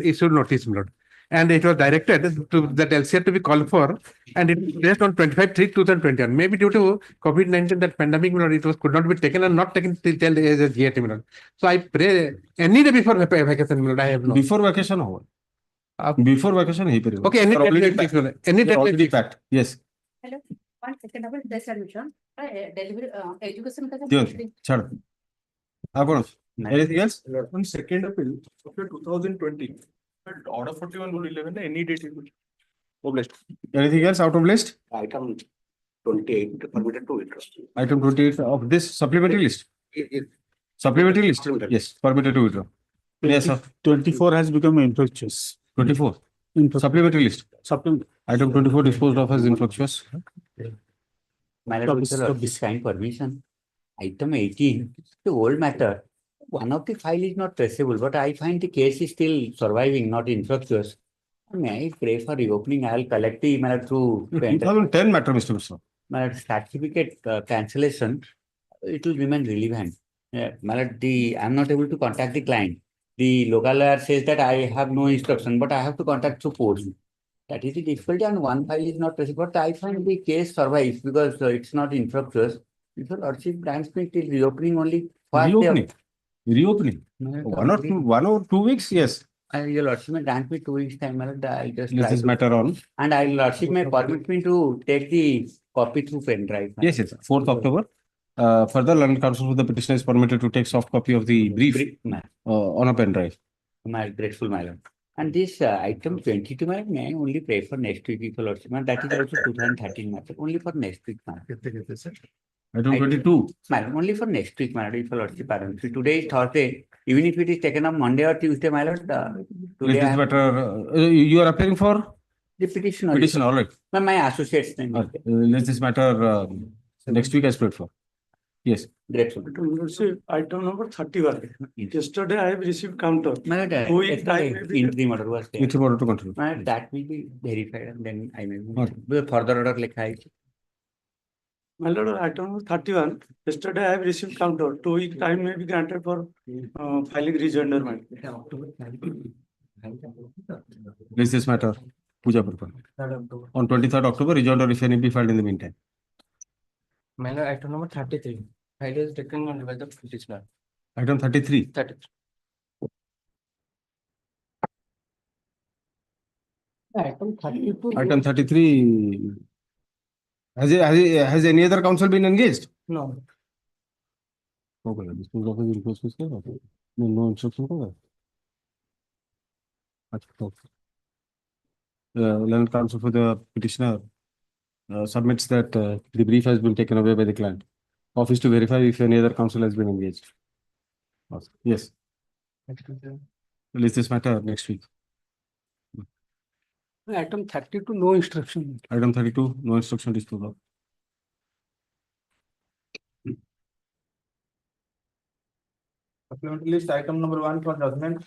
issued notice, my lord. And it was directed to that LCR to be called for, and it was placed on 25/3/2021. Maybe due to COVID-19, that pandemic, my lord, it was could not be taken and not taken till as a GAT, my lord. So I pray any day before vacation, my lord. I have no. Before vacation, how? Before vacation, he period. Okay, any date, any date packed. Yes. Hello. 1 second, about this admission. Delivery education. Chad. Anything else? On second appeal after 2020, but order 41/11, any date it will published. Anything else out of list? Item 28 permitted to withdraw. Item 28 of this supplementary list. Supplementary list. Yes, permitted to withdraw. Yes, sir. 24 has become infructuous. 24. Supplementary list. Supplement. Item 24 disposed of as infructuous. My lord, with this kind permission. Item 18, the old matter. One of the file is not traceable, but I find the case is still surviving, not infructuous. May I pray for reopening? I'll collect the matter through 2010 matter, Mr. Mishra. My certificate cancellation. It will remain relevant. I'm not able to contact the client. The local lawyer says that I have no instruction, but I have to contact through post. That is the difficulty, and one file is not traceable. But I find the case survives because it's not infructuous. If your lordship grants me till reopening only. Reopening. 1 or 2 weeks, yes. Your lordship may grant me 2 weeks time. I'll just Let this matter on. And I'll lordship may permit me to take the copy through pen drive. Yes, yes. 4th October. Further, learned counsel for the petitioner is permitted to take soft copy of the brief on a pen drive. My grateful, my lord. And this item 22, may I only pray for next week, if your lordship. That is also 2013 matter. Only for next week, madam. Item 22. Madam, only for next week, madam, if your lordship pardon. So today is Thursday. Even if it is taken on Monday or Tuesday, my lord. Today this matter, you are appearing for? The petition. Petition, all right. My associate's name. Let this matter next week as prayed for. Yes. Grateful. Item number 31. Yesterday I have received counter. My lord, interim order was there. Interim order to continue. My lord, that will be verified and then I may move. Further order like high. My lord, item number 31. Yesterday I have received counter. 2 week time may be granted for filing rejoinder. Please this matter. Puja purpose. On 23rd October, rejoinder if any be filed in the meantime. My lord, item number 33. File is taken on by the petitioner. Item 33. 33. Item 32. Item 33. Has any other counsel been engaged? No. Okay. No instruction. Learned counsel for the petitioner submits that the brief has been taken away by the client. Office to verify if any other counsel has been engaged. Yes. Release this matter next week. Item 32, no instruction. Item 32, no instruction disposed of. Supplementary list item number 1 for judgment.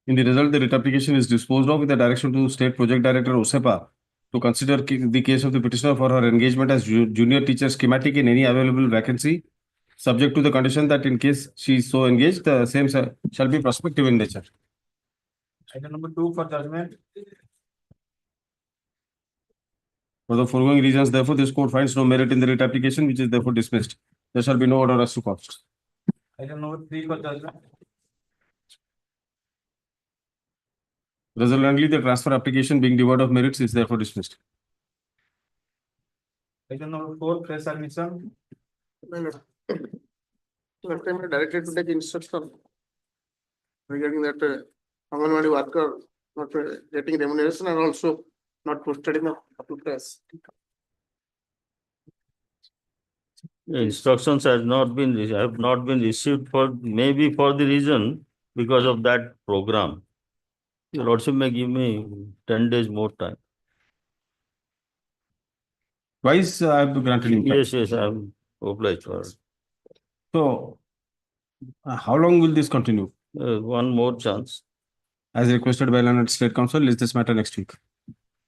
In the result, the writ application is disposed of with the direction to State Project Director OSEPA to consider the case of the petitioner for her engagement as junior teacher schematic in any available vacancy, subject to the condition that in case she is so engaged, the same shall be prospective in nature. Item number 2 for judgment. For the foregoing reasons, therefore, this court finds no merit in the writ application, which is therefore dismissed. There shall be no order as to costs. Item number 3 for judgment. Resultantly, the transfer application being devoid of merits is therefore dismissed. Item number 4, fresh admission. Directed to take instruction regarding that Angan worker not getting remuneration and also not posted in the public press. The instructions have not been received for maybe for the reason because of that program. Your lordship may give me 10 days more time. Twice I have granted him. Yes, I have obliged for it. So, how long will this continue? One more chance. As requested by Learned State Council, list this matter next week.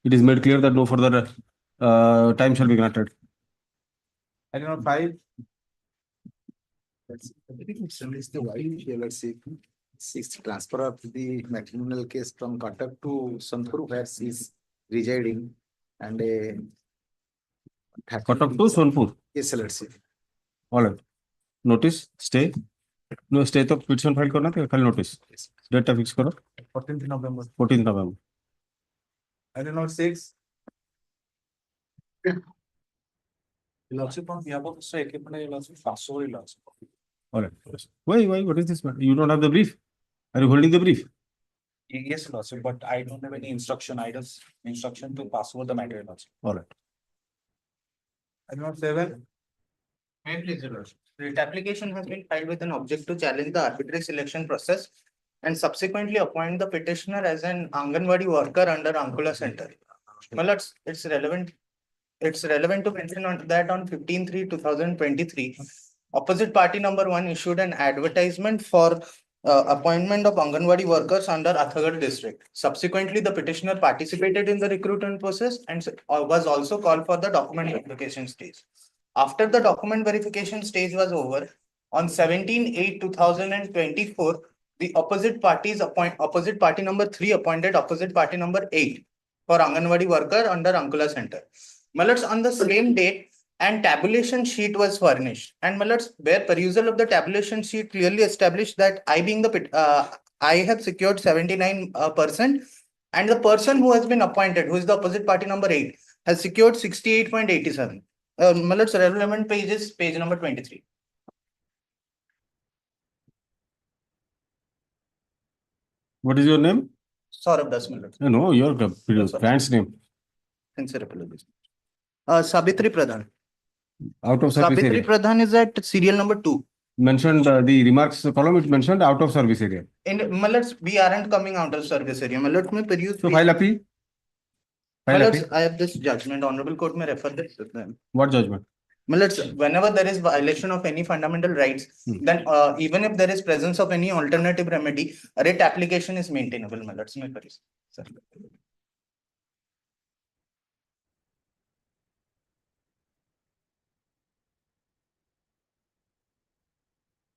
It is made clear that no further time shall be granted. Item number 5. Is the why let's say six transfer of the matrimonial case from Cuttack to Sonpur where she is residing and a. Cuttack to Sonpur. Yes, let's say. All right. Notice, stay. No, stay तो petition file करना था खाली notice. Date fix करो. 14th November. 14th November. I don't know, 6. Lordship on behalf of Mr. Ekipana, lordship, sorry, lordship. All right. Why? What is this matter? You don't have the brief. Are you holding the brief? Yes, lordship, but I don't have any instruction. I just instruction to pass over the matter, lordship. All right. I don't know, 7. May I please, Your Lordship? Writ application has been filed with an object to challenge the arbitrary selection process and subsequently appoint the petitioner as an Anganwadi worker under Ankula Center. Well, it's relevant. It's relevant to mention on that on 15/3/2023, opposite party number 1 issued an advertisement for appointment of Anganwadi workers under Athagad district. Subsequently, the petitioner participated in the recruitment process and was also called for the document verification stage. After the document verification stage was over, on 17/8/2024, the opposite party number 3 appointed opposite party number 8 for Anganwadi worker under Ankula Center. Malats on the same date and tabulation sheet was furnished. And Malats, where perusal of the tabulation sheet clearly established that I being the I have secured 79% and the person who has been appointed, who is the opposite party number 8, has secured 68.87. Malats, relevant page is page number 23. What is your name? Saurabh Das, Malats. No, your client's name. Sincere apologies. Sabitri Pradhan. Out of service Sabitri area. Pradhan is at serial number 2. Mentioned the remarks column, it mentioned out of service area. In Malats, we aren't coming out of service area. Malats, may peruse. So file appeal. File Malats, appeal. I have this judgment. Honorable Court may refer this to them. What judgment? Malats, whenever there is violation of any fundamental rights, then even if there is presence of any alternative remedy, a writ application is maintainable. Malats, may peruse. Sir.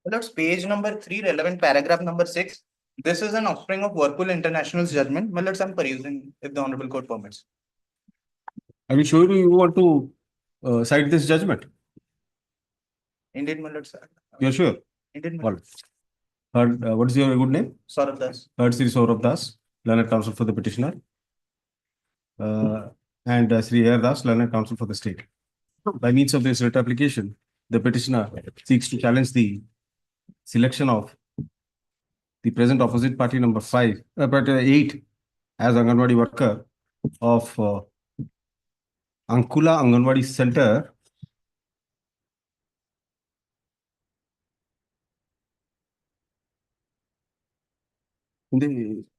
Malats, page number 3, relevant paragraph number 6. This is an offspring of Whirlpool International's judgment. Malats, I'm perusing if the Honorable Court permits. Are you sure you want to cite this judgment? Indeed, Malats. You're sure? Indeed, All Malats. right. What is your good name? Saurabh Das. Third Sri Saurabh Das, learned counsel for the petitioner. And Sri Air Das, learned counsel for the state. By means of this writ application, the petitioner seeks to challenge the selection of the present opposite party number 8 as Anganwadi worker of Ankula Anganwadi Center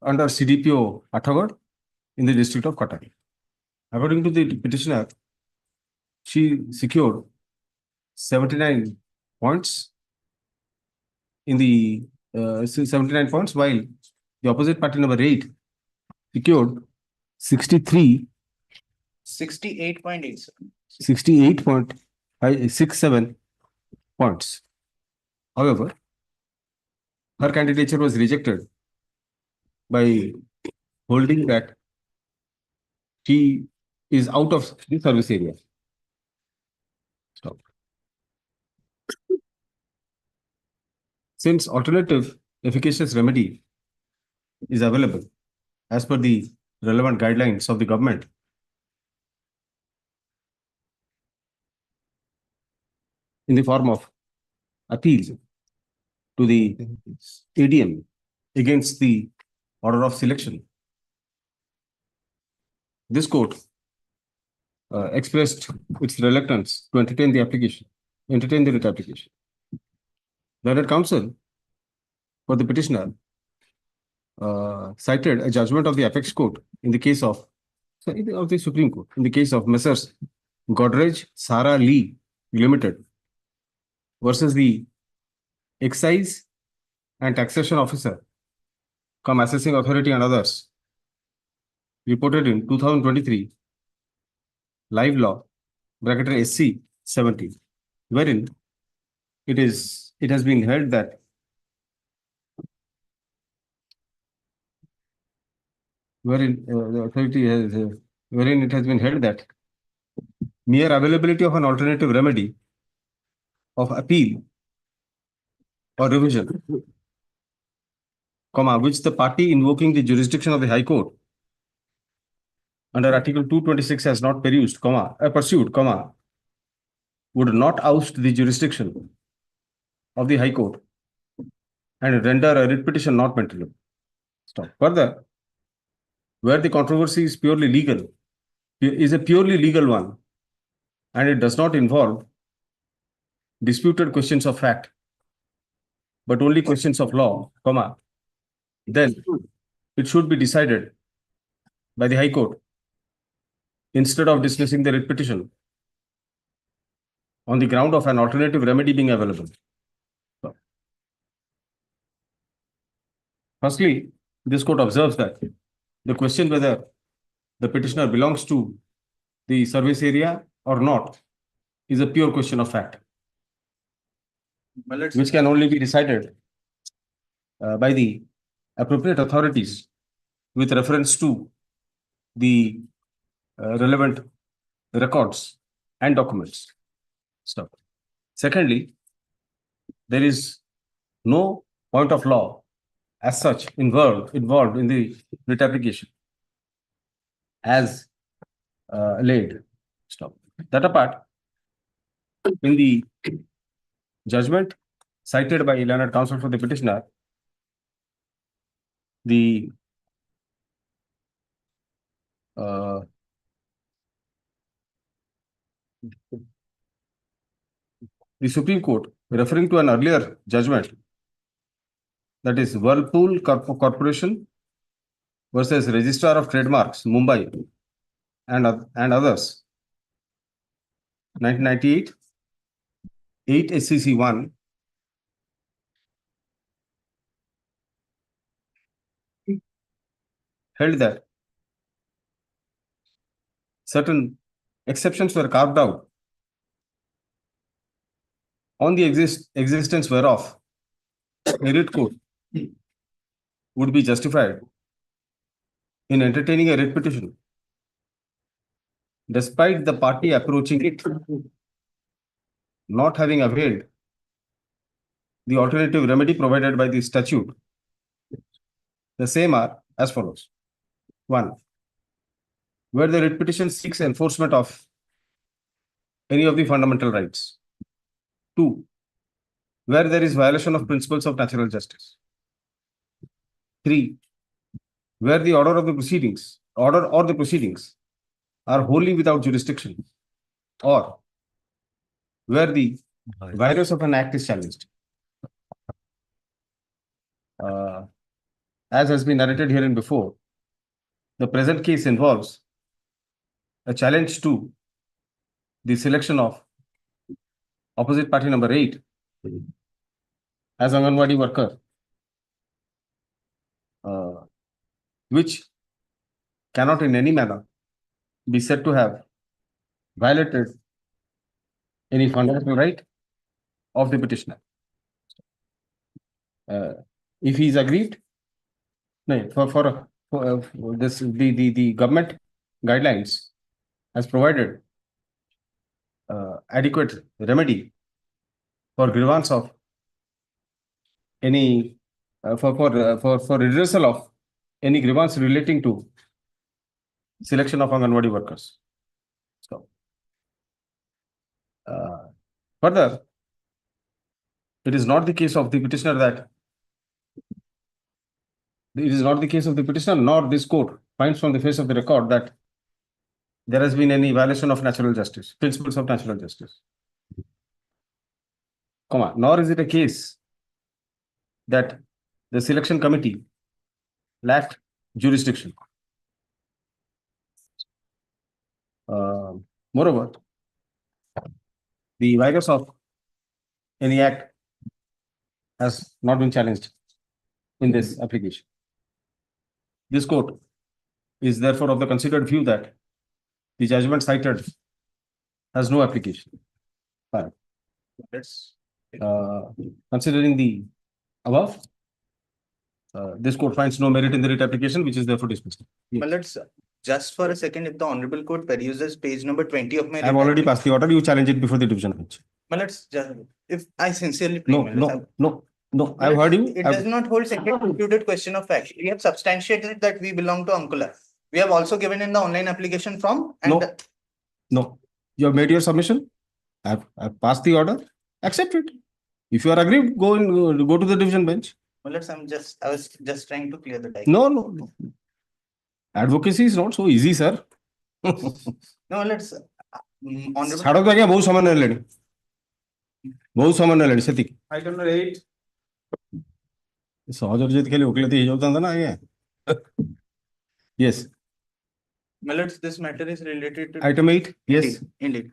under CDPO Athagad in the district of Cuttack. According to the petitioner, she secured 79 points in the 79 points, while the opposite party number 8 secured 68.67 points. However, her candidature was rejected by holding that she is out of the service area. Stop. Since alternative efficacious remedy is available as per the relevant guidelines of the government, in the form of appeals to the ADM against the order of selection, this court expressed its reluctance to entertain the writ application. Learned counsel for the petitioner cited a judgment of the apex court in the case of the Supreme Court in the case of Messrs. Godrej Sara Lee Limited versus the excise and taxation officer, cum assessing authority and others, reported in 2023 live law /SC 70, wherein it is it has been held that wherein the authority has, wherein it has been held that mere availability of an alternative remedy of appeal or revision, comma, which the party invoking the jurisdiction of the High Court under Article 226 has not pursued, comma, would not oust the jurisdiction of the High Court and render a writ petition not material. Stop. Further, where the controversy is purely legal, is a purely legal one, and it does not involve disputed questions of fact, but only questions of law, comma, then it should be decided by the High Court instead of dismissing the writ petition on the ground of an alternative remedy being available. So, firstly, this court observes that the question whether the petitioner belongs to the service area or not is a pure question of fact, which can only be decided by the appropriate authorities with reference to the relevant records and documents. Stop. Secondly, there is no point of law as such involved in the writ application as laid. Stop. That apart, in the judgment cited by learned counsel for the petitioner, the Supreme Court, referring to an earlier judgment, that is Whirlpool Corporation versus Registrar of Trademarks, Mumbai, and others, 1998, 8 SCC 1, held that certain exceptions were carved out on the existence whereof a writ court would be justified in entertaining a writ petition, despite the party approaching it not having availed the alternative remedy provided by the statute. The same are as follows. 1. Where the writ petition seeks enforcement of any of the fundamental rights. 2. Where there is violation of principles of natural justice. 3. Where the order or the proceedings are wholly without jurisdiction, or where the virus of an act is challenged. As has been narrated herein before, the present case involves a challenge to the selection of opposite party number 8 as Anganwadi worker, which cannot in any manner be said to have violated any fundamental right of the petitioner. If he is aggrieved, no, for this, the government guidelines has provided adequate remedy for grievance of any for redressal of any grievance relating to selection of Anganwadi workers. So, further, it is not the case of the petitioner nor this court finds from the face of the record that there has been any violation of natural justice, principles of natural justice. Nor is it a case that the selection committee lacked jurisdiction. Moreover, the virus of any act has not been challenged in this application. This court is therefore of the considered view that the judgment cited has no application. Fine. Let's Considering the above, this court finds no merit in the writ application, which is therefore dismissed. Well, let's just for a second, if the Honorable Court peruses page number 20 of my. I have already passed the order. You challenge it before the division bench. Well, let's just, if I sincerely. pray, No, my lords, no. I've heard you. It does not hold second computed question of fact. We have substantiated that we belong to Ankula. We have also given in the online application form and. No, you have made your submission. I've passed the order. Accept it. If you are aggrieved, go to the division bench. Well, I was just trying to clear the time. No. Advocacy is not so easy, sir. No, let's. Honorable. ଛାଡ ତ ଆଜ୍ଞା ବହୁତ ସମୟ ନେଲେଣି ବହୁତ ସମୟ ନେଲେଣି ସେତିକି Item number 8. ସହଜରେ ଯଦି ଖାଲି ଓକିଲାତି ହେଇଯାଉଥାନ୍ତା ନା ଆଜ୍ଞା yes Well, this matter is related to. item 8 yes Indeed.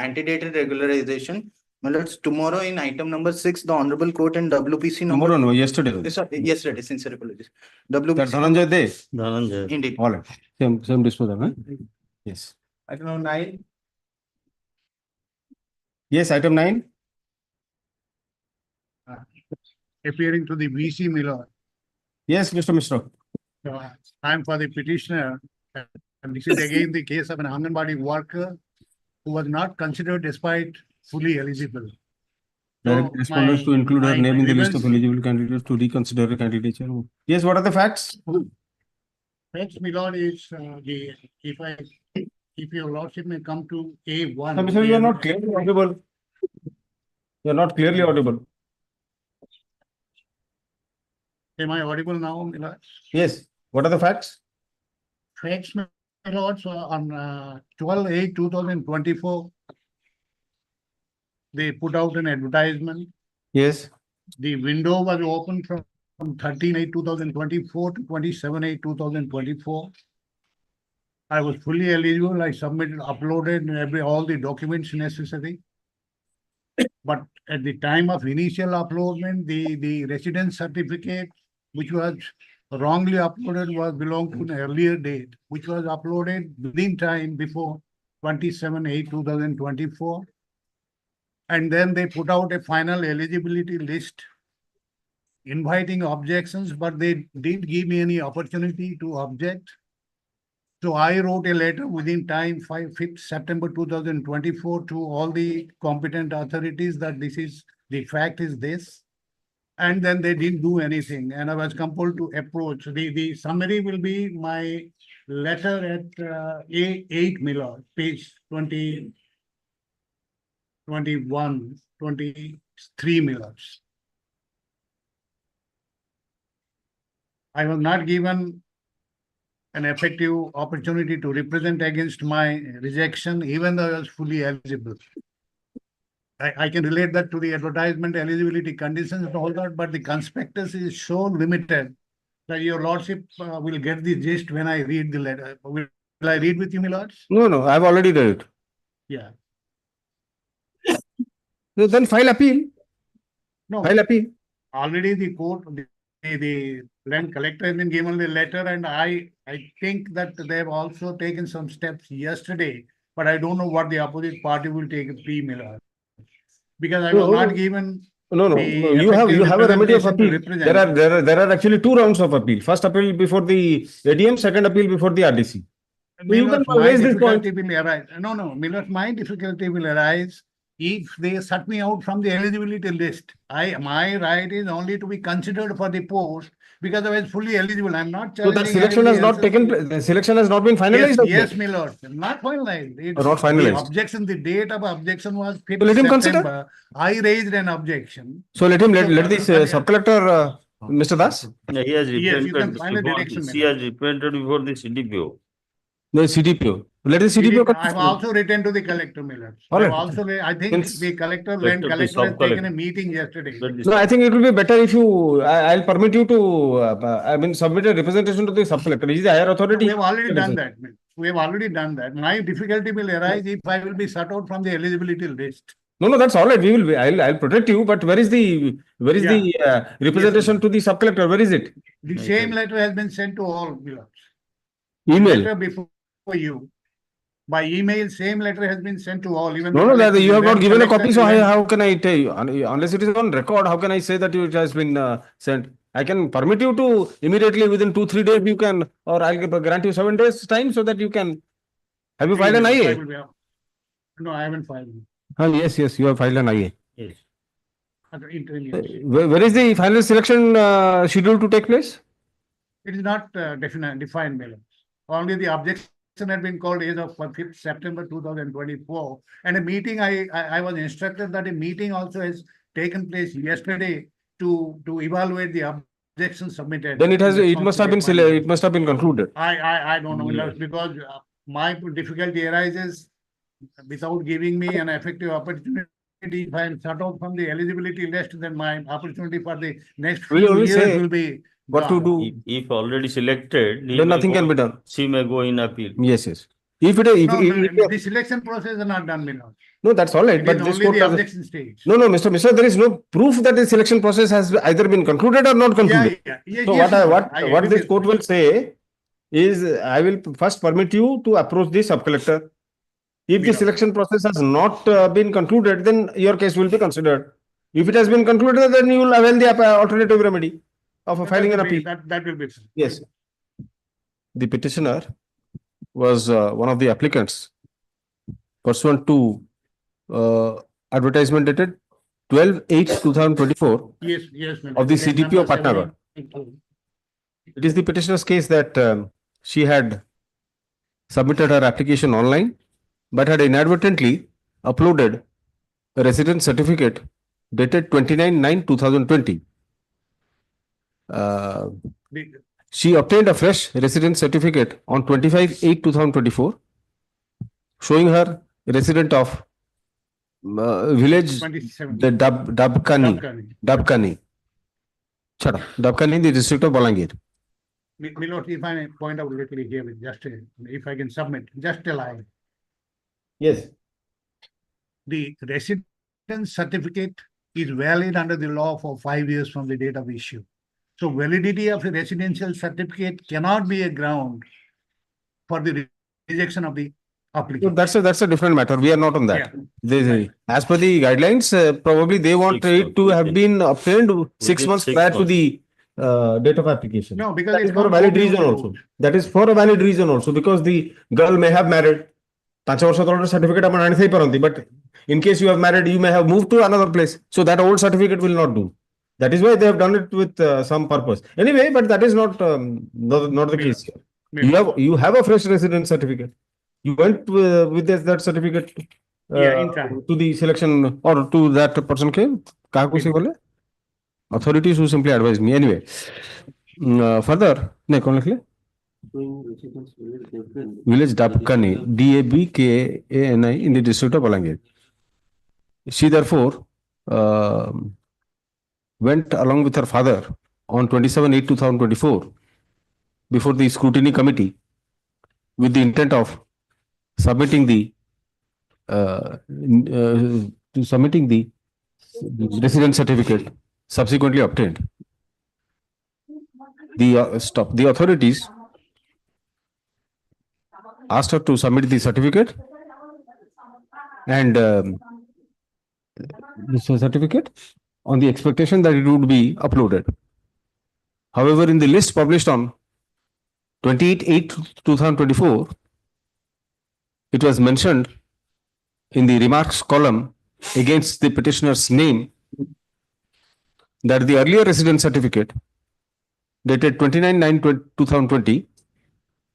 Antedated regularization. Well, tomorrow in item number 6, the Honorable Court and WPC tomorrow no yesterday Yesterday, sincere apologies. that WPC. Dhananjay De Dhananjay. Indeed. all right same disposal huh? Yes Item number 9. yes item 9 Appearing to the VC Miller. yes Mr. Mishra I am for the petitioner. And this is again the case of an Anganwadi worker who was not considered despite fully eligible. direct respondents to include her name in the list of eligible candidates to reconsider her candidature yes what are the facts Facts, my lord, is if your lordship may come to A1. no, Mr. you are not clearly audible you are not clearly audible Am I audible now, my lord? yes what are the facts Facts, my lords, on 12/8/2024, they put out an advertisement. yes The window was open from 13/8/2024 to 27/8/2024. I was fully eligible. I submitted, uploaded all the documents necessary. But at the time of initial uploadment, the residence certificate, which was wrongly uploaded, was belonged to an earlier date, which was uploaded within time before 27/8/2024. And then they put out a final eligibility list inviting objections, but they didn't give me any opportunity to object. So I wrote a letter within time, 5th September 2024, to all the competent authorities that the fact is this. And then they didn't do anything, and I was compelled to approach. The summary will be my letter at A8 Miller, page 20, 21, 23 Millers. I was not given an effective opportunity to represent against my rejection, even though I was fully eligible. I can relate that to the advertisement eligibility conditions and all that, but the conspectus is so limited that your lordship will get the gist when I read the letter. Will I read with you, my lords? no I've already read it Yeah. so then file appeal No, file appeal already the court, the land collector has been given the letter, and I think that they have also taken some steps yesterday, but I don't know what the opposite party will take, Miller. Because I was No. not given. No. The You have a remedy of representation to appeal. represent. There are actually 2 rounds of appeal. First appeal before the ADM, second appeal before the RDC. Miller's can raise this point. difficulty will arise. No, Miller's my difficulty will arise if they shut me out from the eligibility list. My right is only to be considered for the post because I was fully eligible. I'm not So that challenging selection has not anything taken. else. The selection has not been finalized. Yes, my lord, not finalized. It's Not finalized. The objection, the date of objection was 5th So let him consider. September. I raised an objection. So let this sub collector, Mr. Das, Yeah, he has Yes, you can repented find a before direction, he has repented before the CDPO. the CDPO. Let the CDPO. I've also written to the collector, Miller. All I've right. also, I think Means- the collector, Collector, land the collector has taken sub-collector. a meeting yesterday. No, I think it will be better if you. I'll permit you to. Submit a representation to the sub collector. He is the higher authority. We have already done that. We have already done that. My difficulty will arise if I will be shut out from the eligibility list. No, that's all right. We will. I'll protect you. But where is the representation to the sub collector? Where is it? The same letter has been sent to all Millers. Email. Letter before you. By email, same letter has been sent to all, even. No, the no, that collector- you have not then given a collector copy, so even- how can I tell you? Unless it is on record, how can I say that it has been sent? I can permit you to immediately within 2-3 days you can, or I'll grant you 7 days time so that you can. Have you filed an I IA? will be up. No, I haven't filed. Yes, yes, you have filed an IA. Yes. Interim, yes. Where is the final selection scheduled to take place? It is not defined, Madam. Only the objection had been called as of 5th September 2024. And a meeting, I was instructed that a meeting also has taken place yesterday to evaluate the objections submitted. Then it must have been concluded. I don't know, Yes. because my difficulty arises without giving me an effective opportunity. If I am shut out from the eligibility list, then my opportunity for the next We few only years say will be What to gone. do? If already selected. he Then may nothing go- can be done. She may go in appeal. Yes, yes. If it is, No, the selection process is not done, Vinod. no, that's all right. It But is this only court the doesn't. objection stage. No, Mr. Mishra, there is no proof that the selection process has either been concluded or not Yeah, concluded. yes, So yes, what I what agree this with court you. will say is, I will first permit you to approach the sub-collector. If the Yeah. selection process has not been concluded, then your case will be considered. If it has been concluded, then you will avail the alternative remedy of filing an appeal. That will be. Yes. The petitioner was one of the applicants pursuant to advertisement dated 12/8/2024 Yes. Madam. of the Case CDP of number Patnagarh. 17. It is the petitioner's case that she had submitted her application online, but had inadvertently uploaded a residence certificate dated 29/9/2020. The- She obtained a fresh residence certificate on 25/8/2024, showing her resident of village 27. the Dabkani. Shut up. Dabkani in the district of Balangir. Milord, if I may point out quickly here, if I can submit, just a line. Yes. The residence certificate is valid under the law for 5 years from the date of issue. So validity of a residential certificate cannot be a ground for the rejection of the So application. that's a different matter. We are not on that. As per the guidelines, probably they want 6 it to have months. been obtained 6 months 6 prior to months. the date of application. No, because That it's is for a not valid open reason to- also. That is for a valid reason also, because the girl may have married. 5 ବର୍ଷ ତଳର certificate ଆପଣ ଆଣି ଥାଇପାରନ୍ତି, but in case you have married, you may have moved to another place. So that old certificate will not do. That is why they have done it with some purpose. Anyway, but that is not not the case here. You have a fresh residence certificate. You went with that certificate Yeah, in time. to the selection or to that person came. काहाକୁ से बोले? Authorities who simply advised me. Anyway, further, नहीं कौन लिखले? Village Dabkani, Dabkani in the district of Balangir. She therefore went along with her father on 27/8/2024 before the scrutiny committee with the intent of submitting the residence certificate subsequently obtained. The authorities asked her to submit the certificate and this certificate on the expectation that it would be uploaded. However, in the list published on 28/8/2024, it was mentioned in the remarks column against the petitioner's name that the earlier residence certificate dated 29/9/2020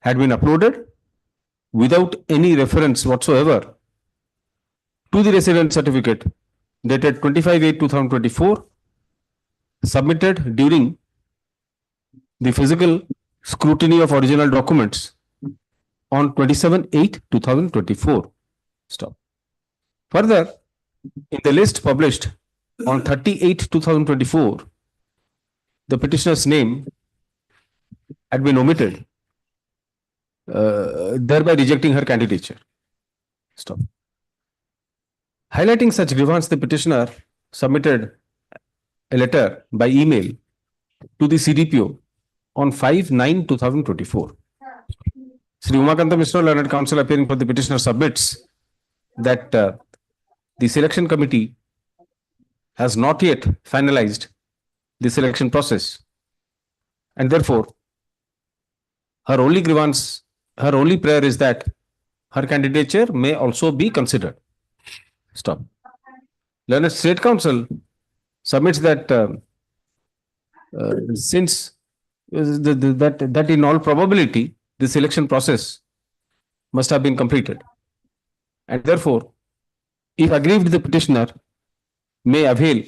had been uploaded without any reference whatsoever to the residence certificate dated 25/8/2024 submitted during the physical scrutiny of original documents on 27/8/2024. Stop. Further, in the list published on 30/8/2024, the petitioner's name had been omitted, thereby rejecting her candidature. Stop. Highlighting such grievance, the petitioner submitted a letter by email to the CDPO on 5/9/2024, Sri Sashikanta Mishra, learned counsel appearing for the petitioner, submits that the selection committee has not yet finalized the selection process, and therefore her only grievance, her only prayer is that her candidature may also be considered. Stop. Learned State Counsel submits that since that in all probability the selection process must have been completed, and therefore, if aggrieved, the petitioner may avail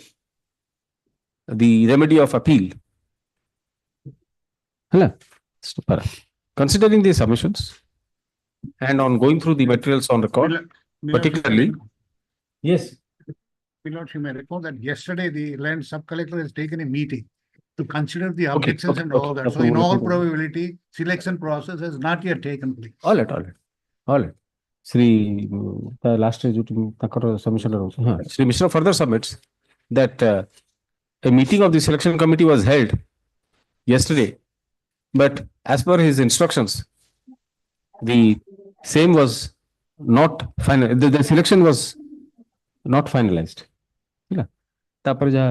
the remedy of appeal. Hello. Considering these submissions and on going through the materials on record, particularly, yes. Lord, you may recall that yesterday the land sub-collector has taken a meeting to consider the objections and all that. So in all probability, selection process has not yet taken place. All right. Sri, the last submission. Sri Mishra further submits that a meeting of the selection committee was held yesterday, but as per his instructions, the same was not final. The selection was not finalized.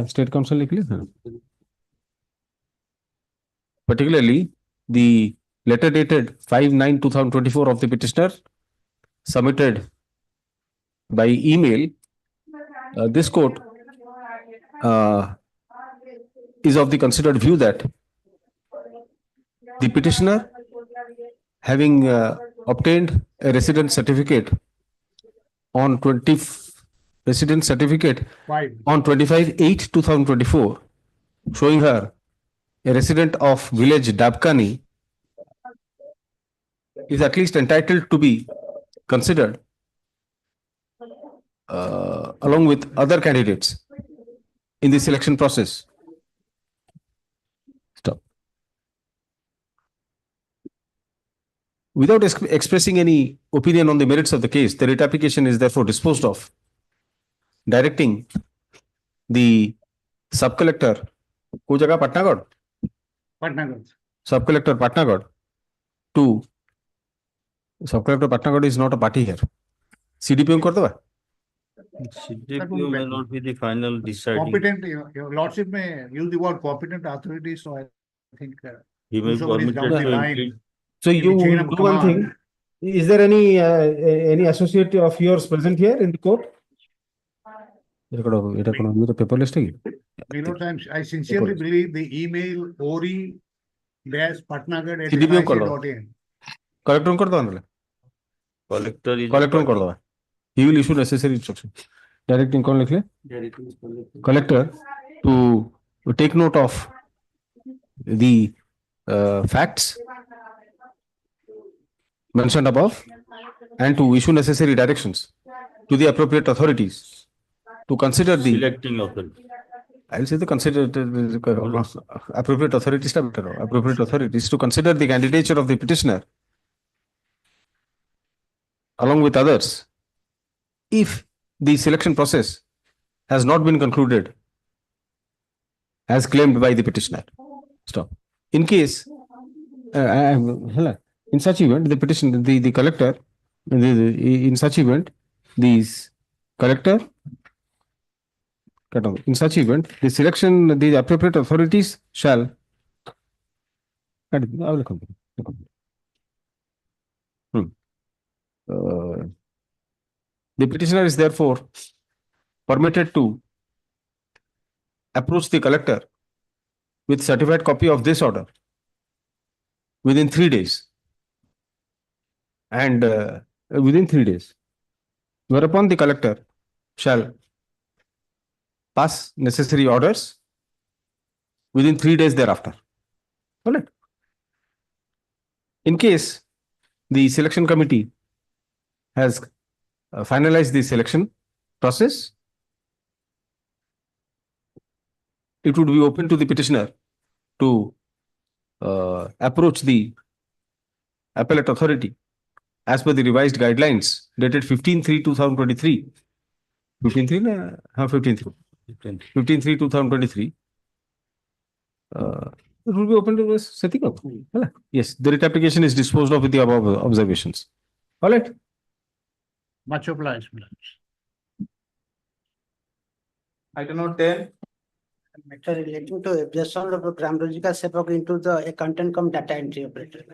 State Council particularly the letter dated 5/9/2024 of the petitioner submitted by email. This court is of the considered view that the petitioner, having obtained a residence certificate on 25/8/2024, showing her a resident of village Dabkani, is at least entitled to be considered along with other candidates in the selection process. Stop. Without expressing any opinion on the merits of the case, the writ application is therefore disposed of, directing the sub-collector, sub-collector Patnagarh, to sub-collector Patnagarh is not a party here. CDPM kar CDPO may not be the final deciding. Competent, your lordship may use the word competent authority, so I think. He may be whosoever is down permitted the to line, implement. So you in the chain of do one command. thing. Is there any associate of yours present here in the court? Paperless. I sincerely believe the email ori-patnagarh@nic.in. Collector is. Collector he will issue necessary instruction. Directing collector to take note of the facts mentioned above and to issue necessary directions to the appropriate authorities to consider the Selecting authority. I will say the appropriate authorities to consider the candidature of the petitioner along with others if the selection process has not been concluded as claimed by the petitioner. Stop. In case, in such event, the petition, the collector, in such event, the selection, the appropriate authorities shall. The petitioner is therefore permitted to approach the collector with certified copy of this order within 3 days, and whereupon the collector shall pass necessary orders within 3 days thereafter. All right. In case the selection committee has finalized the selection process, it would be open to the petitioner to approach the appellate authority as per the revised guidelines dated 15/3/2023. 15/3/2023. it will be open to setting up. Yes, the writ application is disposed of with the above observations. All right. Much obliged. Item number 10. Matter relating to absorption of grammatical sepok into the accountant cum data entry operator.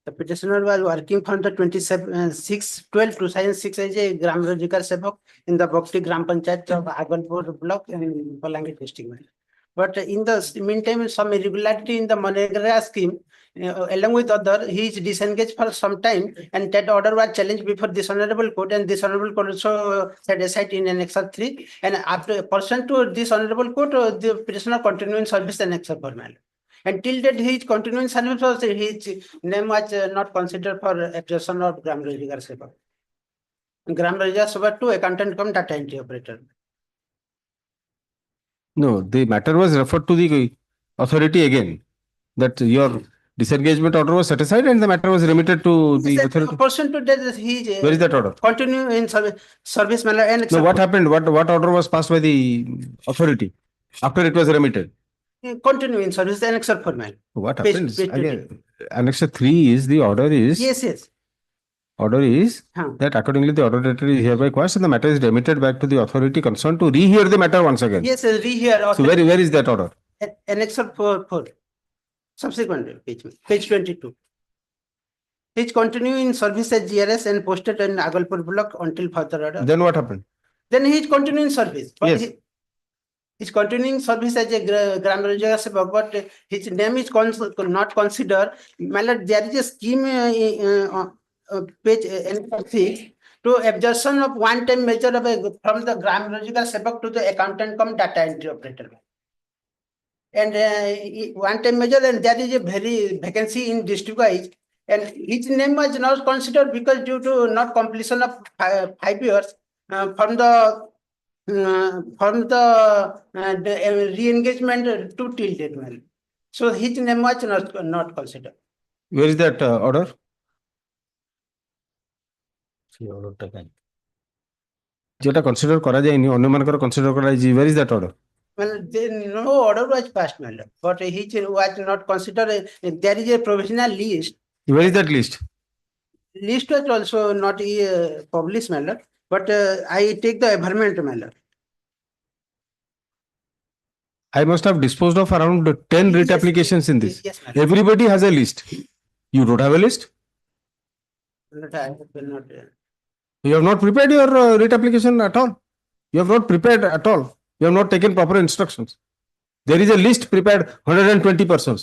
The petitioner was working from the 27/6/12/2006 as a grammatical sepok in the Bhakti Gram Panchayat of Agalpur block in Palangir district. But in the meantime, some irregularity in the Manrega scheme, along with other, he is disengaged for some time, and that order was challenged before this honorable court, and this honorable court also set aside in Annexure 3. And after pursuant to this honorable court, the petitioner continued in service Annexure 4 manner. Until that, he is continuing service, his name was not considered for absorption of grammatical sepok. Grammatical sepok to accountant cum data entry operator. No, the matter was referred to the authority again. That your disengagement order was set aside and the matter was remitted to the authority. Pursuant to that, he Where is that order? continue in service manner. And No, what happened? What order was passed by the authority after it was remitted? Continue in service Annexure 4 manner. What Page- happens? page Again, Annexure 3 is the order is. Yes. Order is Huh. that accordingly the order is hereby quashed and the matter is remitted back to the authority concerned to rehear the matter once again. Yes, rehear. So where is that order? Annexure 4. Subsequent page 22. He is continuing in service as GRS and posted in Agalpur block until further order. Then what happened? Then he is continuing service. But Yes. he is continuing service as a grammatical sepok, but his name is not considered. There is a scheme page 6 to absorption of one-time measure of from the grammatical sepok to the accountant cum data entry operator. And one-time measure, and there is a very vacancy in district wise, and his name was not considered because due to not completion of 5 years from the re-engagement to till date. So his name was not considered. Where is that order? যেটা consider করা যায়নি অন্য Mankar consider করা যায়নি where is that order? Well, then no order was passed, madam, but he was not considered. There is a provisional list. Where is that list? List was also not published, madam, but I take the averment, madam. I must have disposed of around 10 writ Yes, applications in this. Yes, madam. Everybody has a list. You don't have a list? Not, I will not. You have not prepared your writ application at all. You have not prepared at all. You have not taken proper instructions. There is a list prepared 120 persons.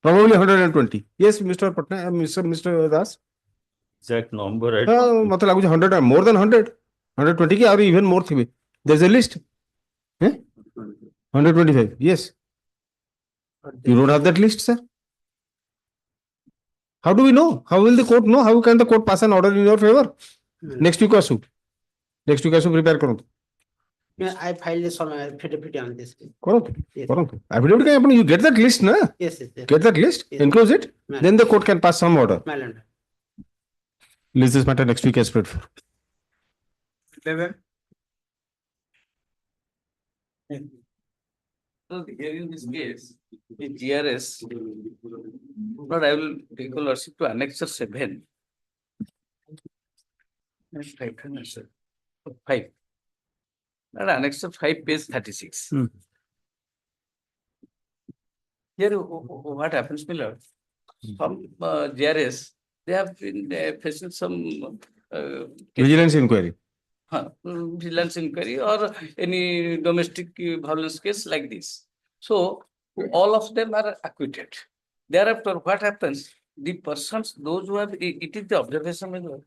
Probably 120. Yes, Mr. Patna, Mr. Das. Exact number, I मतलब लागू 100 or more than 100. 120 ki or even more thibe. There is a list. 125. Yes. You don't have that list, sir. How do we know? How will the court know? How can the court pass an order in your favor? Next week also. Next week also prepare करो. I filed some affidavit on this. करो. Yes. करो. Affidavit का अपन you get that list ना? Yes. Get that list. Yes. Enclose it. Ma'am. Then the court can pass some order. Madam. List this matter next week as spread for. So here in this case, the GRS, but I will take a lordship to Annexure 7. Next slide, Annexure 5. Not Annexure 5, page 36. Here, what happens, Miller? From GRS, they have been facing some Vigilance inquiry. vigilance inquiry or any domestic violence case like this. So all of them are acquitted. Thereafter, what happens? The persons, those who have, it is the observation,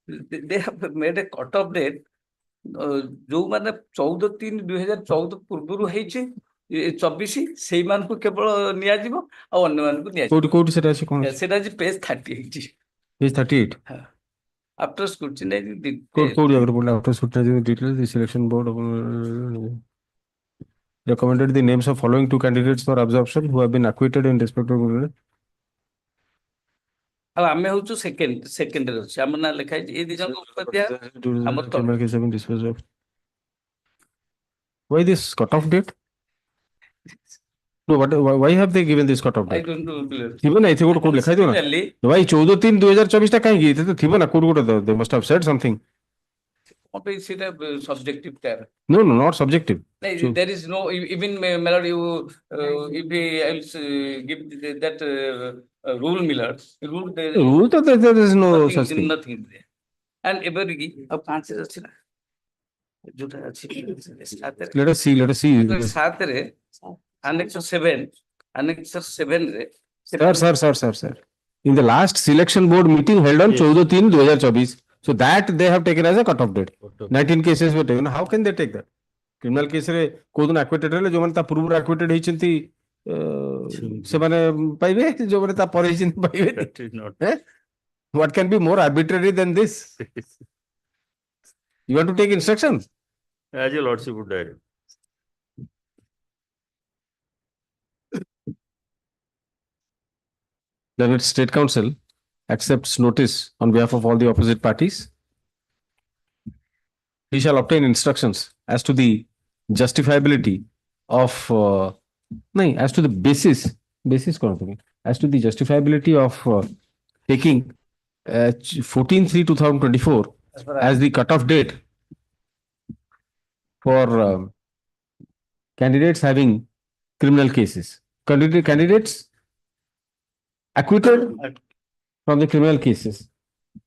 they have made a cut-off date. जो माने 14/3/2014 पूर्वरु ହେଇଛି 24 ସେଇ ମାନଙ୍କୁ କେବଳ ନିଆଯିବ ଆଉ ଅନ୍ୟ ମାନଙ୍କୁ ନିଆଯିବ କୋଉଠି ସେଟା ଅଛି କଣ? ସେଟା ଅଛି ପେଜ 38 Page 38. after scrutiny Court जाकर बोला after scrutinizing the details, the selection board recommended the names of following 2 candidates for absorption who have been acquitted in respect of ଆଉ ଆମେ ହଉଛୁ ସେକେଣ୍ଡରେ ଅଛି ଆମ ନାଁ ଲେଖା ହେଇଛି ଏଇ ଦି ଜଣଙ୍କ ଉପାଧ୍ୟାୟ ଆମର ତ case have been disposed of. Why this cut-off date? No, why have they given this cutoff I date? don't know. Even I think code लिखा है ना. Similarly, Why 14/3/2024 टा कहीं गई थी तो थी ना code they must have said something. what is it a subjective there? No, not subjective. So- There is no, even Miller, you, if he else give that rule Miller, rule there. Rule तो there is no Nothing, such thing. nothing there. And every, अब कहाँ से अच्छी ना? जो था अच्छी सात Let us see. रे, सात रे, Annex 7 रे. Sir. In the last selection board meeting held on 14/3/2024. So that they have taken as a cutoff date. 19 cases were taken. How can they take that? Criminal case रे कोदन acquitted रे जो माने ता पूर्व acquitted ही चिंती से माने पाइबे जो माने ता पर ही चिंती पाइबे. That is not. What can be more arbitrary than this? You want to take instructions? As your lordship would direct. Then its state council accepts notice on behalf of all the opposite parties. He shall obtain instructions as to the justifiability of, as to the basis कौन होगा? As to the justifiability of taking 14/3/2024 as the cutoff date for candidates having criminal cases. Candidates acquitted from the criminal cases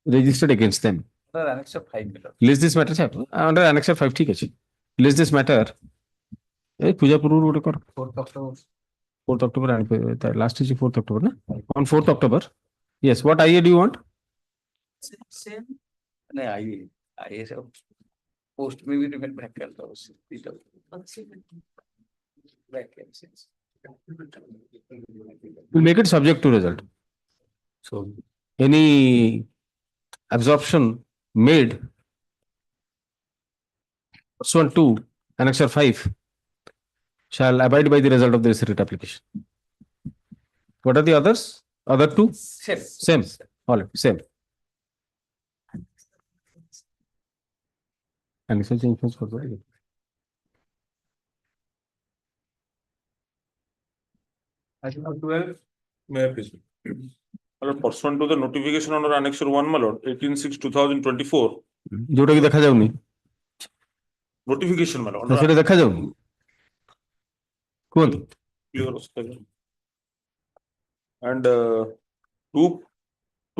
registered against them. Annex 5 Miller. List this matter, sir. Under Annex 5, ठीक है. List this matter. पूजा पूर्व road कर 4th October and last is 4th October, na? On 4th October. Yes. What IA do you want? Same. नहीं, I सब post में भी remain vacant also. Vacancies. We'll make it subject to result. So any absorption made pursuant to Annexure 5 shall abide by the result of this writ application. What are the others? Other two? Same. All right, same. Annexure change for the. Item number 12, may I please? Pursuant to the notification under Annexure 1, my lord, 18/6/2024. जोटा की देखा जाऊनी. Notification, my lord. सेटा देखा जाऊनी. कौन? Clear. And two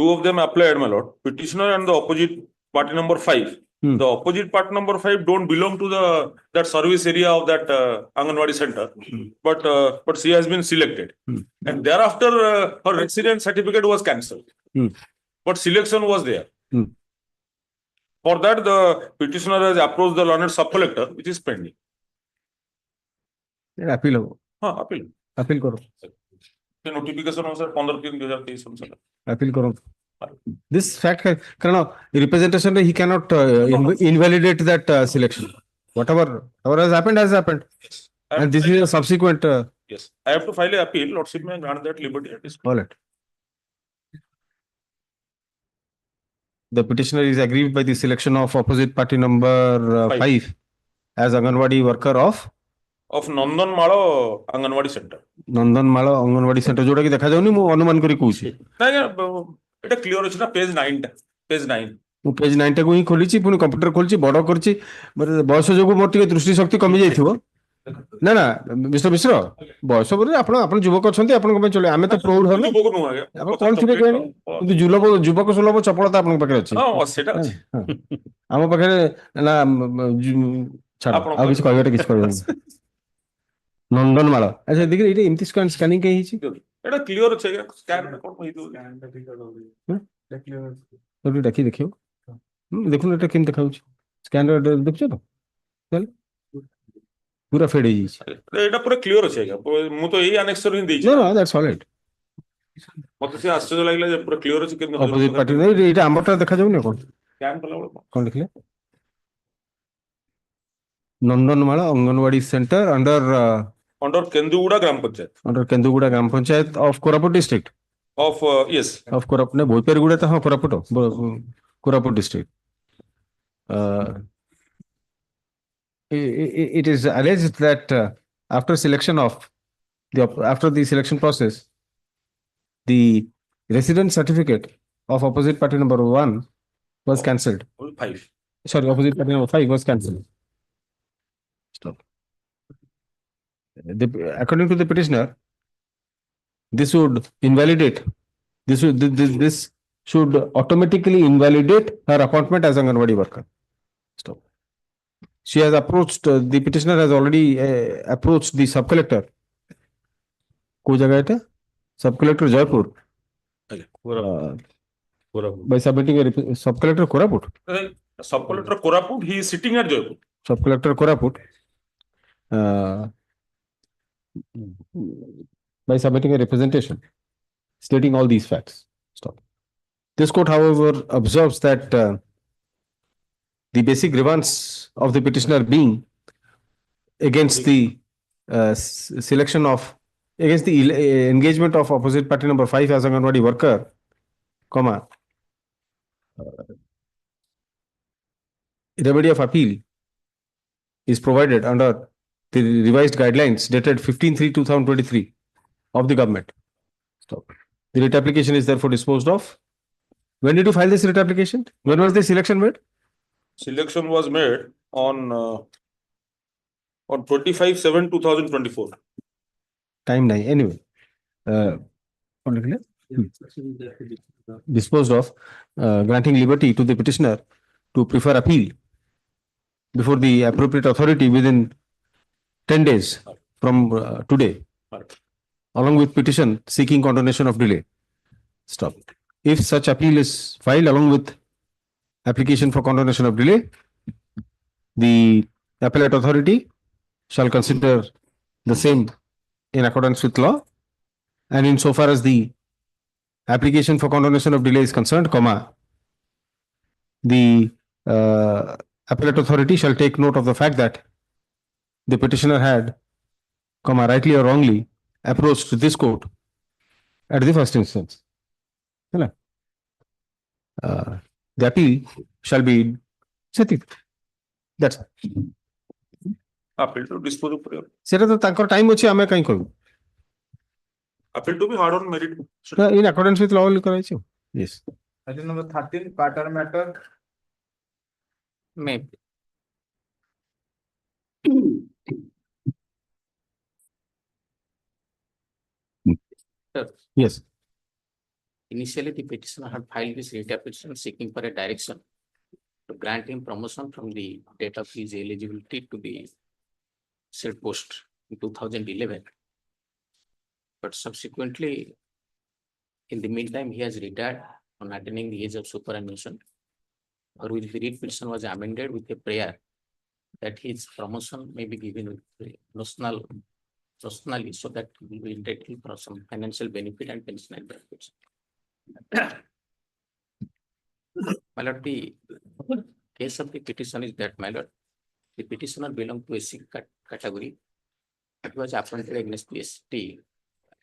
of them applied, my lord. Petitioner and the opposite party number 5. The opposite party number 5 don't belong to that service area of that Anganwadi center, but she has been selected, and thereafter her residence certificate was cancelled, but selection was there. For that, the petitioner has approached the learned sub-collector, which is pending. appeal हो. हाँ, appeal. appeal करो. The notification was 15/3/2023 अनुसार. appeal करो. This fact, कारण representation he cannot invalidate that selection. Whatever has happened, and this is a subsequent. Yes, I have to file an appeal. Lordship may grant that liberty at this. All right. The petitioner is aggrieved by the selection of opposite party number 5 as Anganwadi worker of Nandanmala Anganwadi center. Nandanmala Anganwadi center जोड़ा की देखा जाऊनी मु अनुमान करी Cauchy. नहीं এটা clear আছে না পেজ 9 পেজ 9 ମୁଁ ପେଜ 9 ଟାକୁ ହିଁ ଖୋଲିଛି ପୁଣି କମ୍ପ୍ୟୁଟର ଖୋଲିଛି ବଡ କରିଛି ବୟସ ଯୋଗୁ ମୋର ଟିକେ ଦୃଷ୍ଟି ଶକ୍ତି କମି ଯାଇଥିବ ନା ମିଷ୍ଟର ମିଶ୍ର ବୟସ ପରେ ଆପଣ ଯୁବକ ଅଛନ୍ତି ଆପଣଙ୍କ ପାଇଁ ଚଳିବ ଆମେ ତ ପ୍ରୌଢ ହେଲେ ଆପଣ କଣ ଥିବେ କେଜାଣି କିନ୍ତୁ ଯୁବକ ସୁଲଭ ଚପଳତା ଆପଣଙ୍କ ପାଖରେ ଅଛି ଆମ ପାଖରେ ନା ଛାଡ଼ ଆଉ କିଛି କହିବାଟା କିଛି କହିବାନି ନନ୍ଦନମାଳ ଆଚ୍ଛା ଦେଖିଲେ ଏଇଟା ଏମିତି ସ୍କାନିଂ କାହିଁ ହେଇଛି এটা ক্লিয়ার আছে স্ক্যান কোন হইতো দেখি ଦେଖିବ ଦେଖୁନ ଏଟା କେମିତି ଦେଖାଉଛି ସ୍କାନ ଦେଖୁଛ ତ ପୁରା ଫେଡ୍ ହେଇଯାଇଛି এটা পুরো ক্লিয়ার আছে ମୁଁ ତ ଏଇ ଆନେକ୍ସର ହିଁ ଦେଇଛି ନା ଦ୍ୟାଟ୍ସ ଅଲ୍ ରାଇଟ୍ ମତେ ସେ ଆଶ୍ଚର୍ଯ୍ୟ ଲାଗିଲା ଯେ ପୁରା କ୍ଲିୟର ଅଛି କିନ୍ତୁ ଅପୋଜିଟ୍ ପାର୍ଟି ଏଇଟା ଆମଟା ଦେଖାଯାଉନି କଣ ସ୍କାନ କଲା ବେଳେ କଣ ଲେଖିଲେ Nandanamala anganwadi centre under Kenduguda Gram Panchayat. Under Kenduguda Gram Panchayat of Koraput district. Of yes. Of Koraput. Ne Bhoiparguda ta ha Koraput. Koraput district. It is alleged that after selection of after the selection process, the resident certificate of opposite party number 1 was cancelled. 5. Sorry, opposite party number 5 was cancelled. Stop. According to the petitioner, this would invalidate, this should automatically invalidate her appointment as Anganwadi worker. Stop. She has approached, the petitioner has already approached the sub-collector. को जगह है sub-collector Jaipur by submitting a sub-collector Koraput. Sub-collector Koraput, he is sitting at Jaipur. Sub-collector Koraput by submitting a representation stating all these facts. Stop. This court, however, observes that the basic grievance of the petitioner being against the selection of, against the engagement of opposite party number 5 as Anganwadi worker, comma, remedy of appeal is provided under the revised guidelines dated 15/3/2023 of the government. Stop. The writ application is therefore disposed of. When did you file this writ application? When was the selection made? Selection was made on 25/7/2024. Time nine. Anyway, disposed of, granting liberty to the petitioner to prefer appeal before the appropriate authority within 10 days from today, along with petition seeking condonation of delay. Stop. If such appeal is filed along with application for condonation of delay, the appellate authority shall consider the same in accordance with law, and insofar as the application for condonation of delay is concerned, comma, the appellate authority shall take note of the fact that the petitioner had, comma, rightly or wrongly approached this court at the first instance. The appeal shall be settled. That's it. Appeal to dispose of prayer. সেটা তো তাଙ୍କର time আছে, আমি কাই করব? Appeal to be heard on merit. In accordance with law করাইছো? Yes. Item number 13, Carter matter. Maybe. Yes. Initially, the petitioner had filed this writ application seeking for a direction to grant him promotion from the date of his eligibility to the said post in 2011. But subsequently, in the meantime, he has retired on attaining the age of superannuation, for which the writ petition was amended with a prayer that his promotion may be given notionally, so that he will be entitled for some financial benefit and pensional benefits. My lord, the case of the petition is that, my lord, the petitioner belonged to a SC category. It was appointed against the ST,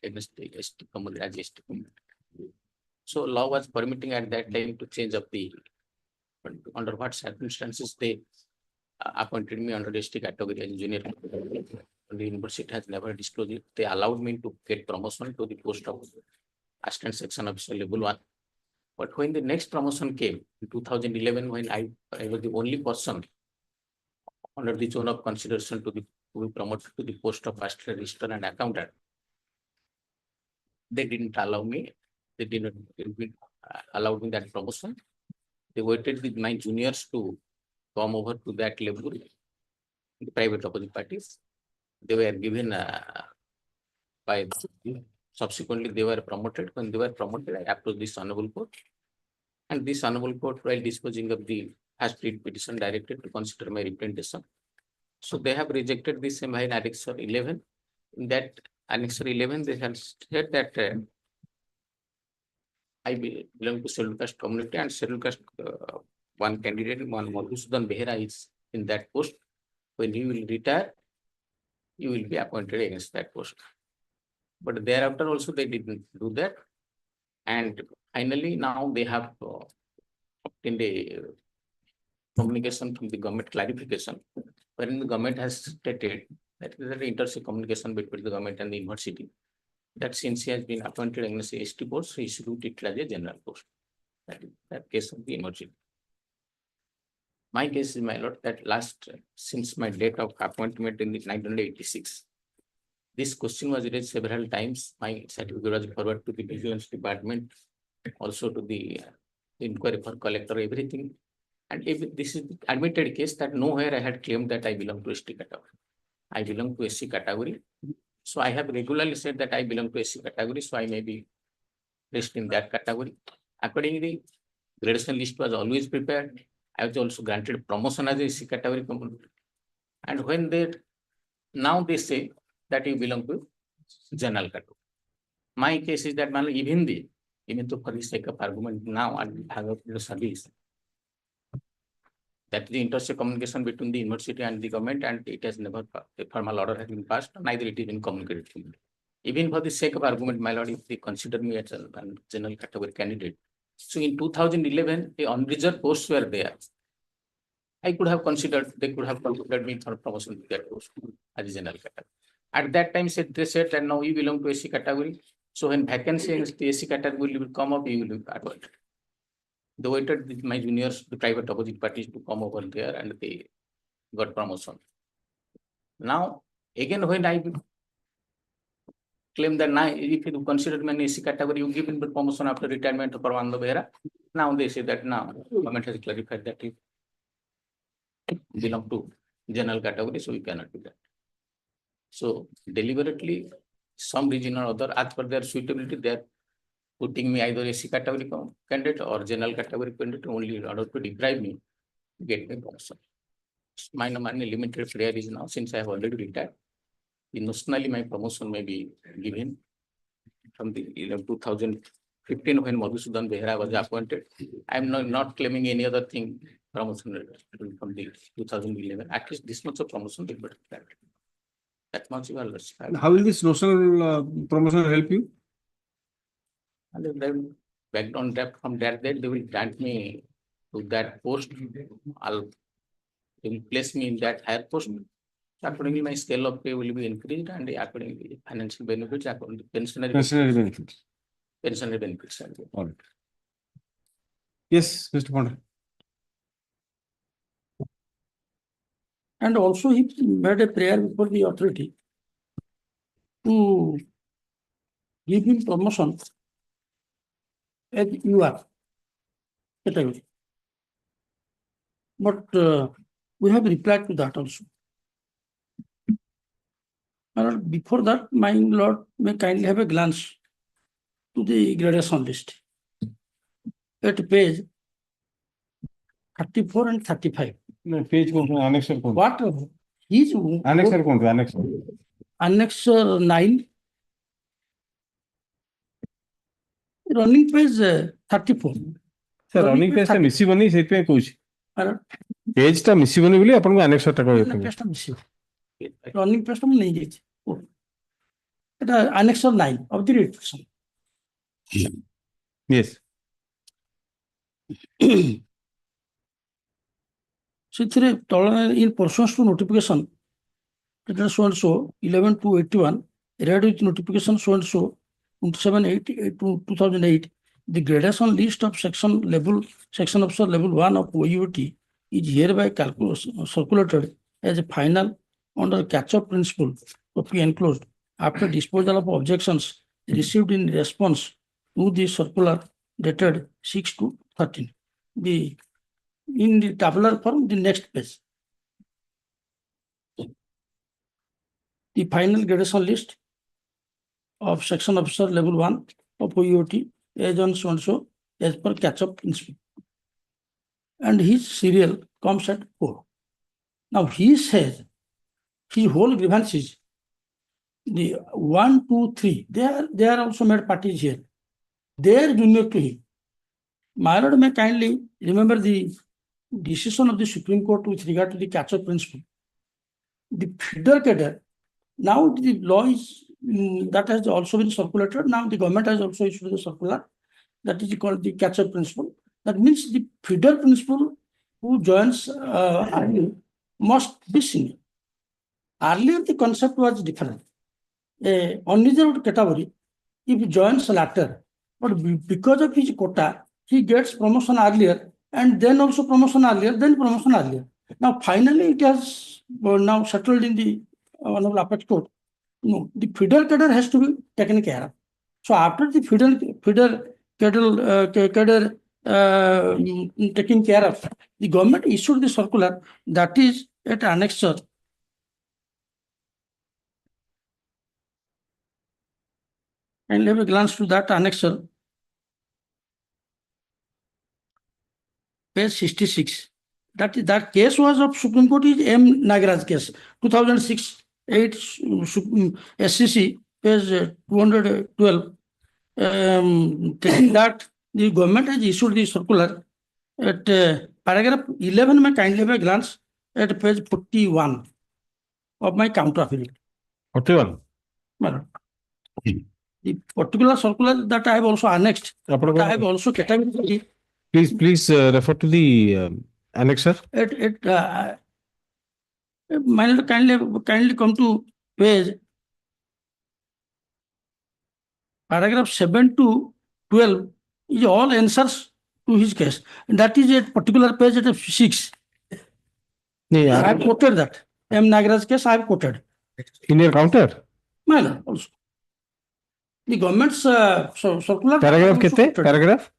against the ST community, as ST community. So law was permitting at that time to change of the, under what circumstances they appointed me under ST category as junior. The university has never disclosed it. They allowed me to get promotion to the post of assistant section officer level 1. But when the next promotion came in 2011, when I was the only person under the zone of consideration to be promoted to the post of assistant registrar and accountant, they didn't allow me. They didn't allow me that promotion. They waited with my juniors to come over to that level. The private opposite parties, they were given by. Subsequently, they were promoted. When they were promoted, I approached this honorable court, and this honorable court, while disposing of the has petition, directed to consider my representation. So they have rejected this in Annexure 11. In that Annexure 11, they have said that I belong to scheduled caste community, and scheduled caste one candidate, one Madhusudan Behera, is in that post. When he will retire, you will be appointed against that post. But thereafter also they didn't do that. And finally, now they have obtained a communication from the government clarification, wherein the government has stated That is the inter-se communication between the government and the university. That since he has been appointed in the ST post, he should treat it as a general post. That is that case of the university. My case is, my lord, that since my date of appointment in the 1986, this question was raised several times. My certificate was forwarded to the vigilance department, also to the inquiry for collector, everything. And if this is the admitted case that nowhere I had claimed that I belong to ST category. I belong to SC category. So I have regularly said that I belong to SC category, so I may be placed in that category. Accordingly, gradation list was always prepared. I was also granted promotion as a SC category component. And when now they say that you belong to general category. My case is that even though for the sake of argument now I have a service, that the inter-se communication between the university and the government, and it has never, a formal order has been passed, neither it is been communicated to me. Even for the sake of argument, my lord, if they consider me as a general category candidate. So in 2011, the unreserved posts were there. I could have considered, they could have considered me for promotion to that post as a general category. At that time, they said that now you belong to SC category. So when vacancy in the SC category will come up, you will be appointed. They waited with my juniors, the private opposite parties, to come over there, and they got promotion. Now, again, when I claim that now, if you consider me in SC category, you give me promotion after retirement of Hon'Ble. Now they say that now government has clarified that you belong to general category, so you cannot do that. So deliberately, some reason or other, as per their suitability, they are putting me either SC category candidate or general category candidate only in order to deprive me to get my promotion. My limited prayer is now, since I have already retired, notionally my promotion may be given from the 2015 when Madhusudan Behera was appointed. I am not claiming any other thing promotion from the 2011. At least this much of promotion they would have. That much you are less. How will this notional promotion help you? And then background depth from there, they will grant me to that post. They will place me in that higher post. Accordingly, my scale of pay will be increased, and accordingly, financial benefits, according to pensionary benefits. Pensionary benefits. All right. Yes, Mr. Ponder. And also he made a prayer before the authority to give him promotion as you are category. But we have replied to that also. And before that, my lord may kindly have a glance to the gradation list at page 34 and 35. Page annexer. What is Annexer. Annexer 9, running page 34. Sir, running page ta missy bani seit pe kuch. Page ta missy bani boli apan ko annexer ta ko. Page ta missy. Running page ta nahi jaise. Eta annexer 9 of the reproduction. Yes. In pursuance to notification, so and so 11/2/81, read with notification so and so 27/8/2008, the gradation list of section officer level 1 of OUT is hereby circulated as a final under catch-up principle of the enclosed after disposal of objections received in response to the circular dated 6/2/13. In the tabular form, the next page. The final gradation list of section officer level 1 of OUT as on so and so as per catch-up principle. And his serial comes at 4. Now he says his whole grievances, the 1, 2, 3, they are also made parties here. They are junior to him. My lord may kindly remember the decision of the Supreme Court with regard to the catch-up principle. The feeder cadre, now the law is that has also been circulated. Now the government has also issued the circular that is called the catch-up principle. That means the feeder principle who joins army must be senior. Earlier, the concept was different. A unreserved category, if he joins later, but because of his quota, he gets promotion earlier and then also promotion earlier, then promotion earlier. Now, finally, it has now settled in the Honorable Appellate Court. No, the feeder cadre has to be taken care of. So after the feeder cadre taking care of, the government issued the circular that is at annexure. And have a glance to that annexure. Page 66. That case was of Supreme Court is M. Nagaraj case, 2006, 8 SCC, page 212. Taking that, the government has issued the circular at paragraph 11. May kindly have a glance at page 41 of my counter affidavit. 41. Madam. The particular circular that I have also annexed, I have also categorized. Please refer to the annexure. Minor, kindly come to page paragraph 7 to 12 is all answers to his case. And that is a particular page at 6. I have quoted that. M. Nagaraj case I have quoted. In your counter? Minor also. The government's circular. Paragraph kete? Paragraph?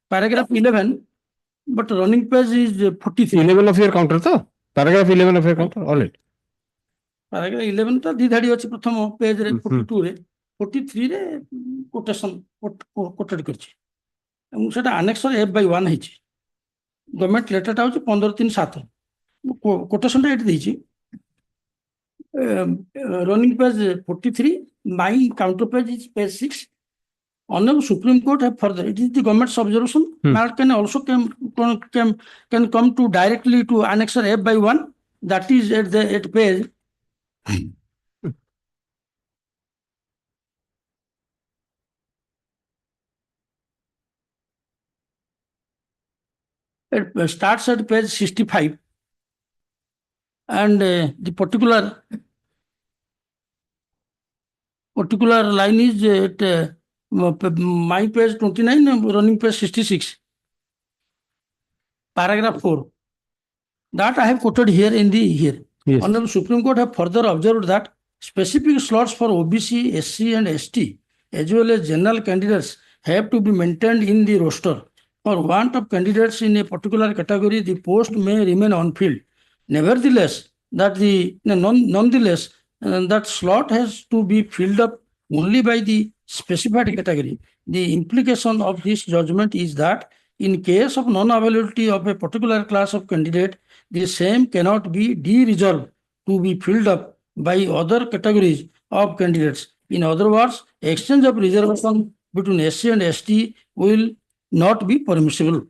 Paragraph 11, but running page is 43. 11 of your counter, though? Paragraph 11 of your counter? All right. Paragraph 11 to the dhadi ଅଛି ପ୍ରଥମ page ରେ 42 ରେ 43 ରେ quotation quoted କରିଛି ଏବଂ ସେଟା annexure F/1 ହେଇଛି government ଲେଟରଟା ହେଉଛି 15/3/7 quotation ଟା ଏଠି ଦେଇଛି running page 43, my counter page is page 6. Honorable Supreme Court have further, it is the government's observation. Matter can also can come to directly to annexure F/1. That is at page. It starts at page 65. And the particular line is at my page 29, running page 66, paragraph 4. That I have quoted here in the here. Yes. Honorable Supreme Court have further observed that specific slots for OBC, SC, and ST, as well as general candidates, have to be maintained in the roster. For want of candidates in a particular category, the post may remain unfilled. Nevertheless, nonetheless, that slot has to be filled up only by the specified category. The implication of this judgment is that in case of non-availability of a particular class of candidate, the same cannot be de-reserved to be filled up by other categories of candidates. In other words, exchange of reservation between SC and ST will not be permissible.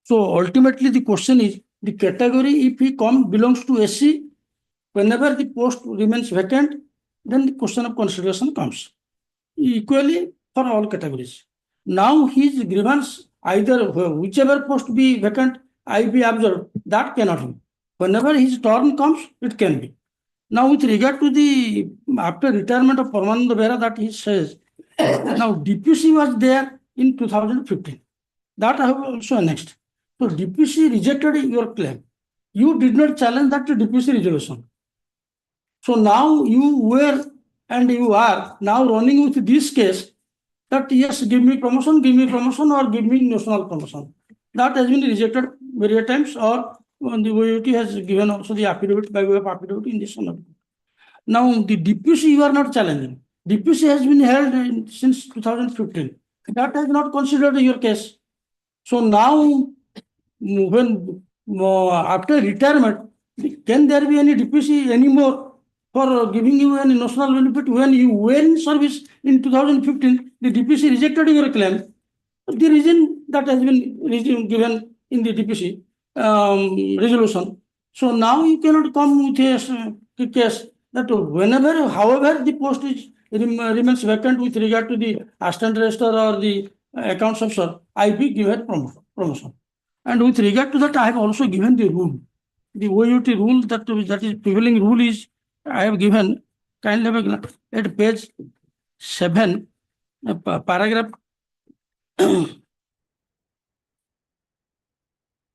So ultimately the question is, the category, if he belongs to SC, whenever the post remains vacant, then the question of consideration comes. Equally for all categories. Now his grievance, either whichever post be vacant, I be observed, that cannot be. Whenever his turn comes, it can be. Now with regard to the, after retirement of Paramananda Behra, that he says, now DPC was there in 2015. That I have also annexed. So DPC rejected your claim. You did not challenge that DPC resolution. So now you were and you are now running with this case that yes, give me promotion or give me national promotion. That has been rejected various times, or the OUT has given also the affidavit by way of affidavit in this one. Now the DPC you are not challenging. DPC has been held since 2015. That has not considered your case. So now when after retirement, can there be any DPC anymore for giving you any national benefit when you were in service in 2015? The DPC rejected your claim. The reason that has been given in the DPC resolution. So now you cannot come with a case that whenever, however, the post remains vacant with regard to the assistant registrar or the accounts officer, I be given promotion. And with regard to that, I have also given the rule. The OUT rule that is prevailing rule is, I have given, kindly have a glance at page 7, paragraph.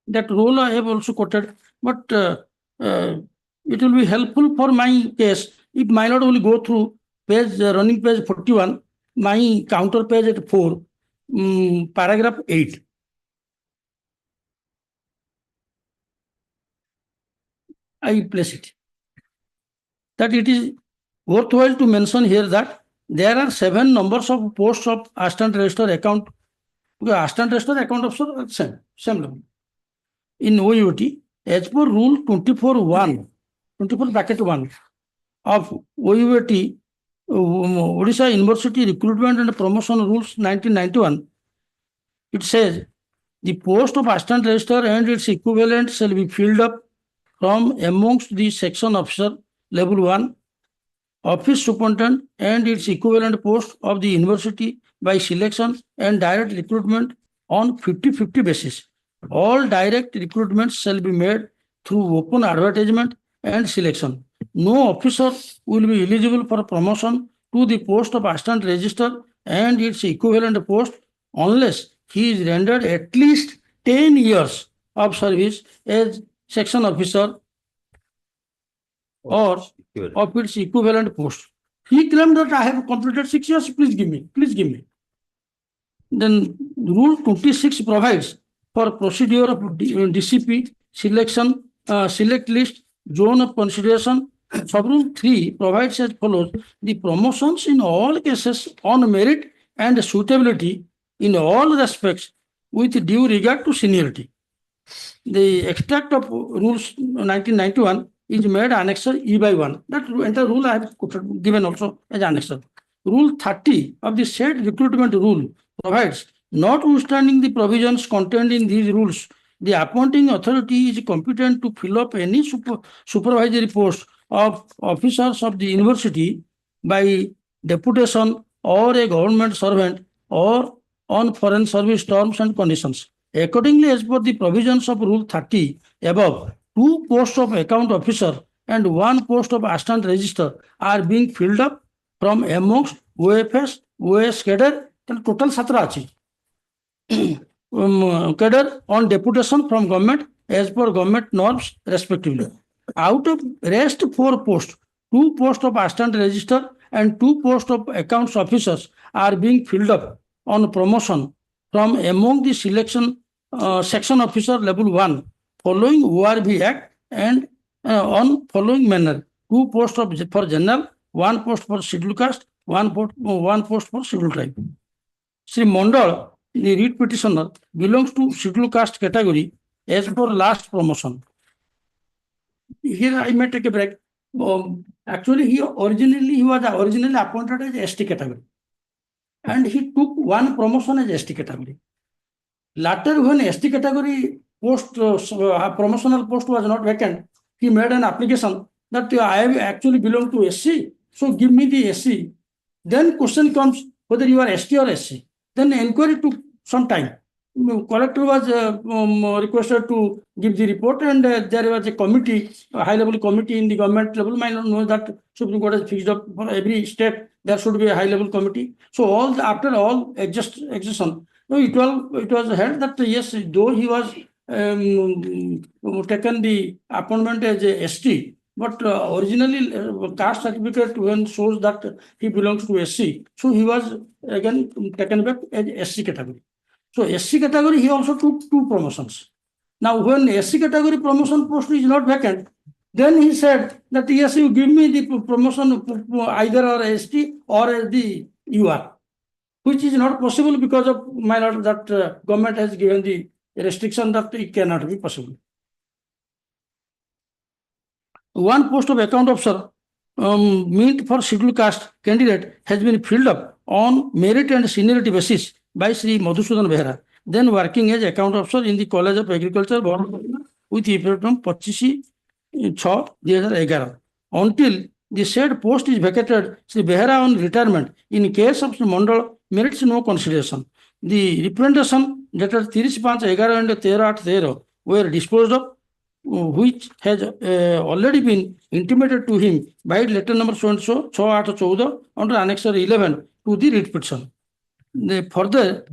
That rule I have also quoted, but it will be helpful for my case if my lord will go through page, running page 41, my counter page at 4, paragraph 8. I place it. That it is worthwhile to mention here that there are 7 numbers of posts of assistant register account. Because assistant register account officer same level. In OUT, as per rule 24(1), 24(1) of OUT, Odisha University Recruitment and Promotion Rules 1991, it says the post of assistant register and its equivalent shall be filled up from amongst the section officer level 1, office superintendent and its equivalent post of the university by selection and direct recruitment on 50-50 basis. All direct recruitments shall be made through open advertisement and selection. No officer will be eligible for promotion to the post of assistant register and its equivalent post unless he is rendered at least 10 years of service as section officer or of its equivalent post. He claimed that I have completed 6 years, please give me. Then rule 26 provides for procedure of DCP, selection, select list, zone of consideration. Sub-rule 3 provides as follows: the promotions in all cases on merit and suitability in all respects with due regard to seniority. The extract of rules 1991 is made annexure E/1. That entire rule I have given also as annexure. Rule 30 of the said recruitment rule provides, notwithstanding the provisions contained in these rules, the appointing authority is competent to fill up any supervisory post of officers of the university by deputation or a government servant or on foreign service terms and conditions. Accordingly, as per the provisions of Rule 30 above, 2 posts of account officer and 1 post of assistant register are being filled up from amongst OFS, OS cadre, total 17 cadre on deputation from government as per government norms respectively. Out of rest 4 posts, 2 posts of assistant register and 2 posts of accounts officers are being filled up on promotion from among the selection section officer level 1 following ORB Act and on following manner: 2 posts for general, 1 post for scheduled caste, 1 post for scheduled tribe. Sri Mondal, the read petitioner, belongs to scheduled caste category as per last promotion. Here I may take a break. Actually, he was originally appointed as ST category, and he took 1 promotion as ST category. Later, when ST category post promotional post was not vacant, he made an application that I actually belong to SC, so give me the SC. Then question comes whether you are ST or SC. Then inquiry took some time. Collector was requested to give the report, and there was a committee, a high-level committee in the government level. Might not know that Supreme Court has fixed up for every state there should be a high-level committee. So after all exhaustion, it was held that yes, though he was taken the appointment as a ST, but originally caste certificate when shows that he belongs to SC, so he was again taken back as SC category. So SC category, he also took 2 promotions. Now when SC category promotion post is not vacant, then he said that yes, you give me the promotion either or ST or as the UR, which is not possible because of my lord that government has given the restriction that it cannot be possible. 1 post of account officer meant for scheduled caste candidate has been filled up on merit and seniority basis by Sri Madhusudan Behera, then working as account officer in the College of Agriculture with effect from 25/6/2011. Until the said post is vacated, Sri Behera on retirement. In case of Sri Mondal merits no consideration. The representation dated 30/5/11 and 13/8/13 were disposed of, which has already been intimated to him by letter number so and so 6/8/14 under annexure 11 to the writ petition. Further,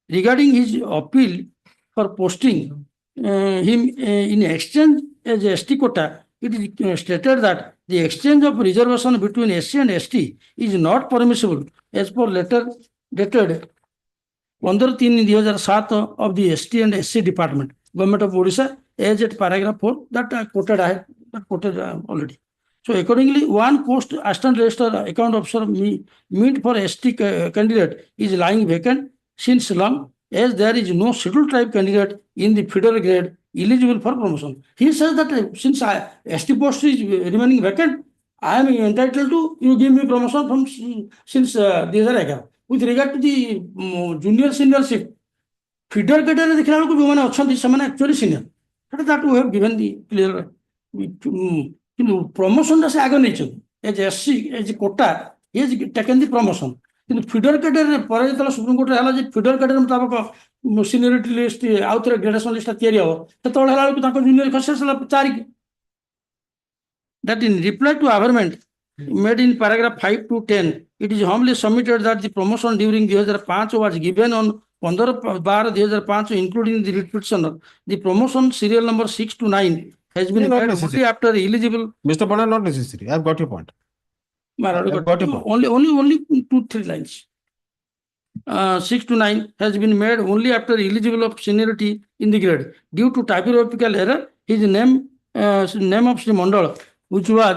regarding his appeal for posting him in exchange as a ST quota, it is stated that the exchange of reservation between SC and ST is not permissible as per letter dated 15/3/2007 of the ST and SC Department, Government of Odisha, as at paragraph 4 that I quoted already. So accordingly, one post assistant register account officer meant for ST candidate is lying vacant since long, as there is no scheduled tribe candidate in the feeder grade eligible for promotion. He says that since ST post is remaining vacant, I am entitled to, you give me promotion from since 2011. With regard to the junior seniorship, feeder category देखला लोग जो माने अच्छा थी समाने actually senior. That we have given the clear. কিন্তু promotion से आगे नहीं चल. As SC as quota, he has taken the promotion. কিন্তু feeder category ପରେ ଯେତେବେଳେ ସୁପ୍ରିମ କୋର୍ଟରେ ହେଲା ଯେ feeder category ମୁତାବକ seniority list ଆଉ ଥରେ gradation list ତିଆରି ହେବ ସେତେବେଳେ ହେଲା ବେଳକୁ ତାଙ୍କ junior ଖସି ଆସିଲା 4 that in reply to averment made in paragraph 5 to 10, it is humbly submitted that the promotion during 2005 was given on 15/12/2005, including the writ petitioner. The promotion serial number 6 to 9 has been not made necessary. only after eligible. Mr. Bana, not necessary. I've got your point. I've got your point. Only 2-3 lines. 6 to 9 has been made only after eligible of seniority in the grade. Due to typographical error, his name of Sri Mandal, which was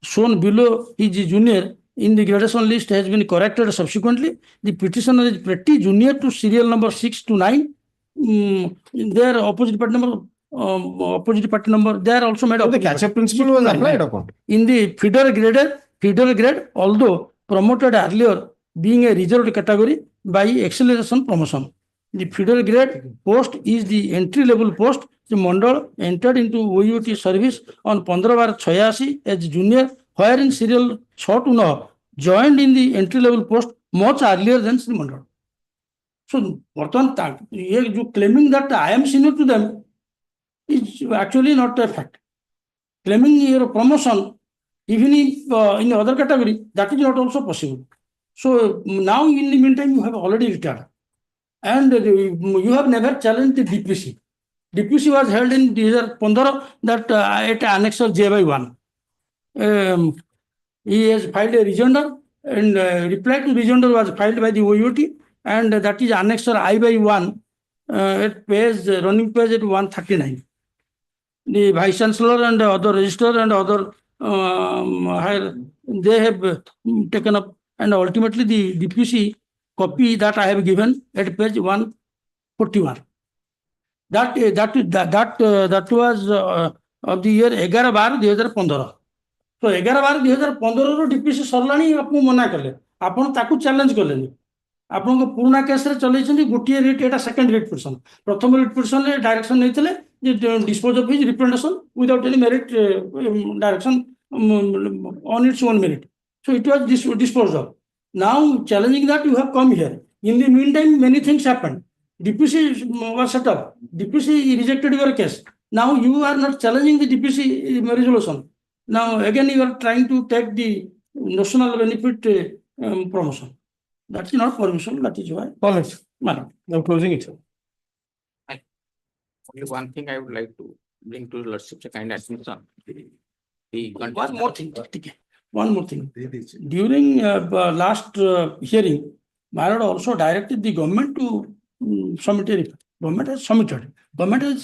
shown below his junior in the gradation list, has been corrected subsequently. The petitioner is pretty junior to serial number 6 to 9. Their opposite party number, they are also made. So the catch-up principle was applied upon. In the feeder grade, although promoted earlier, being a reserved category by acceleration promotion. The feeder grade post is the entry level post. The Mandal entered into OUT service on 15/86 as junior, where in serial 6 to 9 joined in the entry level post much earlier than Sri Mandal. So, claiming that I am senior to them is actually not a fact. Claiming your promotion, even if in other category, that is not also possible. So now in the meantime, you have already retired and you have never challenged the DPC. DPC was held in 2015 that at annexure J/1. He has filed a rejoinder and reply to rejoinder was filed by the OUT and that is annexure I/1 at page, running page at 139. The Vice Chancellor and other registrar and other higher, they have taken up. And ultimately, the DPC copy that I have given at page 141. That was of the year 11/12/2015. So 11/12/2015 row DPC सरलाणी आपको मना कले. आपण ताकू challenge कलेनी. आपण को पुराना case रे चलेछन गोटिए रेट एटा सेकंड रेट पिटिशन. प्रथम रेट पिटिशन रे डायरेक्शन नैतले जे dispose of his representation without any merit direction on its own merit. So it was disposed of. Now challenging that you have come here. In the meantime, many things happened. DPC was set up. DPC rejected your case. Now you are not challenging the DPC resolution. Now again you are trying to take the national benefit promotion. That is not permission. That is why. All right. Madam. I'm closing it. Only one thing I would like to bring to Lordship's kind attention. One more thing. During last hearing, my lord also directed the government to submit a report. Government has submitted. Government has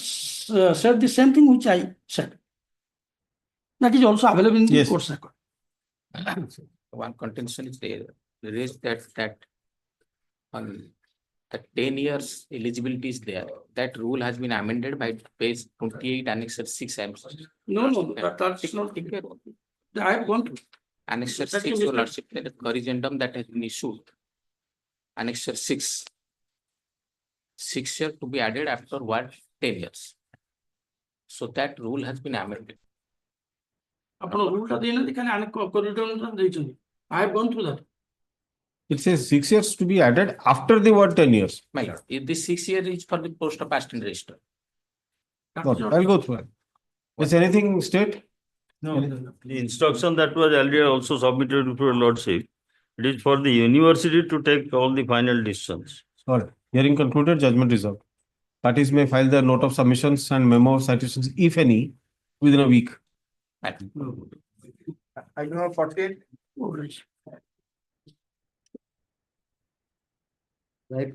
said the same thing which I said. That is also available in the court's record. One contention is there. There is that on the 10 years eligibility is there. That rule has been amended by page 28 annexure 6. No, that's not. I have gone to annexure 6, your lordship, there is corrigendum that has been issued. Annexure 6. 6 years to be added after what 10 years. So that rule has been amended. I have gone through that. It says 6 years to be added after the word 10 years. My lord, if the 6 year is for the post of assistant registrar. Okay, I'll go through it. Is anything state? The instruction that was earlier also submitted to your lordship, it is for the university to take all the final decisions. Sorry. Hearing concluded, judgment reserved. Parties may file their note of submissions and memo of citations, if any, within a week. I know 48. Right.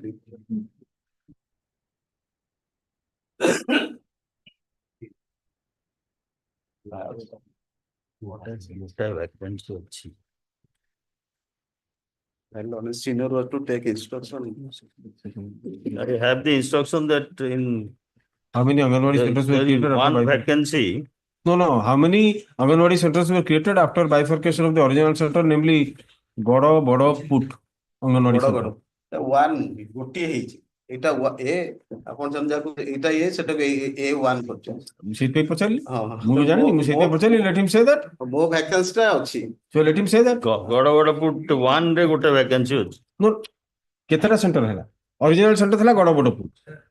And on a senior was to take instruction. I have the instruction that in How many Anganwadi there centers were there is created after one bifurcation? vacancy. No. How many Anganwadi centers were created after bifurcation of the original center, namely Godo, Bodo, Put Anganwadi center? One, gotiye ହେଇଛି ଏଇଟା ଏ ଆପଣ ଯେମିତି ଯାକୁ ଏଇଟା ଏ ସେଟାକୁ ଏ one କରୁଛନ୍ତି ସେଇଥିପାଇଁ ପଚାରିଲି ହଁ ମୁଁ ବି ଜାଣିନି ମୁଁ ସେଇଥିପାଇଁ ପଚାରିଲି let him say that. ମୋ vacancy ଟା ଅଛି So let him say that. Goda put one ରେ ଗୋଟେ vacancy ଅଛି. No, କେତେଟା ସେଣ୍ଟର ହେଲା? Original center ଥିଲା Godo, Put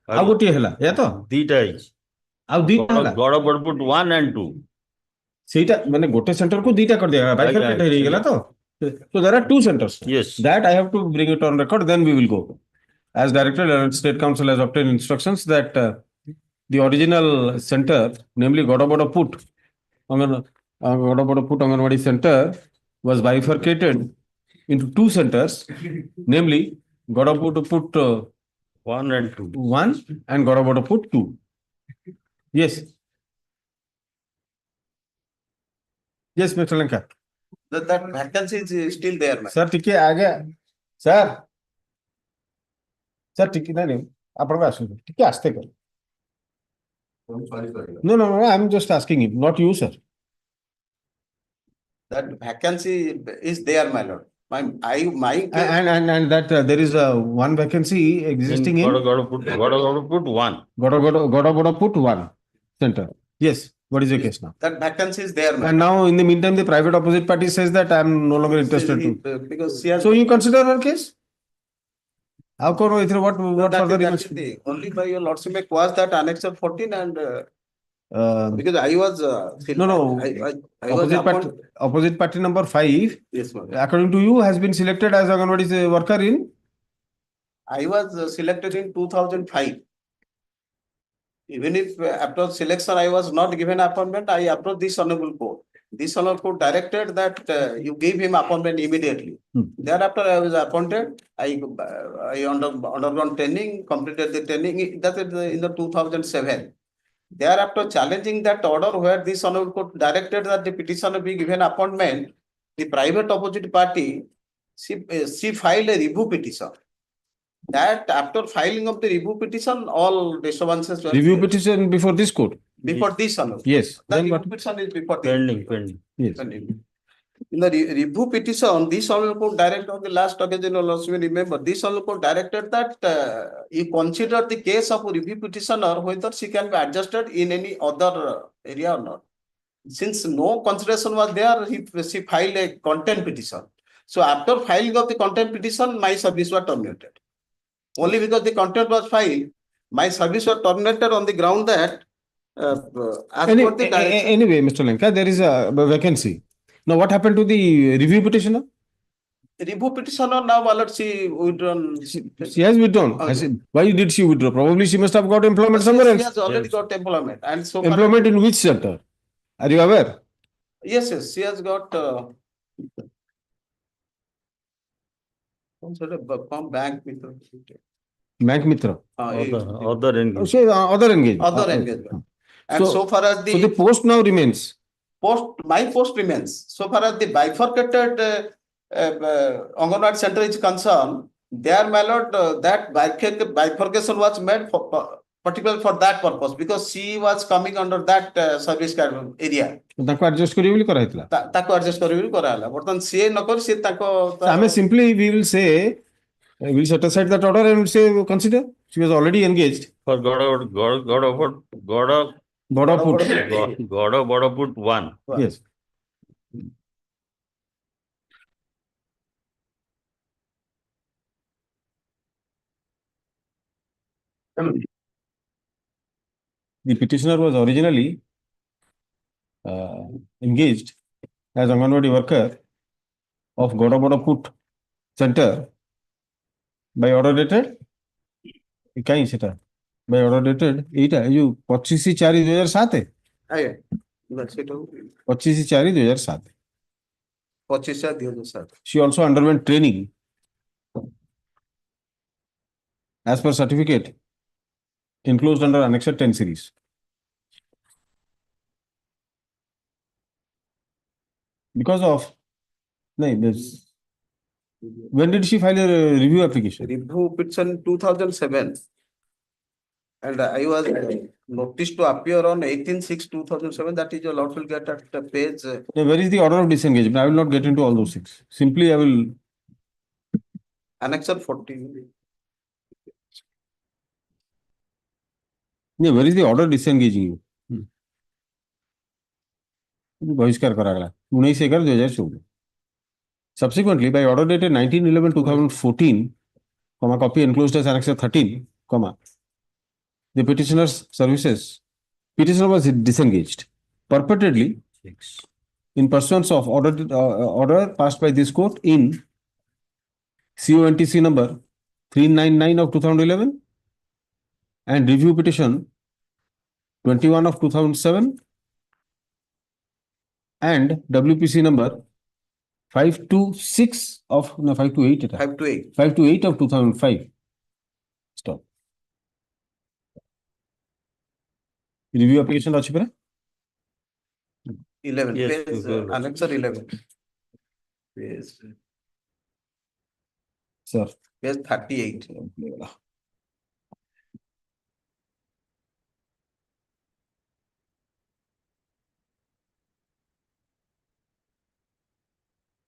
ଆଉ ଗୋଟିଏ ହେଲା ଏୟା ତ ଦିଟା ହେଇଛି. ଆଉ ଦିଟା ହେଲା Goda put 1 and 2. ସେଇଟା ମାନେ ଗୋଟେ ସେଣ୍ଟର କୁ ଦିଟା କରିଦିଆ bifurcate ହେଇଗଲା ତ. So there are two centers. Yes. That I have to bring it on record, then we will go. As director, State Council has obtained instructions that the original center, namely Godaboda Put, Godaboda Put Anganwadi Center, was bifurcated into two centers, namely Godaboda Put 1 and 2. 1 and Godaboda Put 2. Yes. Yes, Mr. Lanka. that vacancy is still there man. Sir, टिके आगे sir टिके नहीं आपको आसुन टिके आस्ते कर no I'm just asking him, not you, sir. That vacancy is there my lord. My And that there is one vacancy existing in Goda put 1. Goda Put 1 center. Yes. What is your case now? that vacancy is there man. And now in the meantime, the private opposite party says that I am no longer interested to. Because she has So you consider her case? How come what further that is the only by your lordship may cause that annexure 14 and because I was no I was opposite party number 5 yes ma'am. according to you has been selected as Anganwadi worker in I was selected in 2005. Even if after selection I was not given appointment, I approached this honorable court. This honorable court directed that you give him appointment immediately. Thereafter I was appointed. I undergone training, completed the training. That is in the 2007. Thereafter challenging that order where this honorable court directed that the petitioner be given appointment, the private opposite party, she filed a review petition. That after filing of the review petition, all disturbances were review petition before this court. before this honorable. Yes. The Then review what? petition is before this. Pending. Yes. In the review petition, this honorable court directed on the last occasion, remember, this honorable court directed that you consider the case of review petitioner whether she can be adjusted in any other area or not. Since no consideration was there, she filed a contempt petition. So after filing of the contempt petition, my service was terminated. Only because the contempt was filed, my service was terminated on the ground that anyway, Mr. Lanka, there is a vacancy. Now, what happened to the review petitioner? Review petitioner now, well, she withdrawn. She has withdrawn. Okay. Why did she withdraw? Probably she must have got employment somewhere else. She has already got employment. And so Employment in which center? Are you aware? Yes, she has got from Bank Mitra. Bank Mitra. Other engagement. So, other engagement. Other engagement. And so far as the post now remains. My post remains. So far as the bifurcated Anganwadi center is concerned, there, my lord, that bifurcation was made for particularly for that purpose because she was coming under that service area. ତାକୁ adjust କରିବେ ବୋଲି କରାହେଇଥିଲା. ତାକୁ adjust କରିବେ ବୋଲି କରାହେଲା. ବର୍ତ୍ତମାନ ସିଏ ନ କରି ସିଏ ତାଙ୍କ simply we will say we will set aside that order and say consider she was already engaged. For Goda put 1. Yes. The petitioner was originally engaged as Anganwadi worker of Godabodaput Center by order dated କାହିଁ ସେଟା by order dated ଏଇଟା ଏଇ ଯୋଉ 25/4/2007 ଆଜ୍ଞା ବାସ୍ ସେଇଟାକୁ 25/4/2007 25/4/2007 she also underwent training as per certificate enclosed under Annexure 10 series. Because of this, when did she file a review application? review petition 2007 and I was noticed to appear on 18/6/2007. That is your lawful get at the page Now, where is the order of disengagement? I will not get into all those things. Simply, I will. annexure 14. Yeah, where is the order disengaging you? बहिष्कार करागला 19/11/2014. Subsequently, by order dated 19/11/2014, comma copy enclosed as Annexure 13, comma the petitioner's services, petitioner was disengaged purportedly in pursuance of order passed by this court in CONTC number 399 of 2011 and review petition 21 of 2007 and WPC number 528 of 528 of 2005. Stop. Review application ଅଛି ପରା 11 Yes, page annexure 11 page sir. page 38.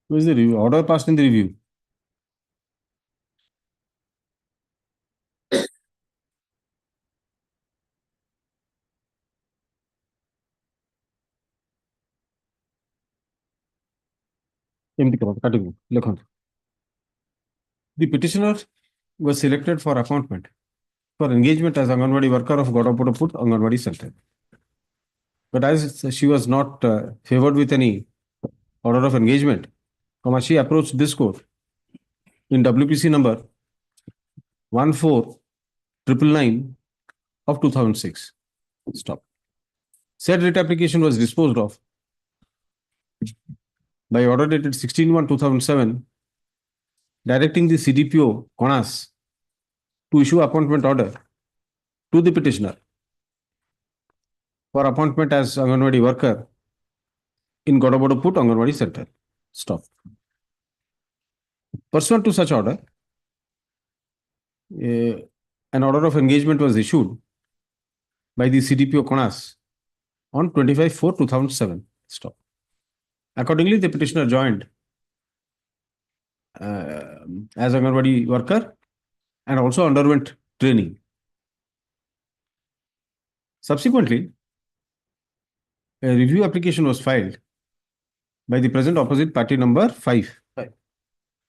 Where is the review? Order passed in the review. ଏମିତି କର କାଟିବୁ ଲେଖନ୍ତୁ. The petitioner was selected for appointment for engagement as Anganwadi worker of Godapodaput Anganwadi Center. But as she was not favored with any order of engagement, she approached this court in WPC number 1499 of 2006. Stop. Said writ application was disposed of by order dated 16/1/2007, directing the CDPO Konas to issue appointment order to the petitioner for appointment as Anganwadi worker in Godabodaput Anganwadi Center. Stop. Pursuant to such order, an order of engagement was issued by the CDPO Konas on 25/4/2007. Stop. Accordingly, the petitioner joined as Anganwadi worker and also underwent training. Subsequently, a review application was filed by the present opposite party number 5.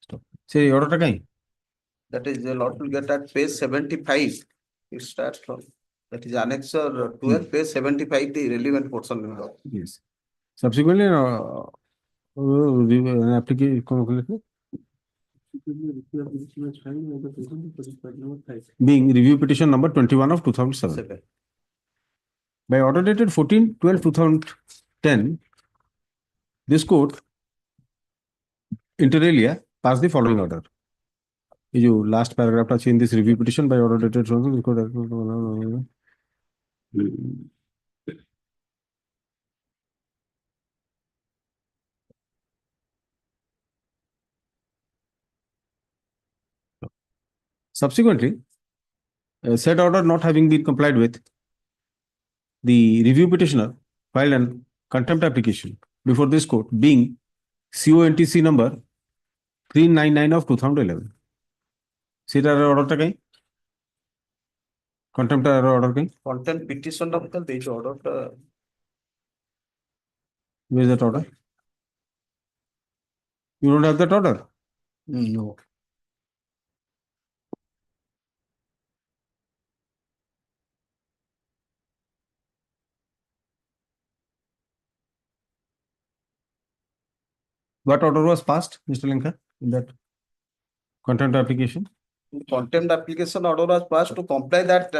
Stop. Say order kahin? That is the lawful get at page 75. It starts from that is annexure 12 page 75 the relevant portion. Yes. Subsequently, an application being review petition number 21 of 2007. By order dated 14/12/2010, this court inter alia passed the following order. You last paragraph in this review petition by order dated subsequently, said order not having been complied with, the review petitioner filed an contempt application before this court being CONTC number 399 of 2011. সেটার অর্ডারটা কাই কন্টেম্পটার order কাই Content petition of the order. where is that order? You don't have that order? No. What order was passed, Mr. Linkar, in that contempt application? Contempt application order was passed to comply that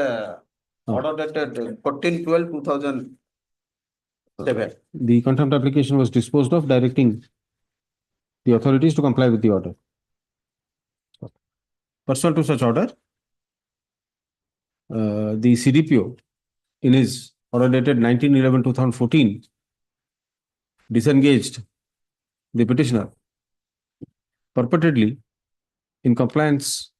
Oh. order dated 14/12/2007. The contempt application was disposed of, directing the authorities to comply with the order. Pursuant to such order, the CDPO, in his order dated 19/11/2014, disengaged the petitioner purportedly in compliance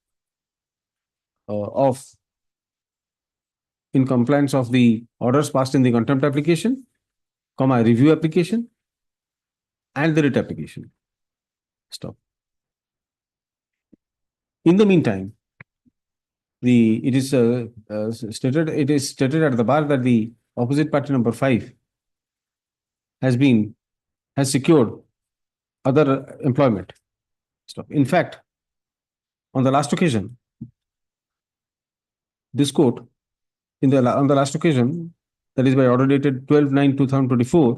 of the orders passed in the contempt application, review application, and the writ application. Stop. In the meantime, it is stated at the bar that the opposite party number 5 has secured other employment. Stop. In fact, on the last occasion, this court, on the last occasion, that is by order dated 12/9/2024,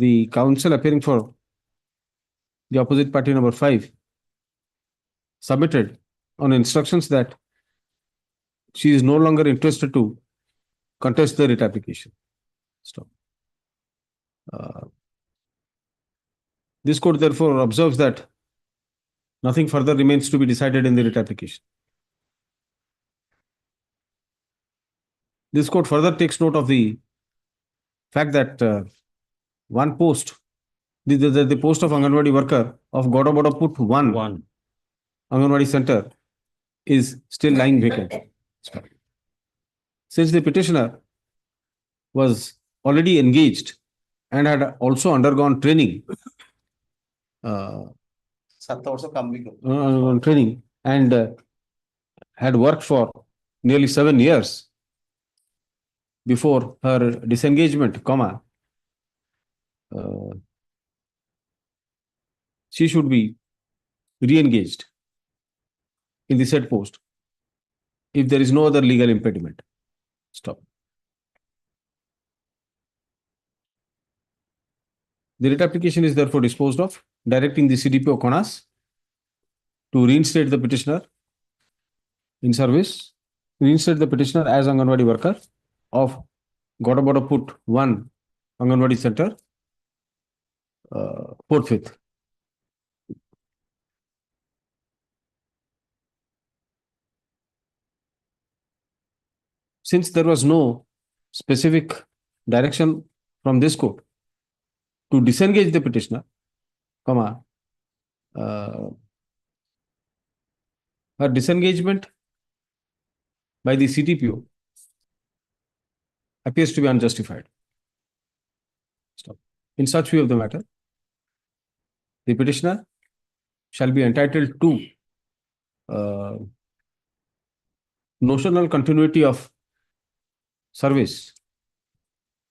the counsel appearing for the opposite party number 5 submitted on instructions that she is no longer interested to contest the writ application. Stop. This court therefore observes that nothing further remains to be decided in the writ application. This court further takes note of the fact that one post, the post of Anganwadi worker of Godabodaput 1 Anganwadi Center is still lying vacant. Since the petitioner was already engaged and had also undergone training, and had worked for nearly 7 years before her disengagement, she should be re-engaged in the said post if there is no other legal impediment. Stop. The writ application is therefore disposed of, directing the CDPO CONAS to reinstate the petitioner in service, reinstate the petitioner as Anganwadi worker of Godabodaput 1 Anganwadi Center, Port 5th. Since there was no specific direction from this court to disengage the petitioner, her disengagement by the CTPO appears to be unjustified. Stop. In such view of the matter, the petitioner shall be entitled to notional continuity of service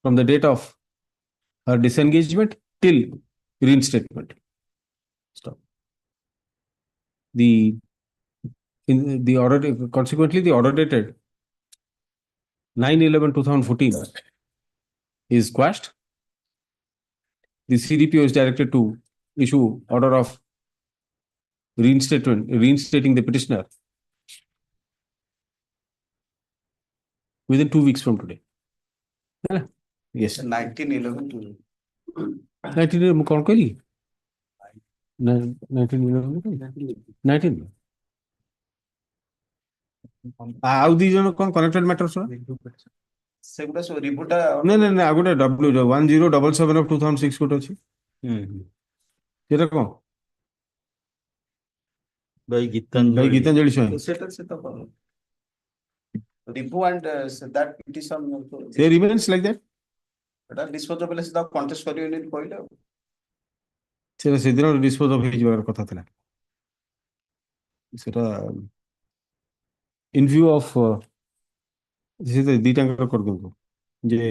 from the date of her disengagement till reinstatement. Stop. Consequently, the order dated 9/11/2014 is quashed. The CDPO is directed to issue order of reinstating the petitioner within 2 weeks from today. Yes. 1911 1911 कौन करी? 1911 ଆଉ ଦି ଜଣ କଣ connected matters ସେଗୁଡା ସବୁ report ନା ଆଉ ଗୋଟେ W1077 of 2006 ଗୋଟେ ଅଛି ସେଟା କଣ by Gitanjali ସ୍ୱାଇଁ ସେଟା Ripu and that petition they remains like that. এটা disposable ସେଟା contest କରିବେନି କହିଲେ ଆଉ ସେଟା ସେଦିନ ଡିସ୍ପୋଜ ଅଫ୍ ହେଇଯିବାର କଥା ଥିଲା ସେଟା in view of ଦିଟାଙ୍କର କରିଦିଅନ୍ତୁ ଯେ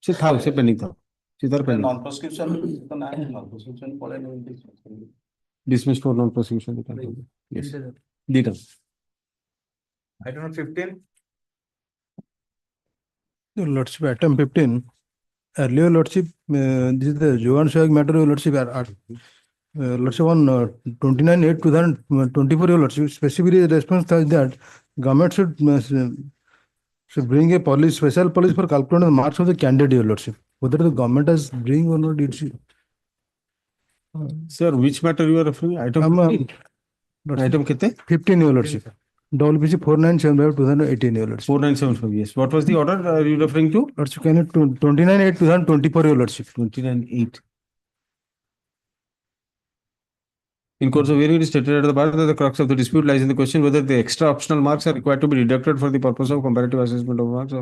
ସେ ଥାଉ ସେ ପେଣ୍ଡିଂ ଥାଉ ସେ ତାର ପେଣ୍ଡିଂ non prescription ତ ନାହିଁ non prescription ପଳେନି dismissed for non prosecution yes ଦିଟା Item number 15. Your Lordship, item 15. Earlier, Lordship, this is the Johan Shag matter, Your Lordship, Lordship on 29/8/2024, Your Lordship, specifically the response is that government should bring a police, special police for calculating the marks of the candidate, Your Lordship. Whether the government has bring or not, it's. Sir, which matter you are referring? Item 15? Item कितने? 15, Your Lordship. WPC 4975/2018, Your Lordship. 4975, yes. What was the order are you referring to? Lordship, can it 29/8/2024, Your Lordship. 29/8. In course of hearing, it is stated at the bar that the crux of the dispute lies in the question whether the extra optional marks are required to be deducted for the purpose of comparative assessment of marks.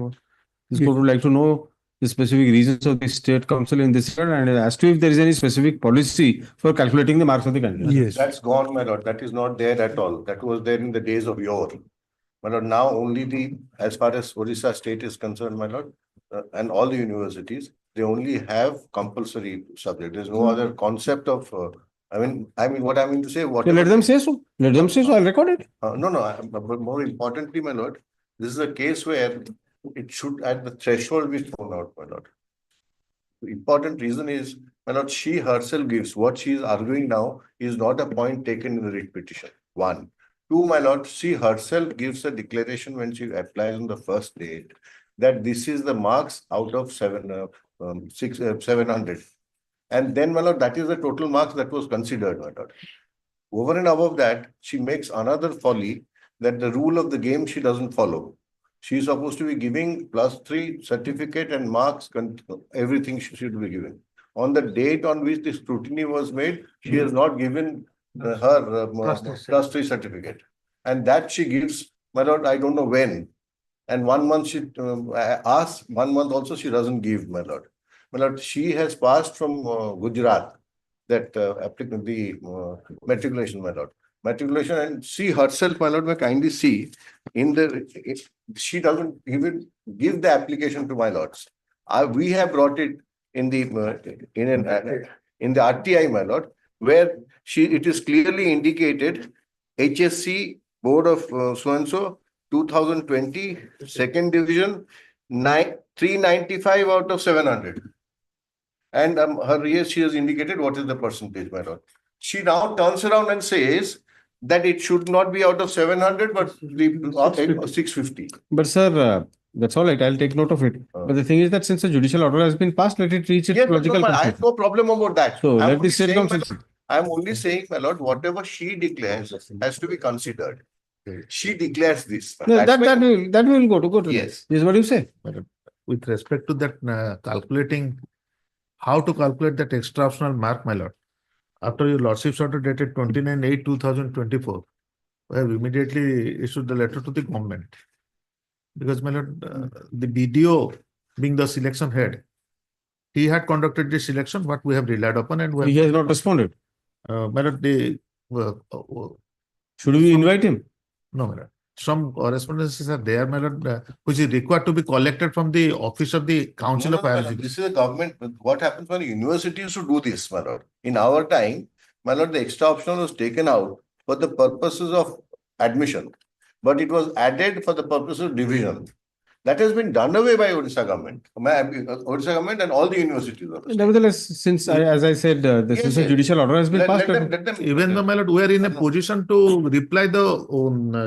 This court would like to know the specific reasons of the state council in this regard and as to if there is any specific policy for calculating the marks of the candidate. Yes. That's gone, my lord. That is not there at all. That was there in the days of yore. My lord, now only as far as Orissa state is concerned, my lord, and all the universities, they only have compulsory subject. There's no other concept of, I mean, what I mean to say, what. Let them say so. Let them say so. I'll record it. No, but more importantly, my lord, this is a case where it should at the threshold be thrown out, my lord. The important reason is, my lord, she herself gives what she is arguing now is not a point taken in the writ petition. 1. 2, my lord, she herself gives a declaration when she applies on the first date that this is the marks out of 700. And then, my lord, that is the total marks that was considered, my lord. Over and above that, she makes another folly that the rule of the game she doesn't follow. She is supposed to be giving +3 certificate and marks, everything she should be given. On the date on which the scrutiny was made, she has not given her +3 certificate. And that she gives, my lord, I don't know when. And 1 month she asks, 1 month also she doesn't give, my lord. My lord, she has passed from Gujarat, that applicant, the matriculation, my lord. Matriculation, and she herself, my lord, may kindly see in she doesn't even give the application to my lords. We have brought it in the RTI, my lord, where it is clearly indicated HSC Board of so-and-so 2020 second division 395 out of 700. And she has indicated what is the percentage, my lord. She now turns around and says that it should not be out of 700, but 650. But sir, that's all right. I'll take note of it. But the thing is that since the judicial order has been passed, let it reach its logical I have no problem about that. So let the state council. I'm only saying, my lord, whatever she declares has to be considered. She declares this. No, that will go to yes. This is what you say. With respect to that how to calculate that extra optional mark, my lord. After your lordship's order dated 29/8/2024, we have immediately issued the letter to the government. Because, my lord, the BDO being the selection head, he had conducted the selection, what we have relied upon, and he has not responded. My lord, should we invite him? No, my lord. Some correspondences are there, my lord, which is required to be collected from the office of the Council of Higher This is a government. What happens when universities to do this, my lord? In our time, my lord, the extra option was taken out for the purposes of admission, but it was added for the purpose of division. That has been done away by Orissa government, and all the universities. Nevertheless, since as I said, since the judicial order has been passed, even though, my lord, we are in a position to reply the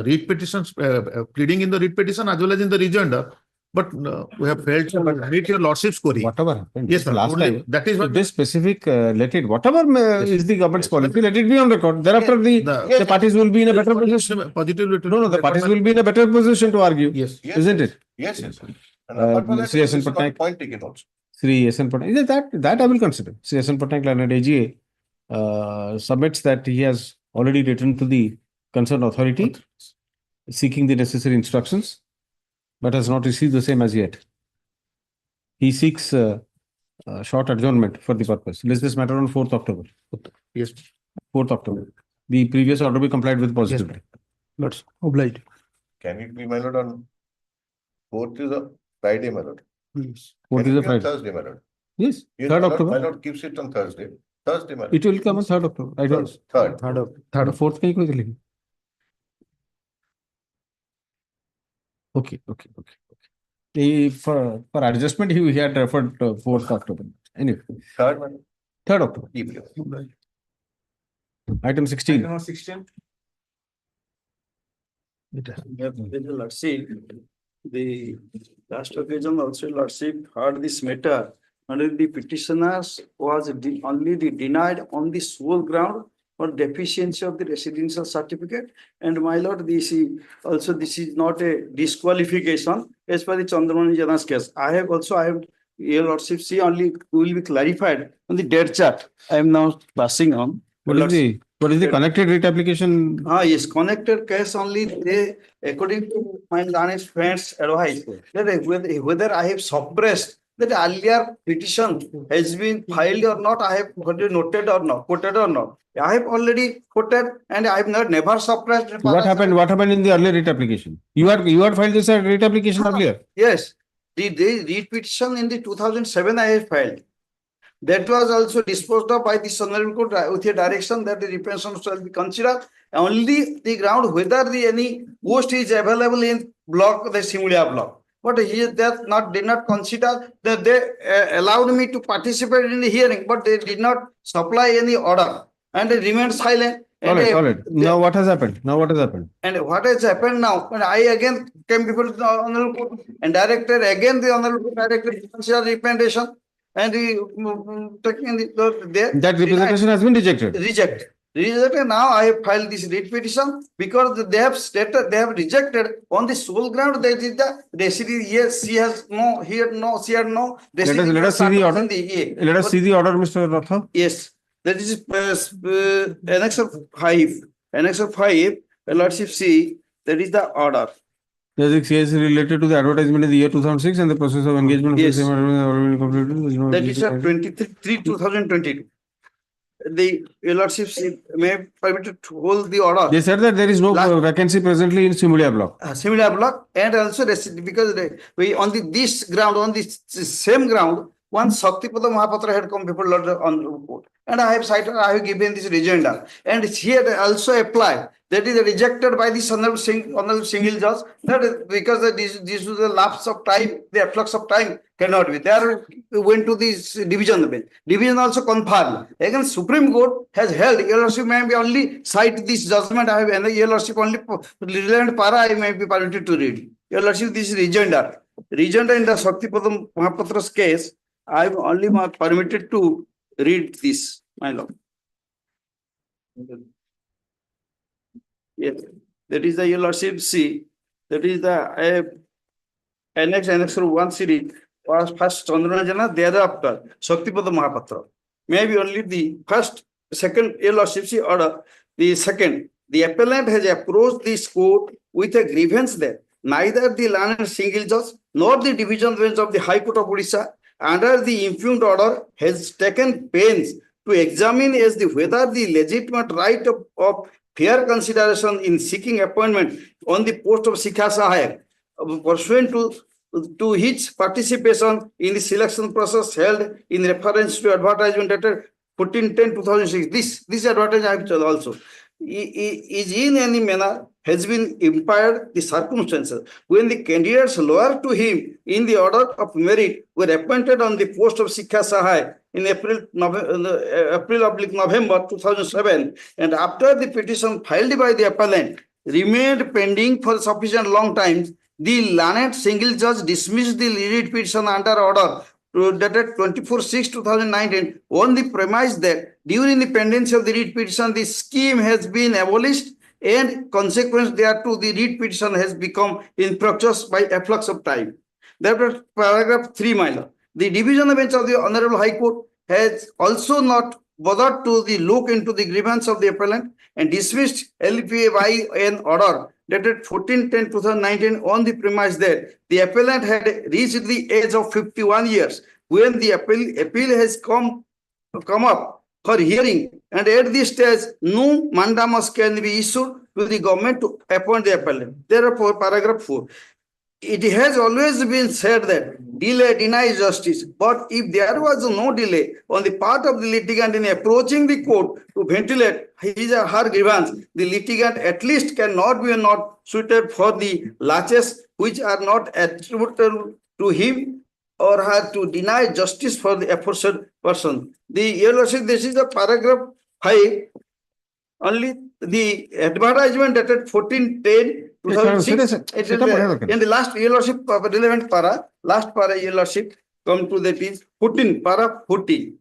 writ petitions, pleading in the writ petition as well as in the rejoinder, but we have failed to meet your lordship's query. Whatever happened, yes, last time. That is what this specific. Let it whatever is the government's policy. Let it be on record. Thereafter, the parties will be in a better position. Positively, no, the parties will be in a better position to argue. Yes, isn't it? Yes. And apart from that, Sri this is SN not point taken also. Sri SN Patnaik, that I will consider. Sri SN Patnaik, learned AGA, submits that he has already written to the concerned authority, seeking the necessary instructions, but has not received the same as yet. He seeks short adjournment for the purpose. List this matter on 4th October. Yes. 4th October. The previous order be complied with positively. Let's oblige. Can it be, my lord, on 4th is a Friday, my lord? Yes. 4th is a Friday. Thursday, my lord. Yes. Yes, 3rd October. My lord keeps it on Thursday. Thursday, my lord. It will come on 3rd October. I don't. 3rd. 3rd. 4th कहीं कोई चलेगी. Okay. For adjustment, he had referred to 4th October. Anyway, Third one. 3rd October. Item 16. Item 16. Lordship, the last occasion also Lordship heard this matter under the petitioners was only denied on the sole ground for deficiency of the residential certificate. And my lord, this is not a disqualification as per the Chandramani Jana's case. Your Lordship, see only will be clarified on the dead chart. I am now passing on. What is the connected writ application? Yes, connected case only they, according to my learned friends' advice, that whether I have suppressed that earlier petition has been filed or not, I have noted or not, quoted or not. I have already quoted and I have never suppressed. What happened in the earlier writ application? You had filed this writ application earlier? Yes, the writ petition in the 2007 I have filed. That was also disposed of by the Honorable Court with a direction that the repensation shall be considered only the ground whether any post is available in block, the similar block. But he did not consider that they allowed me to participate in the hearing, but they did not supply any order and they remained silent. All right. Now what has happened? And what has happened now? When I again came before the Honorable Court and directed again the Honorable Court directed to consider representation. And that representation has been rejected. Rejected. Now I have filed this writ petition because they have stated they have rejected on the sole ground that is the resident. Yes, she has no, here no, she had no. Let us see the order. Let us see the order, Mr. Ratha. Yes, that is Annex 5. Annex 5. Lordship C. That is the order. Yes, is related to the advertisement in the year 2006 and the process of engagement. Yes. That is 23/2022. The Lordship may have permitted to hold the order. They said that there is no vacancy presently in Simulia block. Similar block, and also because we on this ground, on this same ground, one Shaktipada Mahapatra had come before Lord on report. And I have cited, I have given this agenda. And here also applied. That is rejected by the honorable single judge. That is because this was the lapse of time, the efflux of time cannot be. There went to this division bench. Division also confirmed. Again, Supreme Court has held. Your Lordship may be only cite this judgment. I have and Your Lordship only relevant para I may be permitted to read. Your Lordship, this is regender. Regender in the Shaktipada Mahapatra's case, I am only permitted to read this, my lord. Yes, that is the Your Lordship C. That is the Annex 1 series was first Chandranajana, thereafter Shaktipada Mahapatra. Maybe only the second Your Lordship C order. The second, the appellant has approached this court with a grievance that neither the learned single judge nor the division bench of the High Court of Orissa under the impugned order has taken pains to examine as the whether the legitimate right of fair consideration in seeking appointment on the post of Sikha Sahayak pursuant to his participation in the selection process held in reference to advertisement dated 14/10/2006. This advertisement I have also is in any manner has been impaired the circumstances when the candidates lower to him in the order of merit were appointed on the post of Sikha Sahay in April/November 2007, and after the petition filed by the appellant remained pending for sufficient long time, the learned single judge dismissed the writ petition under order dated 24/6/2019 on the premise that during the pendency of the writ petition, the scheme has been abolished and consequence thereto, the writ petition has become infructuous by efflux of time. Therefore, paragraph 3, my lord. The division bench of the Honorable High Court has also not bothered to look into the grievance of the appellant and dismissed LPA by an order dated 14/10/2019 on the premise that the appellant had reached the age of 51 years when the appeal has come up for hearing, and at this stage no mandamus can be issued to the government to appoint the appellant. Therefore, paragraph 4. It has always been said that delay denies justice, but if there was no delay on the part of the litigant in approaching the court to ventilate his or her grievance, the litigant at least cannot be not suited for the laches which are not attributable to him or her to deny justice for the aforesaid person. Your Lordship, this is the paragraph 5. Only the advertisement dated 14/10/2006. It is in the last, Your Lordship, relevant para, last para, Your Lordship, come to that is 14, para 14.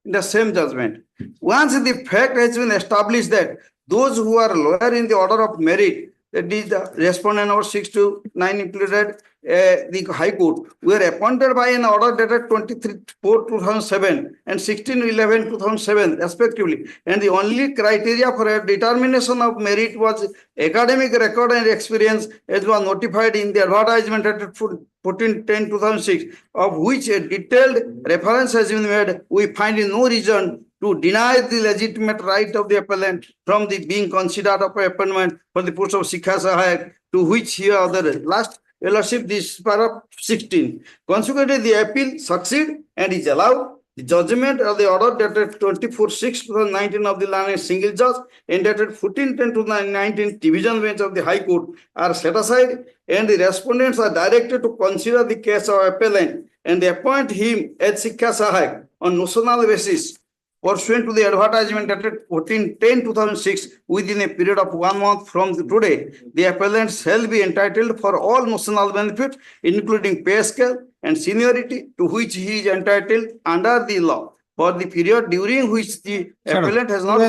In the same judgment. Once the fact has been established that those who are lower in the order of merit, that is the respondent number 6 to 9 included, the High Court, were appointed by an order dated 23/4/2007 and 16/11/2007 respectively. And the only criteria for a determination of merit was academic record and experience as was notified in the advertisement dated 14/10/2006, of which a detailed reference has been made. We find no reason to deny the legitimate right of the appellant from the being considered of appointment for the post of Shikha Sahayak, to which here other last, Your Lordship, this paragraph 16. Consequently, the appeal succeed and is allowed. The judgment of the order dated 24/6/2019 of the learned single judge and dated 14/10/2019 division bench of the High Court are set aside, and the respondents are directed to consider the case of appellant and they appoint him as Shikha Sahayak on notional basis pursuant to the advertisement dated 14/10/2006 within a period of 1 month from today. The appellant shall be entitled for all notional benefits, including pay scale and seniority, to which he is entitled under the law for the period during which the appellant has not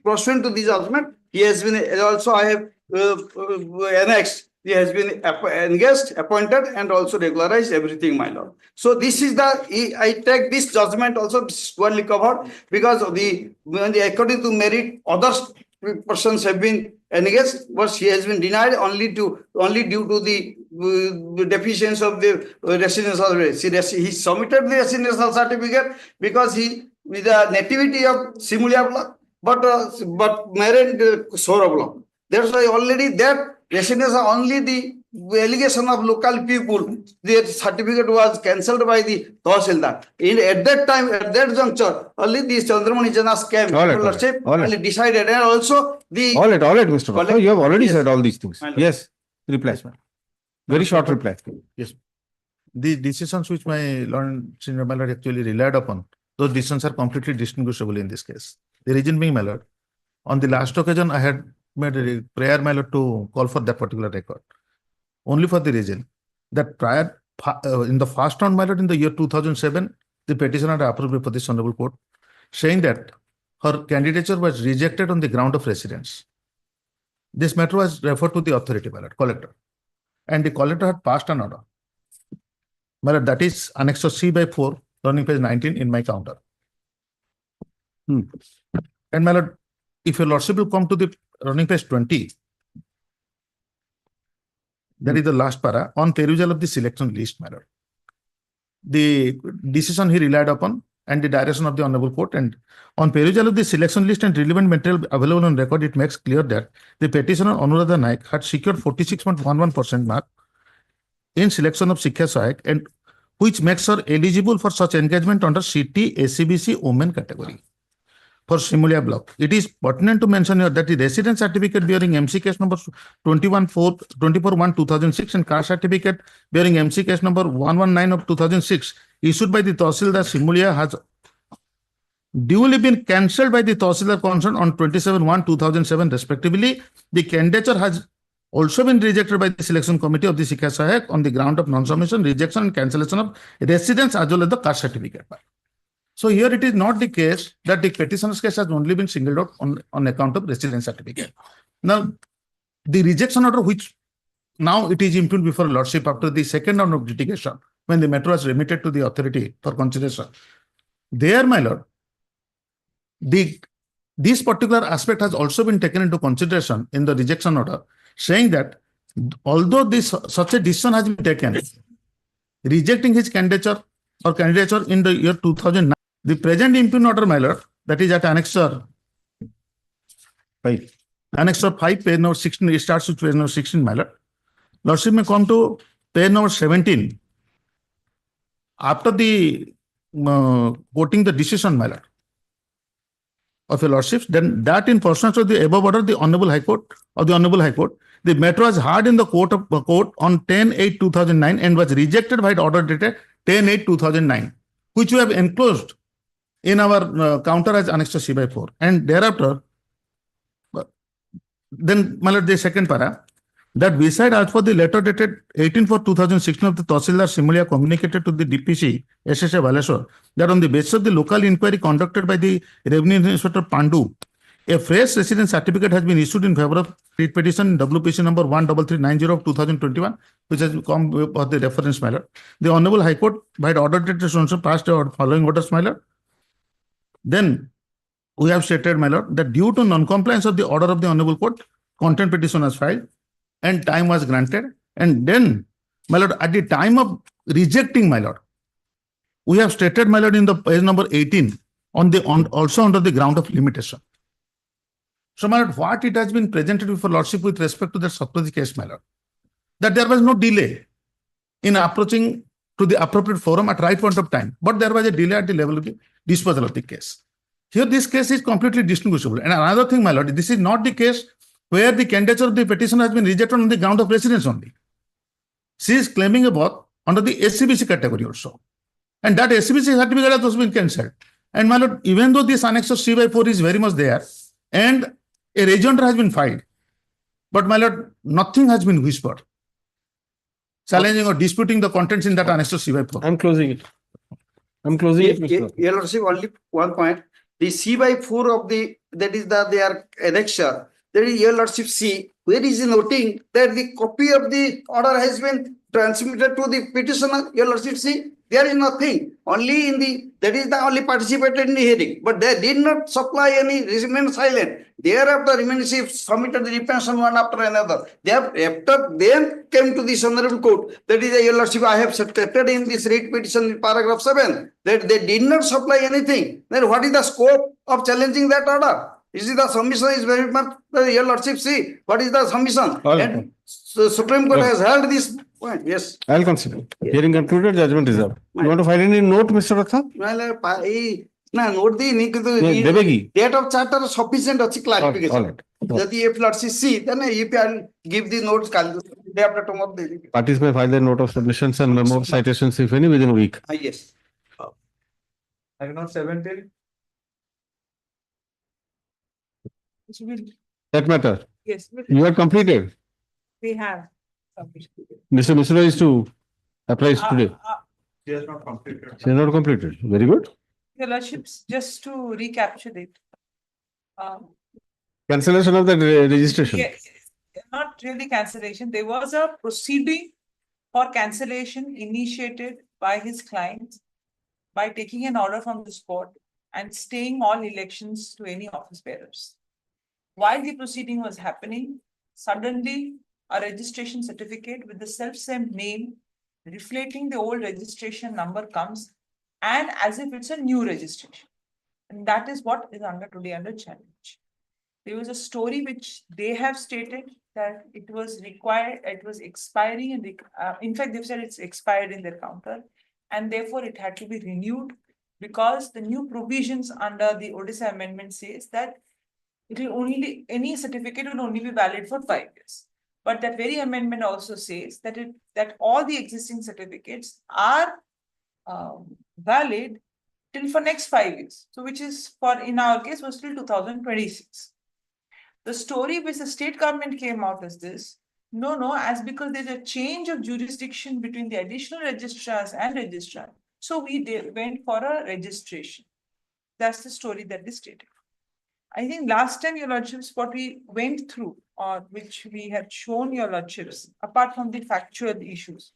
pursuant to the judgment. He has been also, I have annexed, he has been engaged, appointed, and also regularized everything, my lord. So this is the, I take this judgment also squarely covered, because of when according to merit, other persons have been engaged, but she has been denied only due to the deficiency of the residential race. He submitted the residential certificate because he with the nativity of Simulia block, but married Sora block. That's why already that residence only the allegation of local people, their certificate was cancelled by the Tahsildar. At that time, at that juncture, only the Chandramani Janas came, only decided, and also the. All right, Mr. Bhatta, you have already said all these things. Yes, reply. Very short reply. Yes. The decisions which my Lord Senior Malord actually relied upon, those decisions are completely distinguishable in this case. The reason being, my lord, on the last occasion, I had made a prayer, my lord, to call for that particular record. Only for the reason that prior, in the first round, my lord, in the year 2007, the petitioner had approved before this honorable court, saying that her candidature was rejected on the ground of residence. This matter was referred to the authority, my lord, collector. And the collector had passed an order. My lord, that is Annexure C/4, turning page 19 in my counter. And my lord, if your lordship will come to the running page 20, that is the last para, on perusal of the selection list, my lord. The decision he relied upon and the direction of the honorable court, and on perusal of the selection list and relevant material available on record, it makes clear that the petitioner Anuradha Naik had secured 46.11% mark in selection of Shikha Sahayak, and which makes her eligible for such engagement under CT ACBC women category for Simulia block. It is pertinent to mention here that the residence certificate bearing MC case number 24/1/2006 and caste certificate bearing MC case number 119 of 2006 issued by the Tahsildar Simulia has duly been cancelled by the Tahsildar concerned on 27/1/2007 respectively. The candidature has also been rejected by the selection committee of the Shikha Sahayak on the ground of non-submission, rejection, and cancellation of residence as well as the caste certificate. So here it is not the case that the petitioner's case has only been singled out on account of residence certificate. Now, the rejection order, which now it is impugned before lordship after the second round of litigation, when the matter was remitted to the authority for consideration. There, my lord, this particular aspect has also been taken into consideration in the rejection order, saying that although such a decision has been taken, rejecting his candidature in the year 2009, the present impugned order, my lord, that is at Annexure 5, page number 16, it starts with page number 16, my lord. Lordship may come to page number 17. After the quoting the decision, my lord, of your lordships, then that in pursuance of the above order, the Honorable High Court the matter was heard in the court on 10/8/2009 and was rejected by the order dated 10/8/2009, which we have enclosed in our counter as Annexure C/4. And thereafter, then, my lord, the second para, that beside as for the letter dated 18/4/2016 of the Tahsildar Simulia communicated to the DPC SSA Baleshwar that on the basis of the local inquiry conducted by the Revenue Inspector Pandu, a fresh residence certificate has been issued in favor of writ petition WPC number 13390 of 2021, which has come for the reference, my lord. The Honorable High Court, by the order dated passed the following orders, my lord. Then we have stated, my lord, that due to non-compliance of the order of the Honorable Court, content petition was filed and time was granted. And then, my lord, at the time of rejecting, my lord, we have stated, my lord, in the page number 18 also under the ground of limitation. So, my lord, what it has been presented before lordship with respect to the Satpathy case, my lord, that there was no delay in approaching to the appropriate forum at right point of time, but there was a delay at the level of the disposal of the case. Here, this case is completely distinguishable. And another thing, my lord, this is not the case where the candidature of the petition has been rejected on the ground of residence only. She is claiming about under the SCBC category also. And that SCBC certificate has also been cancelled. And my lord, even though this Annexure C/4 is very much there, and a rejoinder has been filed, but my lord, nothing has been whispered, challenging or disputing the contents in that Annexure C/4. I'm closing it. Your lordship, only one point. The C/4 of their annexure, there is your lordship C, where is noting that the copy of the order has been transmitted to the petitioner, your lordship C. There is nothing. Only that is the only participated in the hearing, but they did not supply any, remain silent. Thereafter, remain submitted the repension one after another. They have after then came to this honorable court. That is, your lordship, I have stated in this writ petition in paragraph 7 that they did not supply anything. Then what is the scope of challenging that order? Is it the submission is very much, your lordship see, what is the submission? And so Supreme Court has held this point. Yes. I'll consider. Hearing concluded, judgment reserved. You want to file any note, Mr. Ratha? Note the date of charter sufficient clarification. All right. If your lordship see, then if I'll give the notes day after tomorrow. Parties may file their note of submissions and memo of citations, if any, within a week. Yes. Note 17. That matter. Yes. You are completed. We have. Mr. Mishra is to apply today. She has not completed. She has not completed. Very good. Your lordships, just to recapitulate. Cancellation of the registration. Yes, not really cancellation. There was a proceeding for cancellation initiated by his client by taking an order from the court and staying all elections to any office bearers. While the proceeding was happening, suddenly a registration certificate with the self-same name reflecting the old registration number comes, and as if it's a new registration. And that is what is today under challenge. There was a story which they have stated that it was required, it was expiring, and in fact, they've said it's expired in their counter, and therefore it had to be renewed because the new provisions under the Odisha amendment says that it will only, any certificate will only be valid for 5 years. But that very amendment also says that that all the existing certificates are valid till for next 5 years. So which is for, in our case, was till 2026. The story which the state government came out is this: no, as because there's a change of jurisdiction between the additional registrars and registrar. So we went for a registration. That's the story that they stated. I think last time, your lordships, what we went through, or which we had shown your lordships, apart from the factual issues,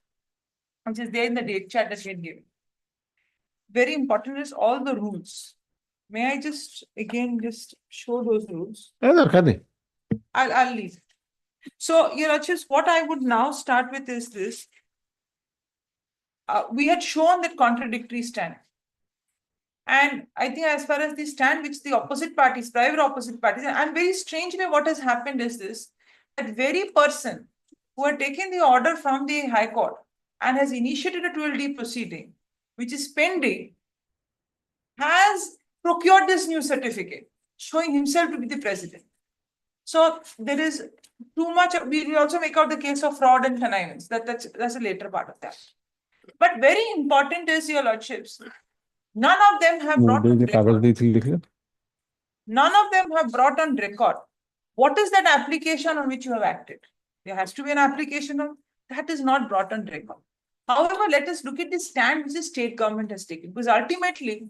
which is there in the date chart that we had given. Very important is all the rules. May I just again show those rules? I'll leave it. So, your lordships, what I would now start with is this. We had shown that contradictory stand. And I think as far as the stand which the opposite parties, private opposite parties, and very strangely what has happened is this, that very person who had taken the order from the High Court and has initiated a 12D proceeding, which is pending, has procured this new certificate. showing himself to be the president. So there is too much, we will also make out the case of fraud and connivance, that's a later part of that. But very important is, your lordships, none of them have brought on record. None of them have brought on record. What is that application on which you have acted? There has to be an application on that is not brought on record. However, let us look at the stand which the state government has taken, because ultimately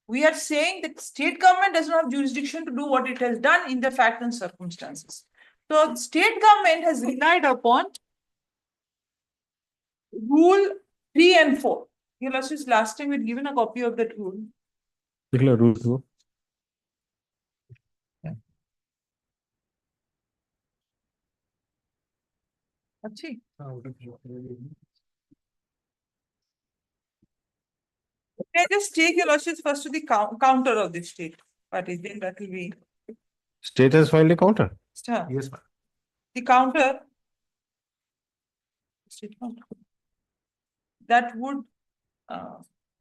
we are saying that state government does not have jurisdiction to do what it has done in the fact and circumstances. So state government has relied upon rule 3 and 4. You know, last time we had given a copy of that rule. Rule. Achhi. Can I just take your lordships first to the counter of the state party, then that will be. State has filed a counter. Yes, ma'am. The counter. That would,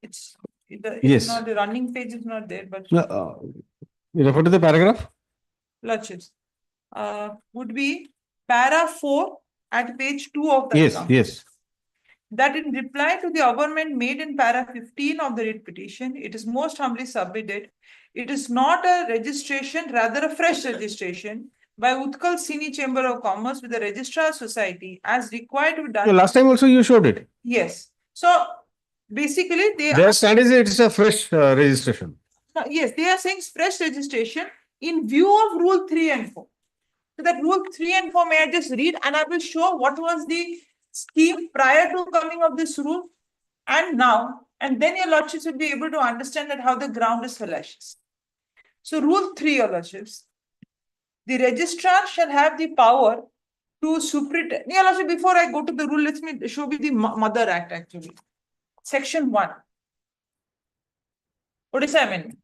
it's not, the running page is not there, but. You refer to the paragraph? Lordships, would be para 4 at page 2 of the. Yes. That in reply to the averment made in para 15 of the writ petition, it is most humbly submitted. It is not a registration, rather a fresh registration by Utkal Sini Chamber of Commerce with the Registrar Society as required to be done. Last time also you showed it. Yes. So basically Their stand is it is a fresh registration. Yes, they are saying fresh registration in view of rule 3 and 4. So that rule 3 and 4, may I just read, and I will show what was the scheme prior to coming of this rule and now, and then your lordships will be able to understand that how the ground is fallacious. So rule 3, your lordships, the registrar shall have the power to superintend. Your lordship, before I go to the rule, let me show you the Mother Act actually. Section 1. Odisha Amendment.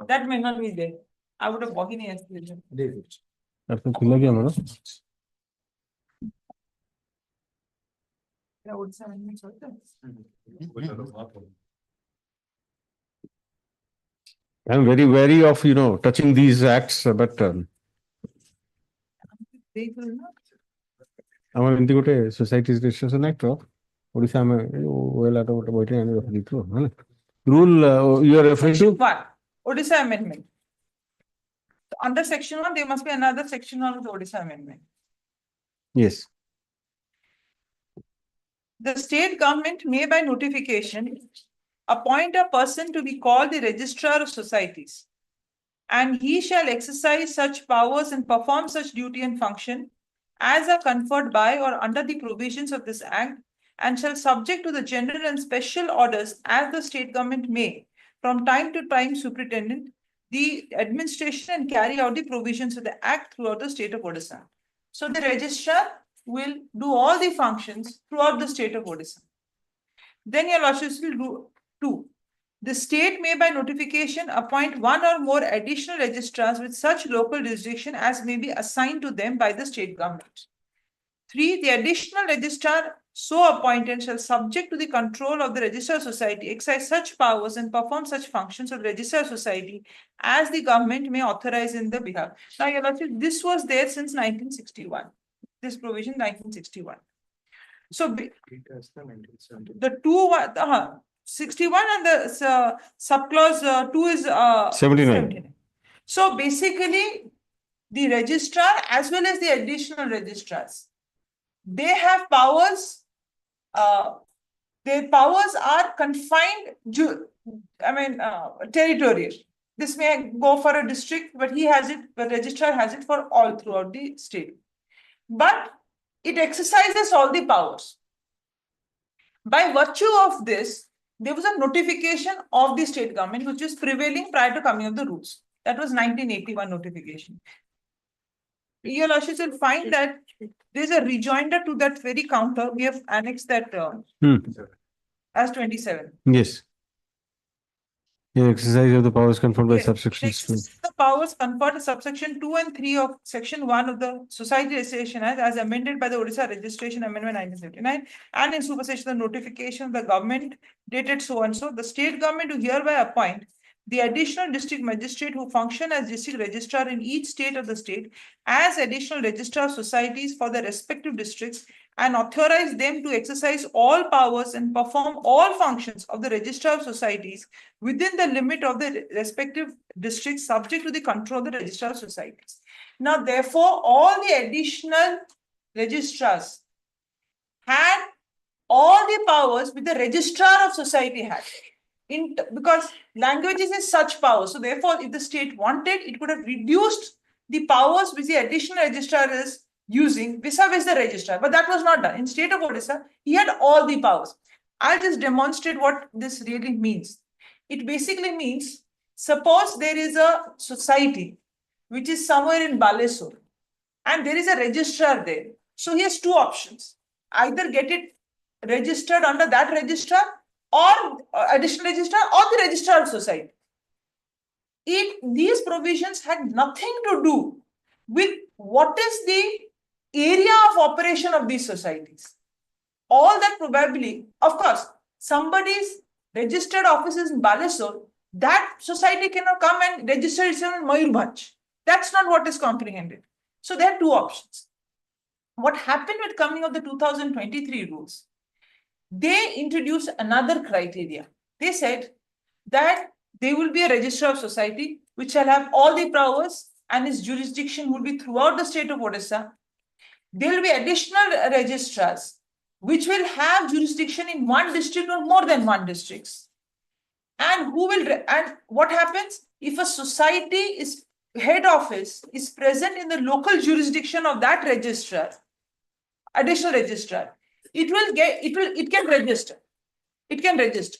That may not be there. I would have walked in yesterday. Odisha Amendment. I'm very wary of, touching these acts, but They will not. our integrated societies registration act of Odisha rule you are referring to? 1. Odisha Amendment. So under section 1, there must be another section 1 of the Odisha Amendment. Yes. The state government may by notification appoint a person to be called the registrar of societies, and he shall exercise such powers and perform such duty and function as are conferred by or under the provisions of this act, and shall subject to the general and special orders as the state government may from time to time superintendent the administration and carry out the provisions of the act throughout the state of Odisha. So the registrar will do all the functions throughout the state of Odisha. Then your lordships will do 2. The state may by notification appoint one or more additional registrars with such local jurisdiction as may be assigned to them by the state government. 3. The additional registrar so appointed shall subject to the control of the registrar society exercise such powers and perform such functions of the registrar society as the government may authorize in the behalf. Now, your lordship, this was there since 1961. This provision 1961. So the 61 and the subclause 2 is 79. So basically, the registrar as well as the additional registrars, they have powers. Their powers are confined, territorial. This may go for a district, but he has it, the registrar has it for all throughout the state. But it exercises all the powers. By virtue of this, there was a notification of the state government which was prevailing prior to coming of the rules. That was 1981 notification. Your lordships will find that there is a rejoinder to that very counter. We have annexed that as 27. Yes. The exercise of the powers conferred by subsections 2. The powers conferred in subsection 2 and 3 of section 1 of the Society Registration Act as amended by the Odisha Registration Amendment 1979 and in supersession the notification of the government dated so and so, the state government to hereby appoint the additional district magistrate who function as district registrar in each state of the state as additional registrar societies for the respective districts and authorize them to exercise all powers and perform all functions of the registrar of societies within the limit of the respective districts subject to the control of the registrar of societies. Now, therefore, all the additional registrars had all the powers which the registrar of society had. Because languages is such power. So therefore, if the state wanted, it could have reduced the powers which the additional registrar is using vis-a-vis the registrar. But that was not done. In state of Odisha, he had all the powers. I'll just demonstrate what this really means. It basically means, suppose there is a society which is somewhere in Balesur and there is a registrar there. So he has two options. Either get it registered under that registrar or additional registrar or the registrar of society. These provisions had nothing to do with what is the area of operation of these societies. All that probably, of course, somebody's registered offices in Balesur, that society cannot come and register itself in Mayurbhanj. That's not what is comprehended. So there are two options. What happened with coming of the 2023 rules? They introduced another criteria. They said that there will be a registrar of society which shall have all the powers and its jurisdiction will be throughout the state of Odisha. There will be additional registrars which will have jurisdiction in one district or more than one districts. And what happens if a society is head office is present in the local jurisdiction of that registrar, additional registrar? It can register. It can register.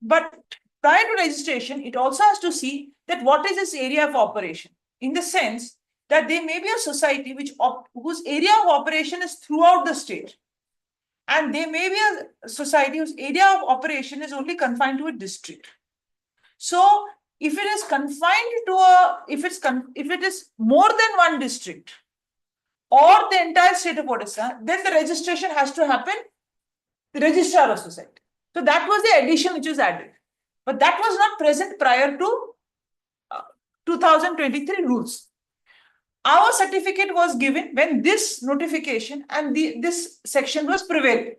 But prior to registration, it also has to see that what is its area of operation, in the sense that there may be a society whose area of operation is throughout the state. And there may be a society whose area of operation is only confined to a district. So if it is confined to if it is more than one district, or the entire state of Odisha, then the registration has to happen, the registrar of society. So that was the addition which was added. But that was not present prior to 2023 rules. Our certificate was given when this notification and this section was prevailing.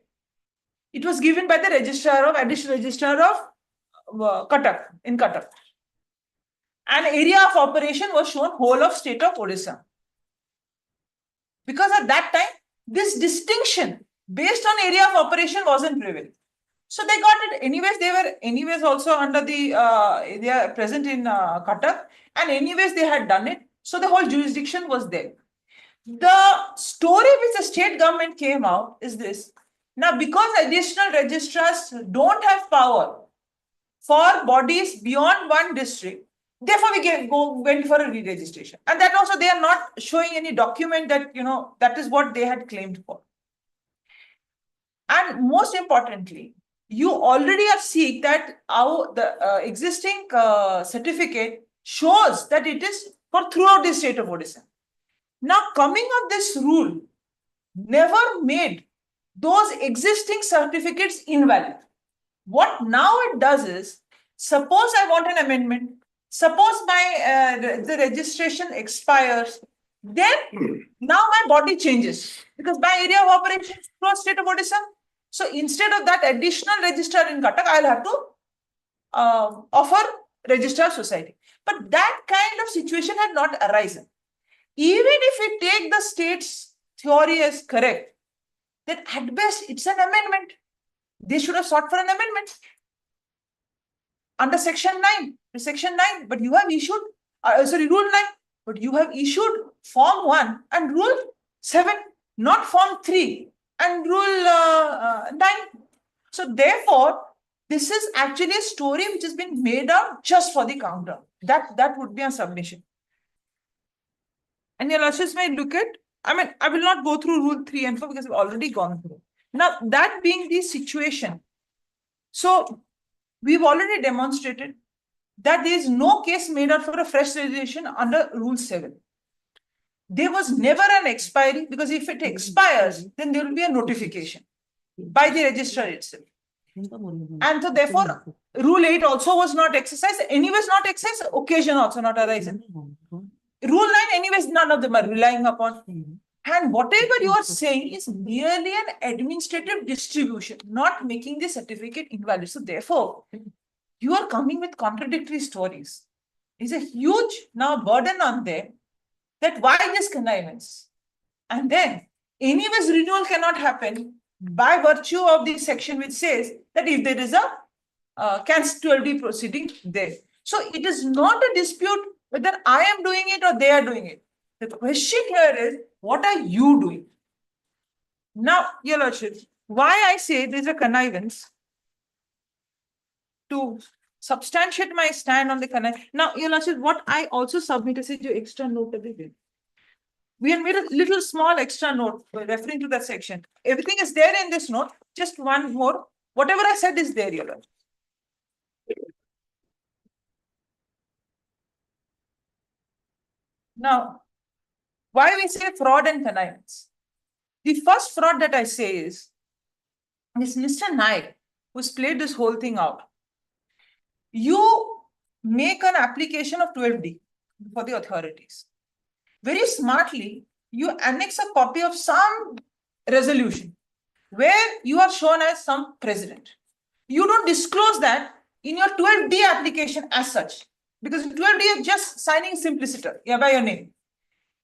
It was given by the additional registrar of Cuttack, in Cuttack. And area of operation was shown whole of state of Odisha. Because at that time, this distinction based on area of operation wasn't prevalent. So they got it. Anyways, they were anyways also under the, they are present in Cuttack, and anyways they had done it. So the whole jurisdiction was there. The story which the state government came out is this. Now, because additional registrars don't have power for bodies beyond one district, therefore we went for a re-registration. And that also they are not showing any document that, that is what they had claimed for. And most importantly, you already have seen that the existing certificate shows that it is for throughout the state of Odisha. Now, coming of this rule never made those existing certificates invalid. What now it does is, suppose I want an amendment, suppose the registration expires, then now my body changes because my area of operation is throughout state of Odisha. So instead of that additional registrar in Cuttack, I'll have to offer registrar society. But that kind of situation had not arisen. Even if we take the state's theory as correct, then at best it's an amendment. They should have sought for an amendment under section 9, but you have issued, rule 9, but you have issued form 1 and rule 7, not form 3 and rule 9. So therefore, this is actually a story which has been made up just for the counter. That would be a submission. And your lordships may look at, I will not go through rule 3 and 4 because we've already gone through. Now, that being the situation, so we've already demonstrated that there is no case made out for a fresh registration under rule 7. There was never an expiry because if it expires, then there will be a notification by the registrar itself. And so therefore, Rule 8 also was not exercised, anyways not exercised, occasion also not arisen. Rule 9, anyways, none of them are relying upon. And whatever you are saying is merely an administrative distribution, not making the certificate invalid. So therefore, you are coming with contradictory stories. It's a huge now burden on them that why this connivance? And then, anyways, renewal cannot happen by virtue of the section which says that if there is a cancel 12D proceeding there. So it is not a dispute whether I am doing it or they are doing it. The question here is, what are you doing? Now, Your Lordship, why I say there is a connivance to substantiate my stand on the connivance. Now, Your Lordship, what I also submitted is your extra note again. We have made a little small extra note referring to that section. Everything is there in this note. Just one more. Whatever I said is there, Your Lordship. Now, why we say fraud and connivance? The first fraud that I say is Mr. Naik, who's played this whole thing out. You make an application of 12D for the authorities. Very smartly, you annex a copy of some resolution where you are shown as some president. You don't disclose that in your 12D application as such, because in 12D you're just signing simpliciter, by your name.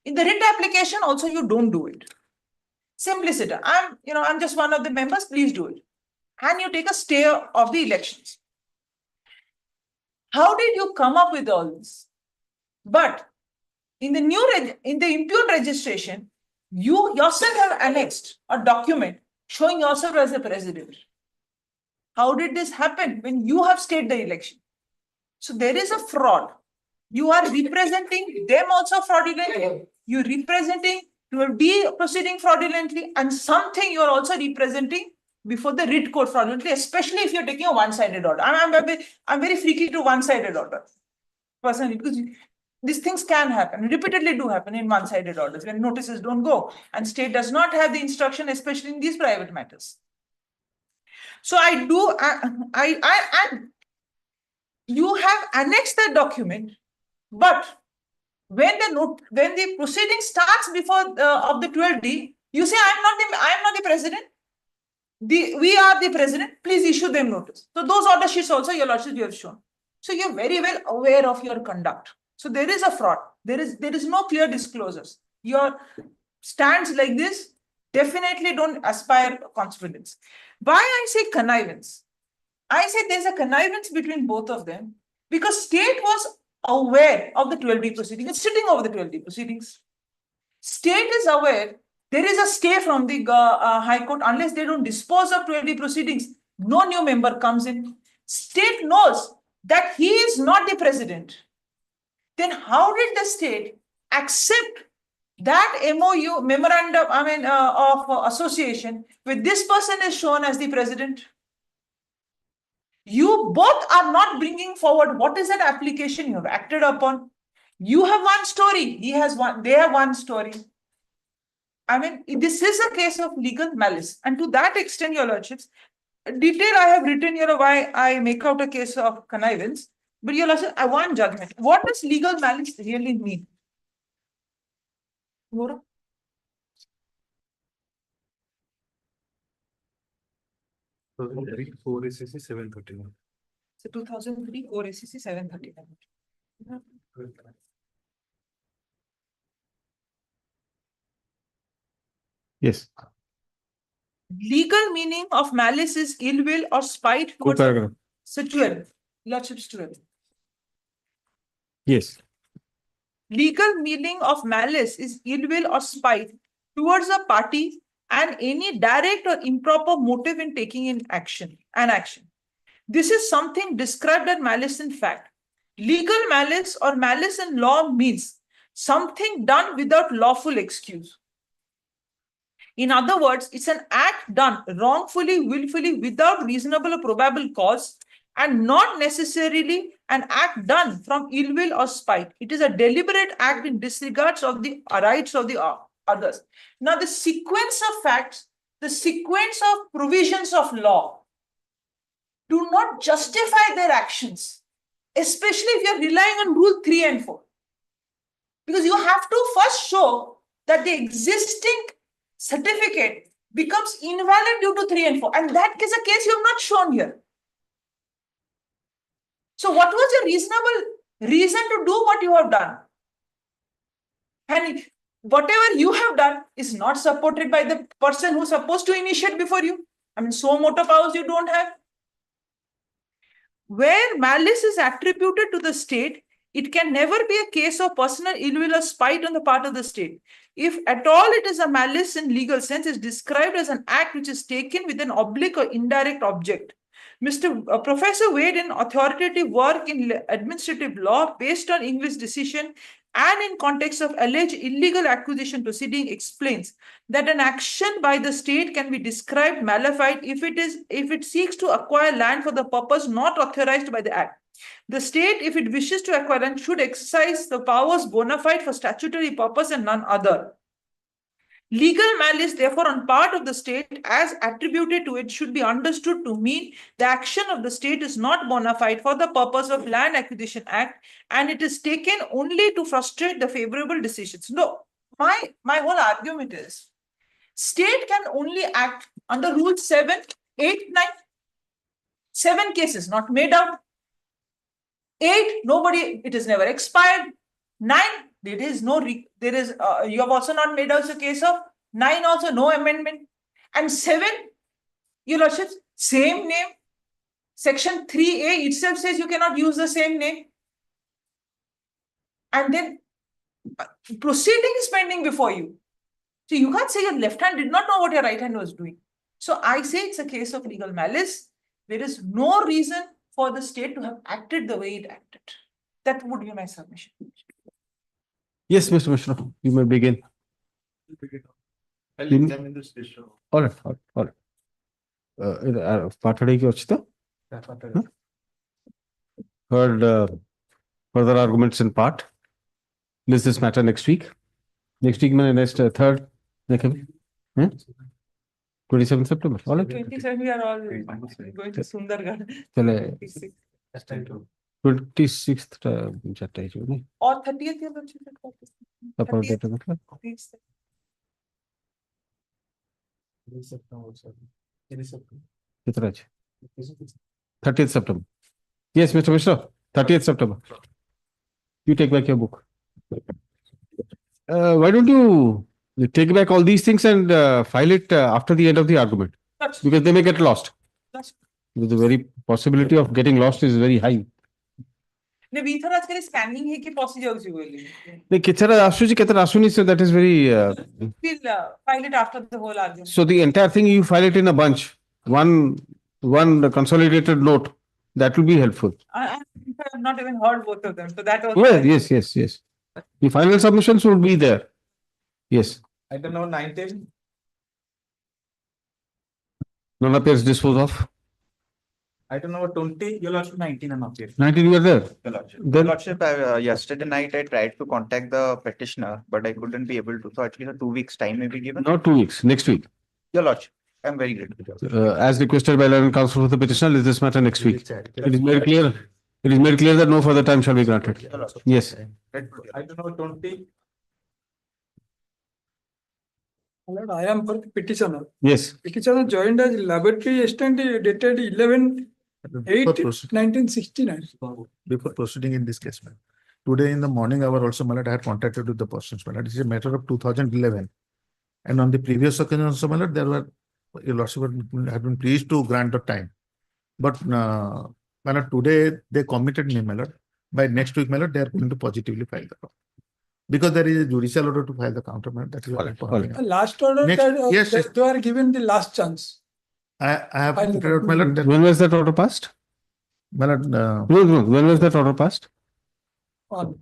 In the writ application also you don't do it. Simpliciter, I'm just one of the members, please do it. And you take a stay of the elections. How did you come up with all this? But in the impugned registration, you yourself have annexed a document showing yourself as a president. How did this happen when you have stayed the election? So there is a fraud. You are representing them also fraudulently. You're representing, you will be proceeding fraudulently, and something you are also representing before the writ court fraudulently, especially if you're taking a one-sided order. I'm very freaky to one-sided order, personally, because these things can happen, repeatedly do happen in one-sided orders when notices don't go, and state does not have the instruction, especially in these private matters. So you have annexed the document, but when the proceeding starts before of the 12D, you say, I am not the president. We are the president. Please issue them notice. So those order sheets also, Your Lordship, you have shown. So you're very well aware of your conduct. So there is a fraud. There is no clear disclosures. Your stands like this definitely don't aspire confidence. Why I say connivance? I say there's a connivance between both of them because state was aware of the 12D proceedings. It's sitting over the 12D proceedings. State is aware there is a stay from the High Court unless they don't dispose of 12D proceedings. No new member comes in. State knows that he is not the president. Then how did the state accept that MOU, memorandum, of association, where this person is shown as the president? You both are not bringing forward what is that application you have acted upon. You have one story, he has one, they have one story. This is a case of legal malice. And to that extent, Your Lordships, detail I have written here why I make out a case of connivance. But Your Lordship, I want judgment. What does legal malice really mean? Nora? So 4 ACC 739. So 2003 4 ACC 739. Yes. Legal meaning of malice is ill will or spite towards Procedural. Lordships 12. Yes. Legal meaning of malice is ill will or spite towards a party and any direct or improper motive in taking an action. This is something described as malice in fact. Legal malice or malice in law means something done without lawful excuse. In other words, it's an act done wrongfully, willfully, without reasonable or probable cause, and not necessarily an act done from ill will or spite. It is a deliberate act in disregard of the rights of the others. Now, the sequence of facts, the sequence of provisions of law do not justify their actions, especially if you're relying on rule 3 and 4. Because you have to first show that the existing certificate becomes invalid due to 3 and 4. And that is a case you have not shown here. So what was your reasonable reason to do what you have done? And whatever you have done is not supported by the person who's supposed to initiate before you. I mean, so motor powers you don't have. Where malice is attributed to the state, it can never be a case of personal ill will or spite on the part of the state. If at all it is a malice in legal sense, is described as an act which is taken with an oblique or indirect object. Professor Wade, in authoritative work in administrative law based on English decision and in context of alleged illegal acquisition proceeding, explains that an action by the state can be described malified if it seeks to acquire land for the purpose not authorized by the act. The state, if it wishes to acquire land, should exercise the powers bona fide for statutory purpose and none other. Legal malice, therefore, on part of the state as attributed to it should be understood to mean the action of the state is not bona fide for the purpose of Land Acquisition Act and it is taken only to frustrate the favorable decisions. No, my whole argument is state can only act under Rule 7, 8, 9. 7 cases not made out. 8, nobody, it is never expired. 9, there is no, you have also not made out a case of. 9 also, no amendment. And 7, your lordships, same name. Section 3A itself says you cannot use the same name. And then proceeding is pending before you. So you can't say your left hand did not know what your right hand was doing. So I say it's a case of legal malice. There is no reason for the state to have acted the way it acted. That would be my submission. Yes, Mr. Mishra, you may begin. I'll examine this issue. All right. Patade ki ochita? Heard further arguments in part. List this matter next week. Next week, next 3rd. 27th September. All right. 27, we are all going to Sundargarh. 26th Or 30th year September. 30th September. Yes, Mr. Mishra, 30th September. You take back your book. Why don't you take back all these things and file it after the end of the argument? Because they may get lost. Because the very possibility of getting lost is very high. Scanning है कि procedure so that is very. We'll file it after the whole argument. So the entire thing you file it in a bunch, one consolidated note. That will be helpful. I have not even heard both of them, so that was. Well, yes. The final submissions would be there. Yes. I don't know, 19. None appears disposed of. I don't know, 20, your lordship 19 and appear. 19 you were there. Your lordship, yesterday night I tried to contact the petitioner, but I couldn't be able to. So at least a 2 weeks time may be given. Not 2 weeks, next week. Your lordship, I'm very grateful. As requested by learned counsel for the petitioner, list this matter next week. It is made clear. It is made clear that no further time shall be granted. Yes. I don't know, 20. Lord, I am for the petitioner. Yes. Petitioner joined as laboratory assistant dated 11/8/1969. Before proceeding in this case, ma'am. Today in the morning, I also, I had contacted with the persons. It is a matter of 2011. And on the previous occasion also, there were, your lordship had been pleased to grant the time. But today they committed me, by next week, they are going to positively file the counter. Because there is a judicial order to file the counter, that is what I'm talking about. Last order, Yes, they are given the last chance. I have File the printed out, When was that order passed? No. When was that order passed? On.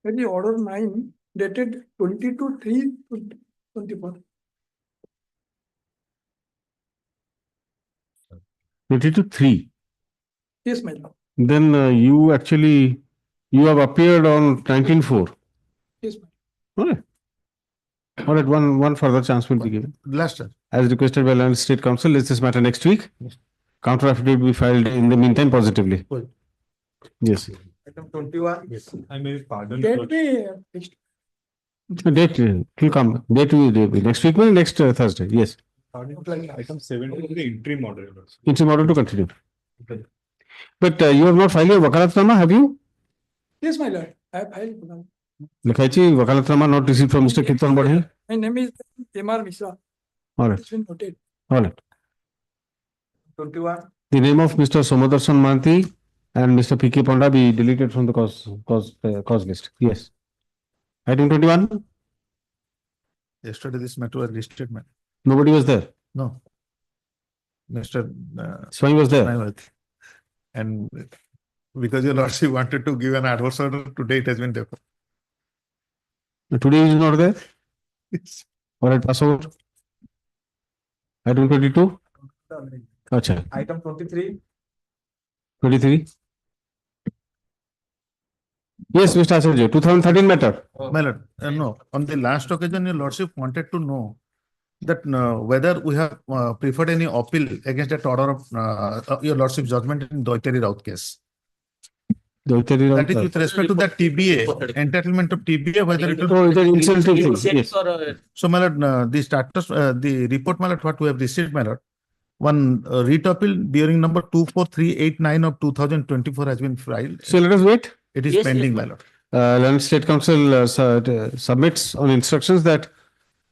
Very order 9 dated 22/3/24. 22-3. Yes, my lord. Then you actually, you have appeared on 19-4. Yes, All right. All right, one further chance will be given. Last time. As requested by London State Council, let's this matter next week. Yes. Counter affidavit will be filed in the meantime positively. Good. Yes. Item 21. Yes. I may pardon. Date may fixed. Date will come. Date will be next week, well, next Thursday. Yes. Item 17, the interim order. Interim order to continue. But you have not filed your wakalatnama, have you? Yes, my lord. I have filed. Likhaichi, wakalatnama not received from Mr. Kirtan Badhe. My name is M.R. Mishra. All right. It's been noted. All right. 21. The name of Mr. Somadarsan Manti and Mr. P.K. Ponda be deleted from the cause list. Yes. Item 21. Yesterday, this matter was listed, man. Nobody was there. No. Mr. Swami was there. Swami was there. And because your lordship wanted to give an adverse order, today it has been deferred. Today he is not there. Yes. All right, pass over. Item 22. Acha. Item 23. 23. Yes, Mr. Acharya, 2013 matter. My lord, no, on the last occasion, your lordship wanted to know that whether we have preferred any appeal against that order of your lordship's judgment in Doitari Raut case. That is with respect to that TBA, entitlement of TBA, whether it will. Oh, it is incentive. Yes. So, my lord, the status, the report, my lord, what we have received, my lord, one writ appeal bearing number 24389 of 2024 has been filed. So let us wait. It is pending, my lord. London State Council submits on instructions that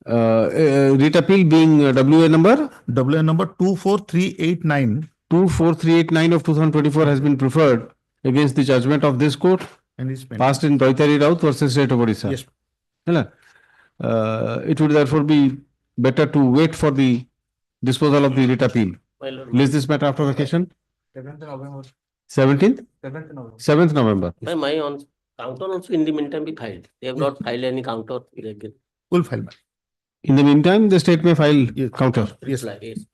writ appeal being WA number? WA number 24389. 24389 of 2024 has been preferred against the judgment of this court And is pending. passed in Doitari Raut versus State of Orissa. Yes. It would therefore be better to wait for the disposal of the writ appeal. List this matter after vacation. 7th November. 17th? 7th November. 7th November. My on counter also in the meantime be filed. They have not filed any counter again. Full file. In the meantime, the state may file counter. Yes. Yes.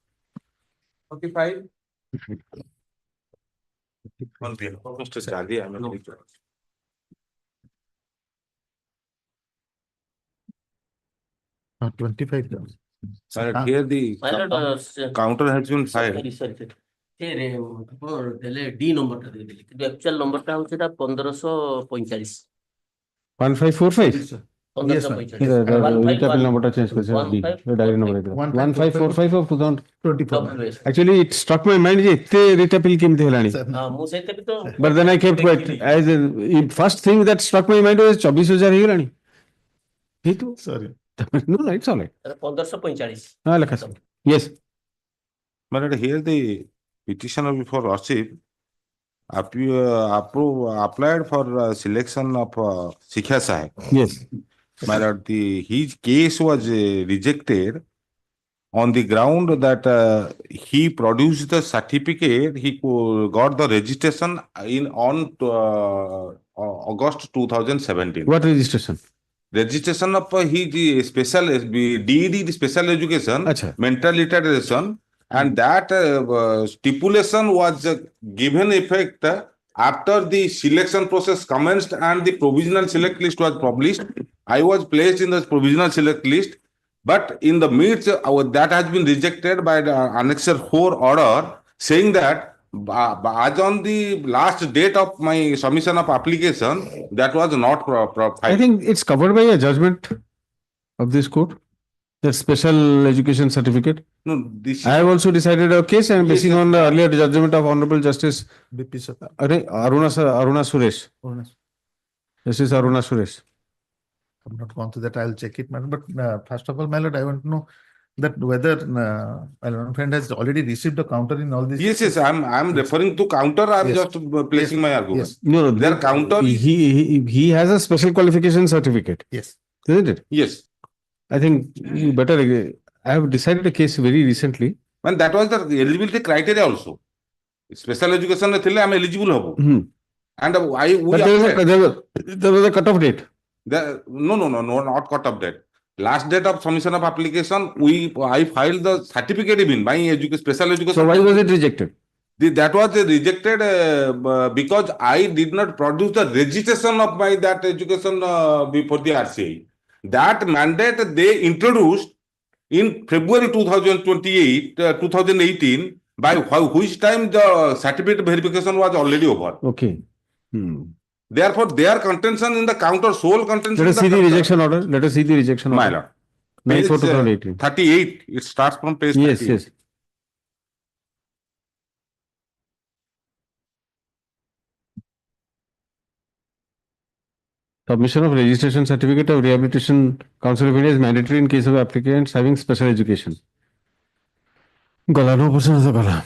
45. On behalf of Mr. Chadi, I am No, 25. Sir, here the counter has been filed. D number actual number টা হচ্ছে এটা 1545 1545? Yes, sir. The writ appeal number change করেছে the diary number 1545 of 2024. Actually, it struck my mind যে এতে writ appeal কেমতে হেলানি. ମୁଁ ସେଇଟା ବି ତ But then I kept quiet. As first thing that struck my mind was 24000 ହେଇଗଲାଣି. ହେଇଥିବ. Sorry. No, no, it's all right. 1545 ଲେଖା ଅଛି. Yes. But here the petitioner before lordship applied for selection of Sikha Sahib. Yes. My lord, his case was rejected on the ground that he produced the certificate, he got the registration on August 2017. What registration? Registration of his special DED special education, mental retardation, and that stipulation was given effect after the selection process commenced and the provisional select list was published. I was placed in the provisional select list, but in the midst that has been rejected by the annexure 4 order, saying that as on the last date of my submission of application, that was not I think it's covered by a judgment of this court, the special education certificate. No, this I have also decided a case and basing on the earlier judgment of Honorable Justice Aruna Suresh. Justice Aruna Suresh. I've not gone to that. I'll check it, madam. But first of all, my lord, I want to know that whether my friend has already received a counter in all these. Yes, yes. I'm referring to counter. I'm just placing my argument. Yes. No, their counter. He has a special qualification certificate. Yes. Isn't it? Yes. I think you better. I have decided a case very recently. And that was the eligibility criteria also. Special education, I'm eligible. And there was a cut-off date. No, not cut-off date. Last date of submission of application, I filed the certificate even by special education. So why was it rejected? That was rejected because I did not produce the registration of my that education before the RCI. That mandate they introduced in February 2018, by which time the certificate verification was already over. Okay. Therefore, their contention in the counter, sole contention. Let us see the rejection order. Let us see the rejection My order. lord. Page 9/4/2018. 38. It starts from page Yes, 38. yes. Submission of registration certificate of rehabilitation council of India is mandatory in case of applicants having special education. Gala, no person is a gala.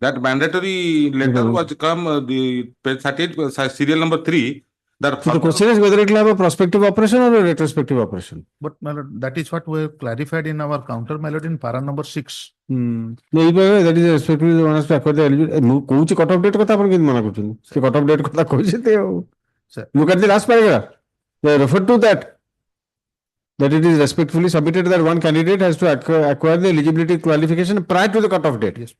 That mandatory letter was come the page 38 serial number 3. That So the question is whether it will have a prospective operation or a retrospective operation. But my lord, that is what we have clarified in our counter, my lord, in para number 6. No, that is respectively the one has to acquire the eligibility. Which cut off date kotha apan kin mana kuchun? The cut off date kotha koise te. Look at the last paragraph. They refer to that it is respectfully submitted that one candidate has to acquire the eligibility qualification prior to the cut off date. Yes.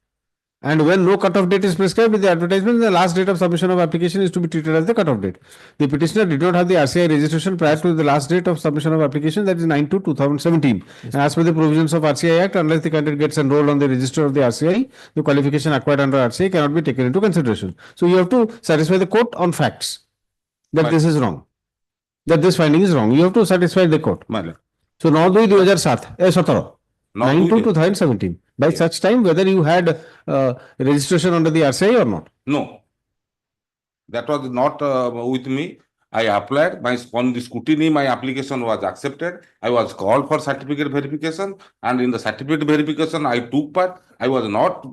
And when no cut off date is prescribed with the advertisement, the last date of submission of application is to be treated as the cut off date. The petitioner did not have the RCI registration prior to the last date of submission of application, that is 9/2/2017. And as per the provisions of RCI Act, unless the candidate gets enrolled on the register of the RCI, the qualification acquired under RCI cannot be taken into consideration. So you have to satisfy the court on facts that this is wrong, that this finding is wrong. You have to satisfy the court. So 9/2/2017, 9/2/2017. By such time, whether you had registration under the RCI or not? No, that was not with me. I applied, on the scrutiny, my application was accepted. I was called for certificate verification, and in the certificate verification, I took part. I was not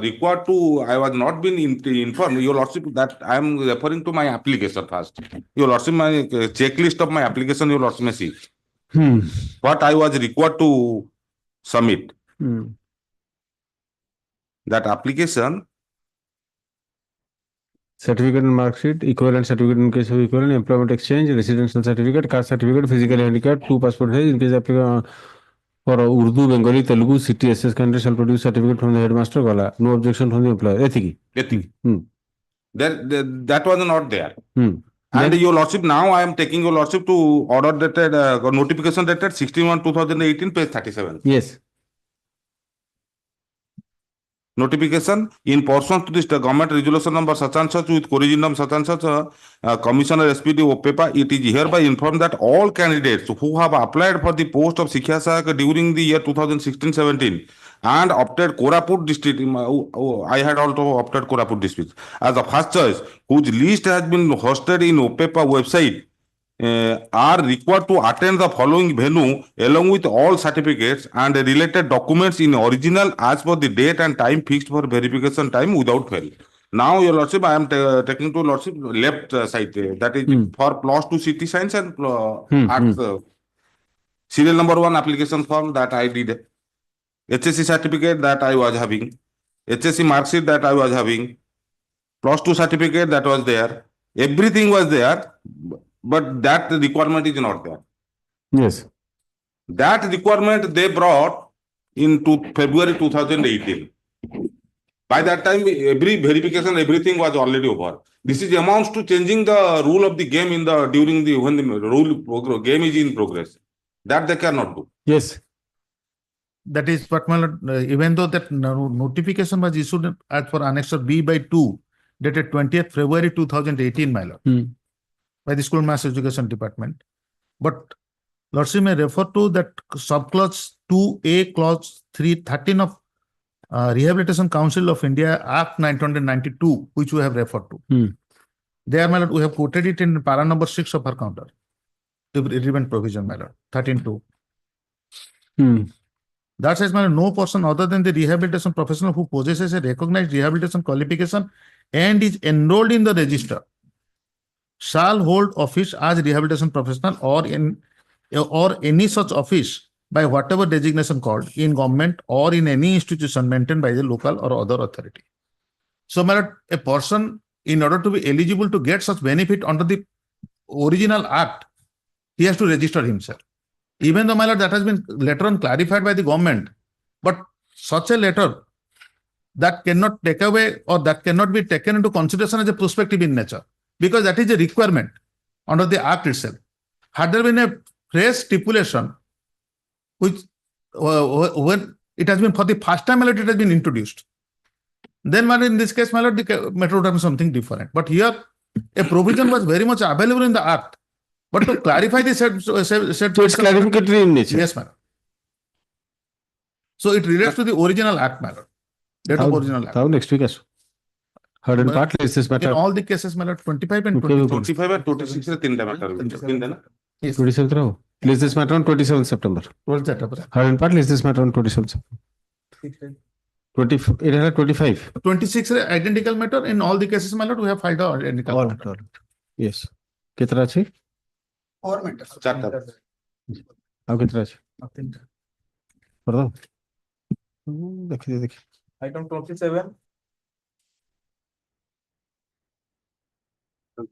required to, I was not been informed, Your Lordship, that I am referring to my application first. Your Lordship, my checklist of my application, Your Lordship may see. What I was required to submit. That application. Certificate and mark sheet, equivalent certificate in case of equivalent, employment exchange, residential certificate, caste certificate, physical handicap, 2 passport size in case applicant for Urdu, Bengali, Telugu, city, SS country shall produce certificate from the headmaster. Gala. No objection from the employer. Ethiki. That was not there. And Your Lordship, now I am taking Your Lordship to order dated, notification dated 16/1/2018, page 37. Yes. Notification in pursuant to this government resolution number such and such with corrigendum such and such, Commissioner SPD OPEPA, it is hereby informed that all candidates who have applied for the post of Shiksha Sahak during the year 2016-17 and opted Koraput district, I had also opted Koraput district as the first choice, whose list has been hosted in OPEPA website, are required to attend the following venue along with all certificates and related documents in original as per the date and time fixed for verification time without fail. Now, Your Lordship, I am taking to Lordship left side, that is for plus 2 city science and arts. Serial number 1 application form that I did. HSC certificate that I was having. HSC mark sheet that I was having. Plus 2 certificate that was there. Everything was there. But that requirement is not there. Yes. That requirement they brought into February 2018. By that time, every verification, everything was already over. This is amounts to changing the rule of the game in the during the when the rule game is in progress. That they cannot do. Yes. That is what, my lord, even though that notification was issued as for Annexure B/2, dated 20th February 2018, my lord. By the School Mass Education Department. But Lordship may refer to that subclause 2A, clause 313 of Rehabilitation Council of India, Act 1992, which we have referred to. There, my lord, we have quoted it in para number 6 of our counter. The relevant provision, my lord, 13.2. That says, my lord, no person other than the rehabilitation professional who possesses a recognized rehabilitation qualification and is enrolled in the register shall hold office as rehabilitation professional or any such office by whatever designation called in government or in any institution maintained by the local or other authority. So, my lord, a person, in order to be eligible to get such benefit under the original act, he has to register himself. Even though, my lord, that has been later on clarified by the government, but such a letter that cannot take away or that cannot be taken into consideration as a prospective in nature, because that is a requirement under the Act itself. Had there been a fresh stipulation, which when it has been for the first time, my lord, it has been introduced, then my lord, in this case, my lord, the matter would have been something different. But here, a provision was very much available in the Act. But to clarify the said So it's clarificatory in nature. Yes, madam. So it relates to the original Act, madam. Date of original Act. Next week, heard and But part is this In matter. all the cases, my lord, 25 and Okay, 26. 25 and 26 are 3 matter. Yes. 27th Rao. Place this matter on 27th September. What's that about? Heard and part is this matter on 27th September. it had 25. 26 is identical matter. In all the cases, my lord, we have filed out identical All matter. Yes. Kitra achi? 4 matters. How kitra achi? Nothing. Pardon. Dekhi. Item 27.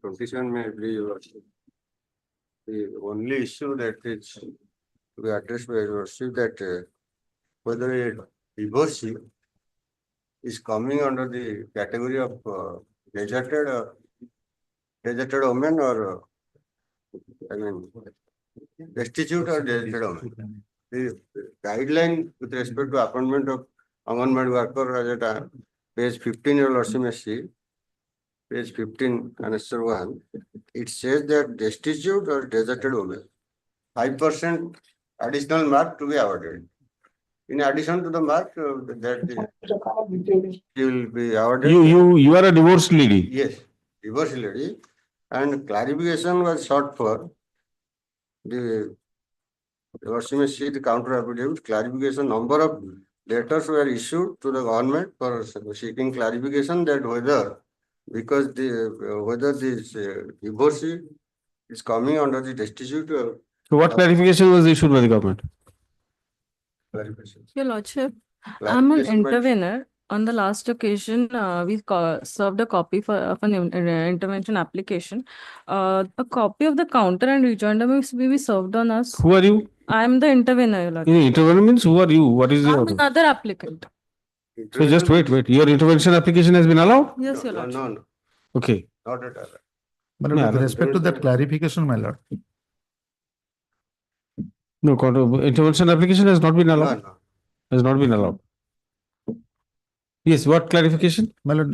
27 may be your worship. The only issue that is to be addressed by your worship that whether a divorcee is coming under the category of deserted women or destitute or deserted women. The guideline with respect to appointment of Angan worker as at page 15 your worship may see. Page 15, answer 1, it says that destitute or deserted women, 5% additional mark to be awarded. In addition to the mark that you will be awarded. You are a divorced lady. Yes, divorced lady. And clarification was sought for the the counter affidavit. Clarification number of letters were issued to the government for seeking clarification that whether whether this divorcee is coming under the destitute. So what clarification was issued by the government? Clarification. Your Lordship, I'm an Clarification by- intervener. On the last occasion, we served a copy of an intervention application. A copy of the counter and rejoinder may be served on us. Who are you? I'm the intervener, Your Lordship. Intervention means who are you? What is I'm your? another applicant. So just wait. Your intervention application has been allowed? Yes, Your No, Lordship. no, no, Okay. not at all. But with respect to that clarification, my lord, No, intervention application has not been allowed. No, no. Has not been allowed. Yes, what clarification? my lord,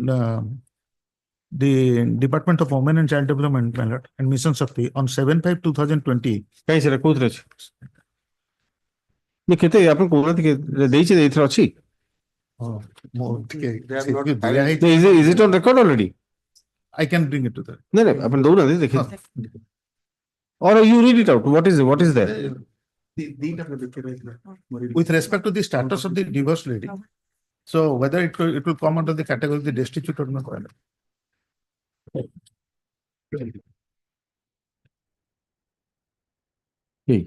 the Department of Women and Child Development, my lord, and Mission Shakti on 7/5/2020. କାହିଁ ସେଟା କୋଉଥିରେ ଅଛି? କେତେ ଆପଣ କହୁନାହାନ୍ତି ଦେଇଛି ଏଇଥିରେ ଅଛି? Is it on record already? I can bring it to that. No, ଆପଣ ଦଉନାହାନ୍ତି ଦେଖିବେ. Or you read it out. What is there? With respect to the status of the divorced lady, so whether it will come under the category of the destitute or not. Hey.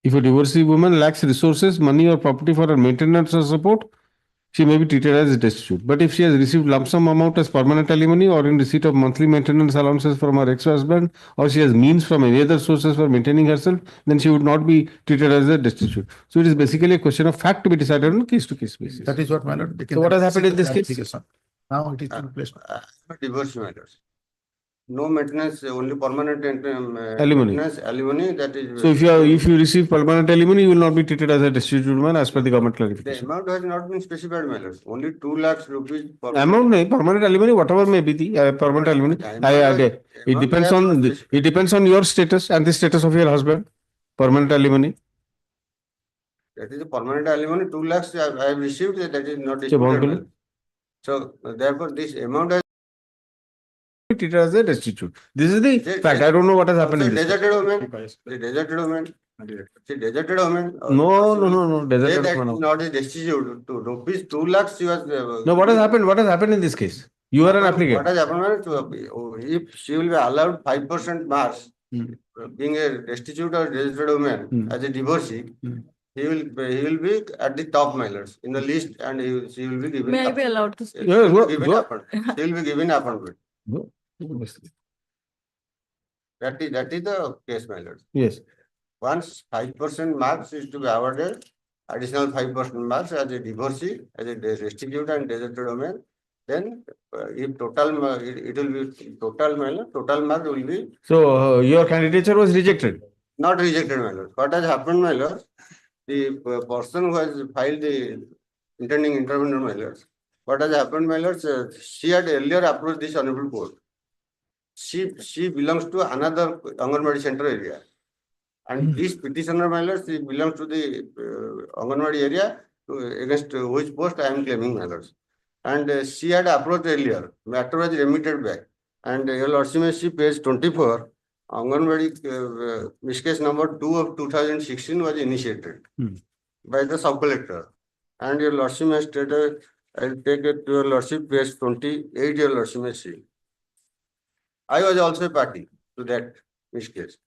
If a divorcee woman lacks resources, money or property for her maintenance or support, she may be treated as destitute. But if she has received lump sum amount as permanent alimony or in receipt of monthly maintenance allowances from her ex-husband, or she has means from any other sources for maintaining herself, then she would not be treated as a destitute. So it is basically a question of fact to be decided on a case-to-case basis. That is what my lord. So what has happened in this case? Now it is in place. Divorce matters. No maintenance, only permanent Alimony. maintenance, alimony, that is. So if you receive permanent alimony, you will not be treated as a destitute woman as per the government The clarification. amount has not been specified, my lord. Only 2 lakhs rupees. Per Amount nahi, permanent alimony, whatever may be the permanent alimony. It depends on your status and the status of your husband. Permanent alimony. That is the permanent alimony, 2 lakhs I have received, that is not Okay, disputed. Bhagwan. So therefore, this amount has. Treated as a destitute. This is the fact. I don't know what has happened in this. Deserted woman, the deserted woman, the deserted woman. No. Deserted That woman. is not a destitute. To rupees 2 lakhs she was. No, what has happened? What has happened in this case? You are an What applicant. has happened? If she will be allowed 5% marks, being a destitute or deserted woman as a divorcee, he will be at the top mailers in the list, and she will be given. May I be allowed to speak? She will be given appointment. She will be given appointment. That is the case, my lord. Yes. Once 5% marks is to be awarded, additional 5% marks as a divorcee, as a restitute and deserted woman. Then if it will be total mark will be. So your candidature was rejected. Not rejected, my lord. What has happened, my lord? The person who has filed the intending intervenor, my lord. What has happened, my lord? She had earlier approached this honorable court. She belongs to another Anganwadi center area. And this petitioner, my lord, she belongs to the Anganwadi area against which post I am claiming, my lord. And she had approached earlier. Matter was remitted back. And your lordship, she page 24. Anganwadi case number 2 of 2016 was initiated by the sub-collector. And your lordship has stated, I'll take it to your lordship, page 28, your lordship may see. I was also a party to that case.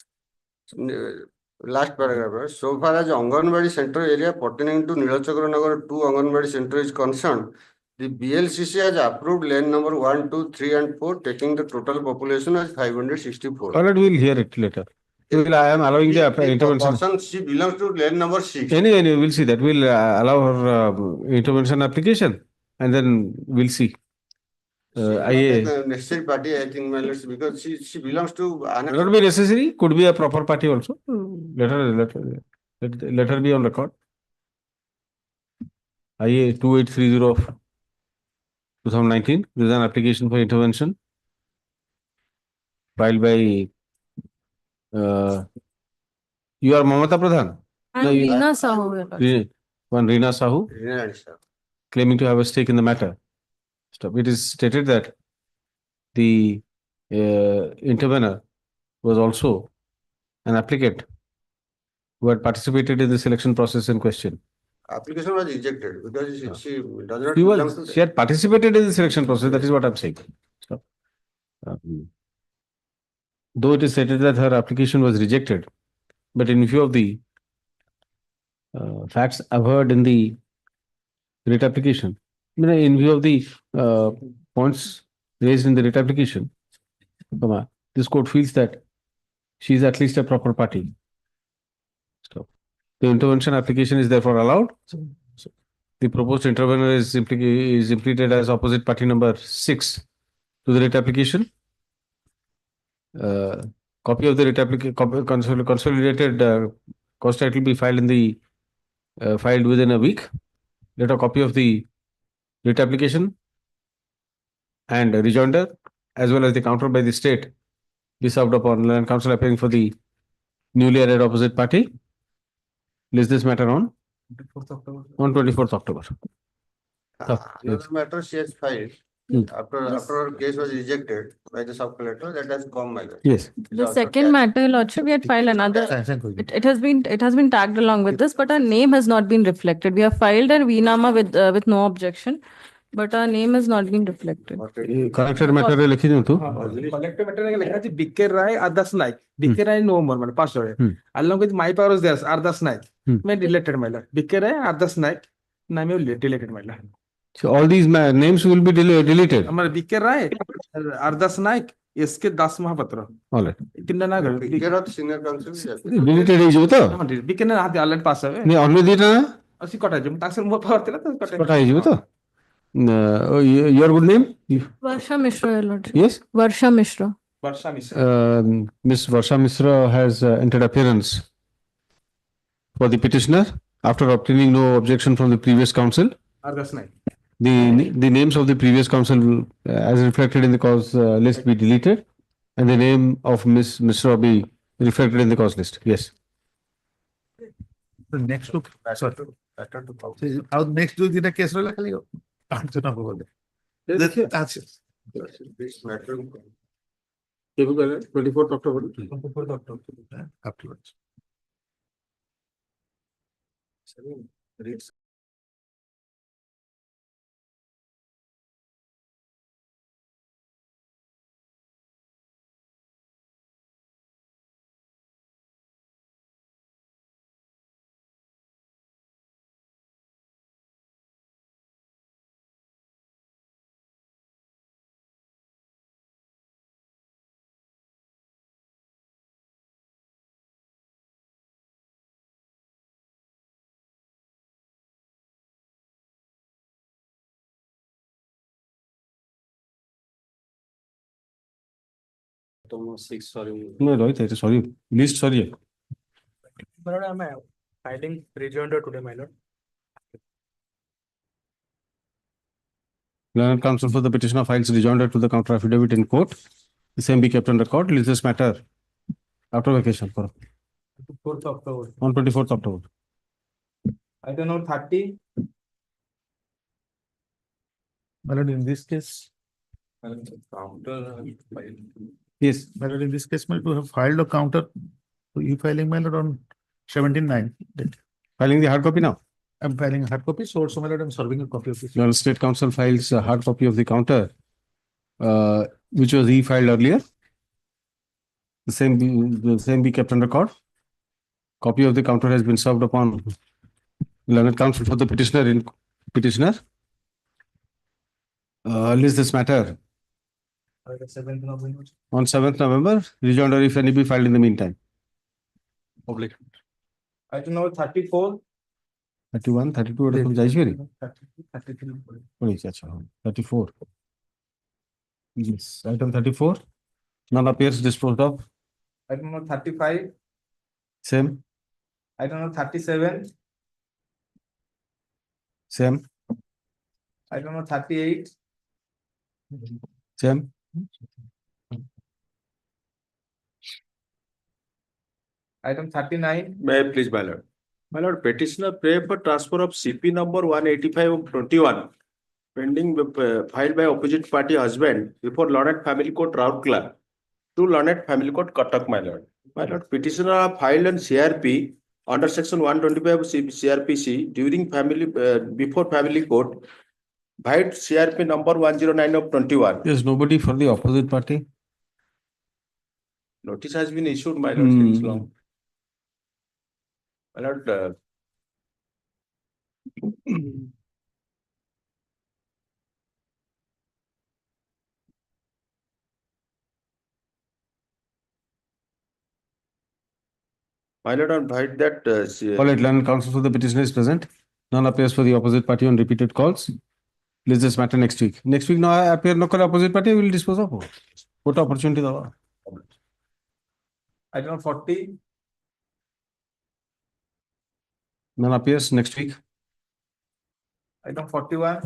Last paragraph. So far as Anganwadi center area pertaining to Nilachakra 2 Anganwadi center is concerned, the BLCC has approved lane number 1, 2, 3, and 4, taking the total population as 564. All right, we'll hear it later. I am allowing the intervention. Person, she belongs to lane number 6. Anyway, we'll see that. We'll allow her intervention application and then we'll see. Necessary party, I think, because she belongs to. Not be necessary, could be a proper party also. Let her be on record. IA 2830 of 2019, there is an application for intervention filed by you are Mamata Pradhan. And Reena Sahu. One Reena Sahu claiming to have a stake in the matter. It is stated that the intervener was also an applicant who had participated in the selection process in question. Application was rejected because she does not belong to. She had participated in the selection process, that is what I'm saying. Though it is stated that her application was rejected, but in view of the facts averred in the writ application, in view of the points raised in the writ application, this court feels that she is at least a proper party. The intervention application is therefore allowed. The proposed intervener is implemented as opposite party number 6 to the writ application. Copy of the writ application, consolidated cost title be filed in the filed within a week. Let a copy of the writ application and rejoinder as well as the counter by the state be served upon land council appearing for the newly added opposite party. List this matter on 24th October. Another matter she has filed after her case was rejected by the sub-collector, that has come, my lord. Yes. The second matter, Lordship, we had filed another. It has been tagged along with this, but our name has not been reflected. We have filed a VNAMA with no objection, but our name has not been reflected. Collector matter लिखी दूँ तो. Collector matter like लिखा थी Bikker Rai Ardas Naik. Bikker Rai no more, man, passed away. Along with my powers there, Ardas Naik. मैं deleted my lord. Bikker Rai Ardas Naik. Name will deleted my lord. So all these names will be deleted. हमारे Bikker Rai Ardas Naik. इसके 10 महापत्र. All right. कितना ना कर. Bikker of senior counsel. Deleted है जो तो. Bikker ने हाथ alert pass है. नहीं ऑनलाइन देना है. असी कटा जो ताकि मोर पावर तेरा तो कटा. कटा है जो तो. Your good name? Varsha Mishra, Lordship. Yes. Varsha Mishra. Varsha Mishra. Miss Varsha Mishra has entered appearance for the petitioner after obtaining no objection from the previous counsel. Ardas Naik. The names of the previous counsel as reflected in the cause list be deleted and the name of Miss Mishra be reflected in the cause list. Yes. The next look. Sorry. Our next look in a case roll खाली answer ना बोल दे. That's it. This matter. 24th October. 24th October. Afterwards. Six, sorry. No, Rohit, it is sorry. List, sorry. My lord, I am filing rejoinder today, my lord. Learned counsel for the petitioner files rejoinder to the counter affidavit in court. The same be kept on record. List this matter after vacation for 4th October. on 24th October. Item number 30. My lord, in this case, Yes. my lord, in this case, my lord, we have filed a counter to e-filing, my lord, on 17/9 date. Filing the hard copy now. I'm filing a hard copy, so also, my lord, I'm serving a copy of this. Your state council files a hard copy of the counter, which was e-filed earlier. The same be kept on record. Copy of the counter has been served upon learned counsel for the petitioner. List this matter on 7th November. Rejoinder, if any, be filed in the meantime. Public. Item number 34. 31, 32, এটা তুমি যাইছো রে? 34. Yes, item 34. None appears disposed of. Item number 35. Same. Item number 37. Same. Item number 38. Same. Item 39. May I please, my lord? My lord, petitioner pray for transfer of CP number 185/21 pending filed by opposite party husband before Lorette Family Court Rourkela to Lorette Family Court Cuttack, my lord. My lord, petitioner filed on CRP under section 125 CRPC during before family court violate CRP number 109/21. There's nobody for the opposite party. Notice has been issued, my lord, since long. My lord, my lord, on fight that All right, learned counsel for the petitioner is present. None appears for the opposite party on repeated calls. List this matter next week. Next week, no appear no opposite party, we will dispose of. What opportunity? Item number 40. None appears next week. Item 41.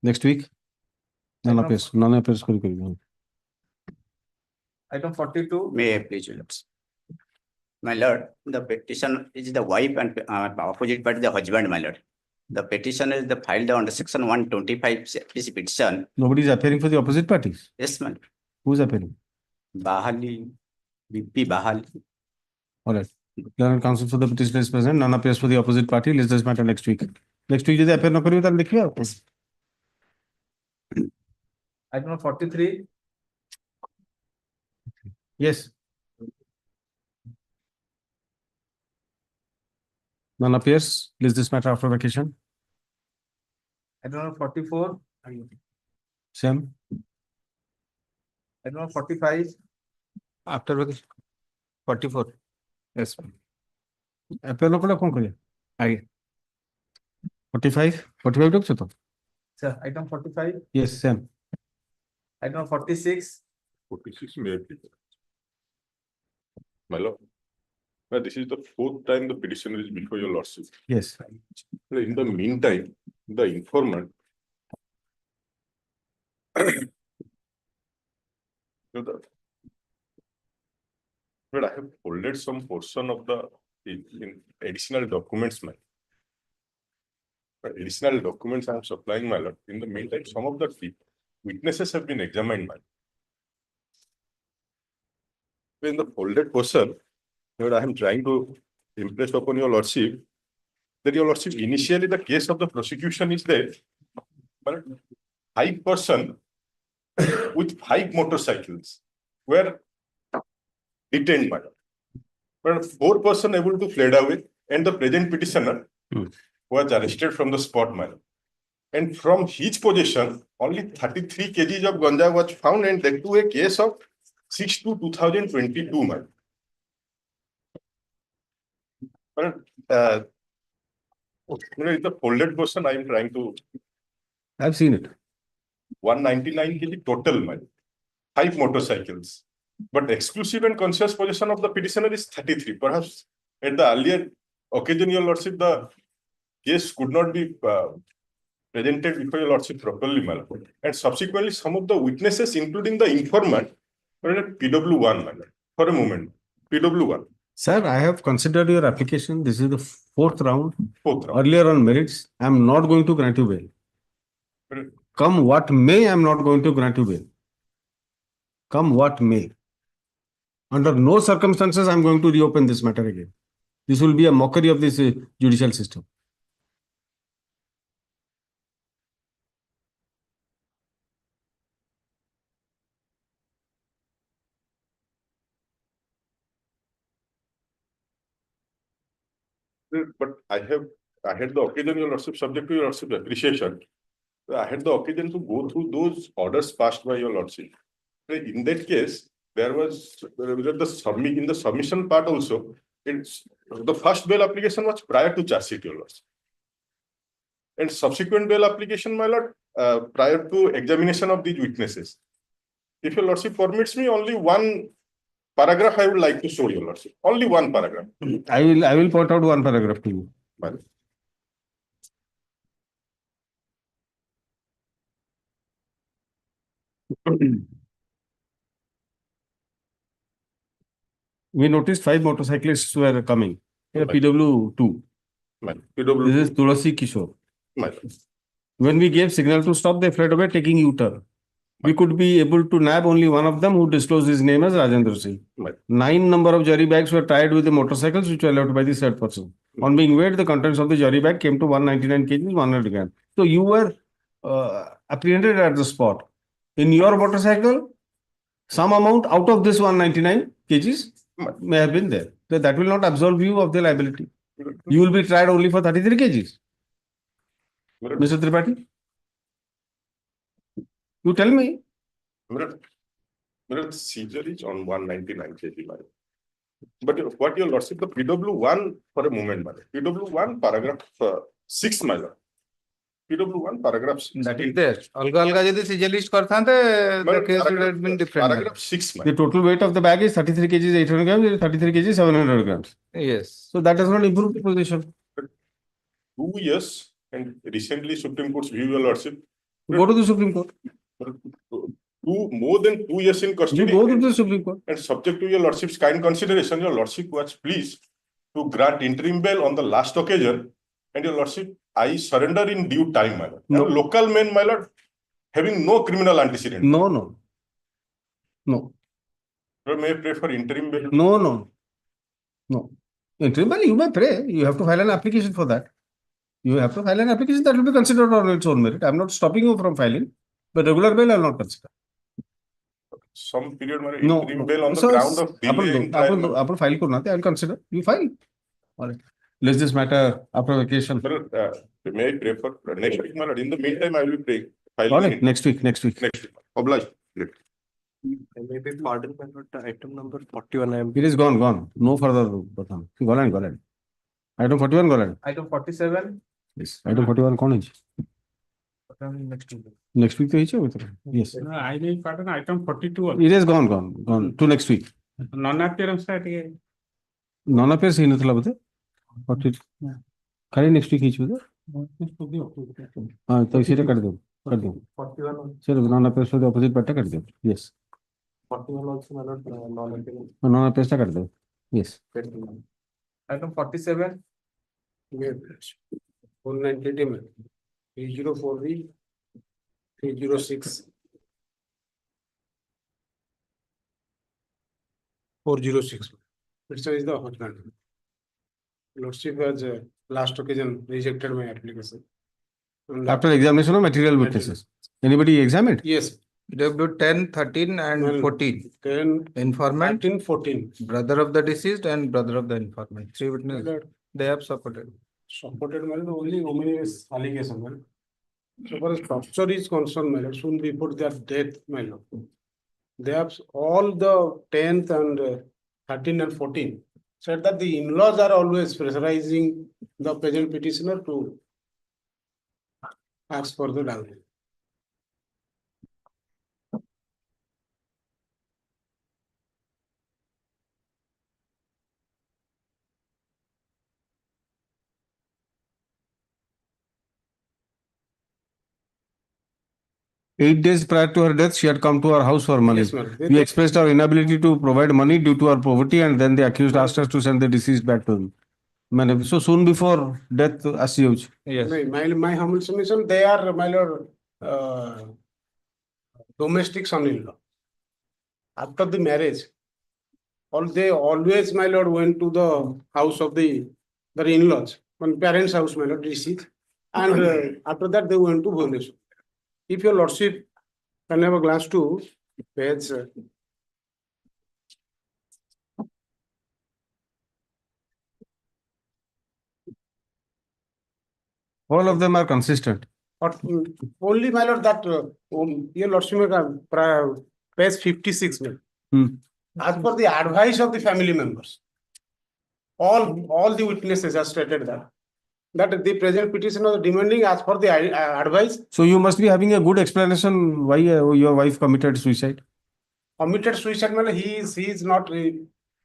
Next week. None appears. None appears. Item 42. May I please, your lords? My lord, the petition is the wife and opposite party the husband, my lord. The petition is the filed under section 125 CPC petition. Nobody is appearing for the opposite parties. Yes, my lord. Who is appearing? Bahali, VP Bahali. All right. Learned counsel for the petitioner is present. None appears for the opposite party. List this matter next week. Next week, if they appear no kariye, then likhiye. Item number 43. Yes. None appears. List this matter after vacation. Item number 44. Same. Item number 45. After vacation. 44. Yes. Appear no kariye, kon kariye? Aage. 45. 45 took to. Sir, item 45. Yes, same. Item number 46. 46 may be. My lord, well, this is the fourth time the petitioner is before your lordship. Yes. In the meantime, the informant but I have folded some portion of the in additional documents, my. Additional documents I am supplying, my lord. In the meantime, some of the witnesses have been examined, my. In the folded portion, I am trying to impress upon your lordship that your lordship, initially the case of the prosecution is that 5 persons with 5 motorcycles were detained, madam. But 4 persons able to fled away, and the present petitioner was arrested from the spot, madam. And from his possession, only 33 kgs of ganja was found, and that to a case of 6/2/2022, madam. But it's the folded portion I am trying to. I've seen it. 199 kg total, madam. 5 motorcycles. But exclusive and conscious possession of the petitioner is 33. Perhaps at the earlier occasion, your lordship, the case could not be presented before your lordship properly, my lord. And subsequently, some of the witnesses, including the informant, were at PW1, my lord. For a moment, PW1. Sir, I have considered your application. This is the fourth round. Fourth round. Earlier on merits, I am not going to grant you bail. Come what may, I am not going to grant you bail. Come what may. Under no circumstances, I am going to reopen this matter again. This will be a mockery of this judicial system. But I had the occasion, your lordship, subject to your lordship appreciation. I had the occasion to go through those orders passed by your lordship. In that case, there was in the submission part also, the first bail application was prior to charge sheet, your lordship. And subsequent bail application, my lord, prior to examination of these witnesses. If your lordship permits me, only one paragraph I would like to show your lordship. Only one paragraph. I will point out one paragraph to you. We noticed 5 motorcyclists were coming. PW2. PW2. This is Tulasi Kishore. When we gave signal to stop, they fled away taking U-turn. We could be able to nab only one of them who disclosed his name as Rajendra Singh. 9 number of jury bags were tied with the motorcycles which were left by the said person. On being weighed, the contents of the jury bag came to 199 kgs, 100 grams. So you were apprehended at the spot. In your motorcycle, some amount out of this 199 kgs may have been there. So that will not absolve you of the liability. You will be tried only for 33 kgs. Mr. Tripathi? You tell me. Seizure is on 199 kg. But what your lordship, the PW1 for a moment, PW1 paragraph 6, my lord. PW1 paragraph 6. That is there. Alga jodi seizure list karthante, the case would have been different. Paragraph 6. The total weight of the bag is 33 kgs, 800 grams, 33 kgs, 700 grams. Yes. So that does not improve the position. 2 years, and recently Supreme Court's view, your lordship. Go to the Supreme Court. More than 2 years in custody. You go to the Supreme Court. And subject to your lordship's kind consideration, your lordship was pleased to grant interim bail on the last occasion. And your lordship, I surrender in due time, my lord. No. Local men, my lord, having no criminal antecedent. No. You may pray for interim bail. No. Interim bail, you may pray. You have to file an application for that. You have to file an application that will be considered on its own merit. I am not stopping you from filing, but regular bail I will not consider. Some period, interim bail on the ground of delay. Apple file I will consider. You file. All right. Let's this matter after vacation. May I pray for next week, my lord? In the meantime, I will pray. All right, next week. Oblige. Maybe pardon, my lord, item number 41. It is gone. No further. Gone. Item 41 gone. Item 47. Yes. Item 41 कौन है? Next week तो ही चाहिए. Yes. I need pardon, item 42. It is gone to next week. Non-appearance है. Non-appearance ही नहीं था बता. 42. खाली next week ही चाहिए. हाँ तो इसी तरह कर दो. 41. चलो non-appearance तो opposite party कर दो. Yes. 41 also non-appearance. Non-appearance कर दो. Yes. Item 47. 190 304B 306 406. Which is the hotline. Lordship has last occasion rejected my application. After examination of material witnesses. Anybody examined? Yes. PW 10, 13 and 14. 10, Informant, 13, 14. brother of the deceased and brother of the informant. 3 witnesses. They have supported. Supported only ominous allegation. So far as torture is concerned, soon before their death, they have all the 10th and 13 and 14 said that the in-laws are always pressurizing the present petitioner to ask for the dowry. 8 days prior to her death, she had come to our house for money. Yes, ma'am. We expressed our inability to provide money due to our poverty, and then the accused asked us to send the deceased back to him. So soon before death, assumed. Yes. My humble submission, they are, my lord, domestic son-in-law. After the marriage, they always, my lord, went to the house of their in-laws, my parents' house, my lord, deceased. And after that, they went to Bhubaneswar. If your lordship can have a glance to page all of them are consistent. But only, my lord, that your lordship page 56. As per the advice of the family members, all the witnesses have stated that the present petitioner was demanding as per the advice. So you must be having a good explanation why your wife committed suicide. Committed suicide, my lord, he is not,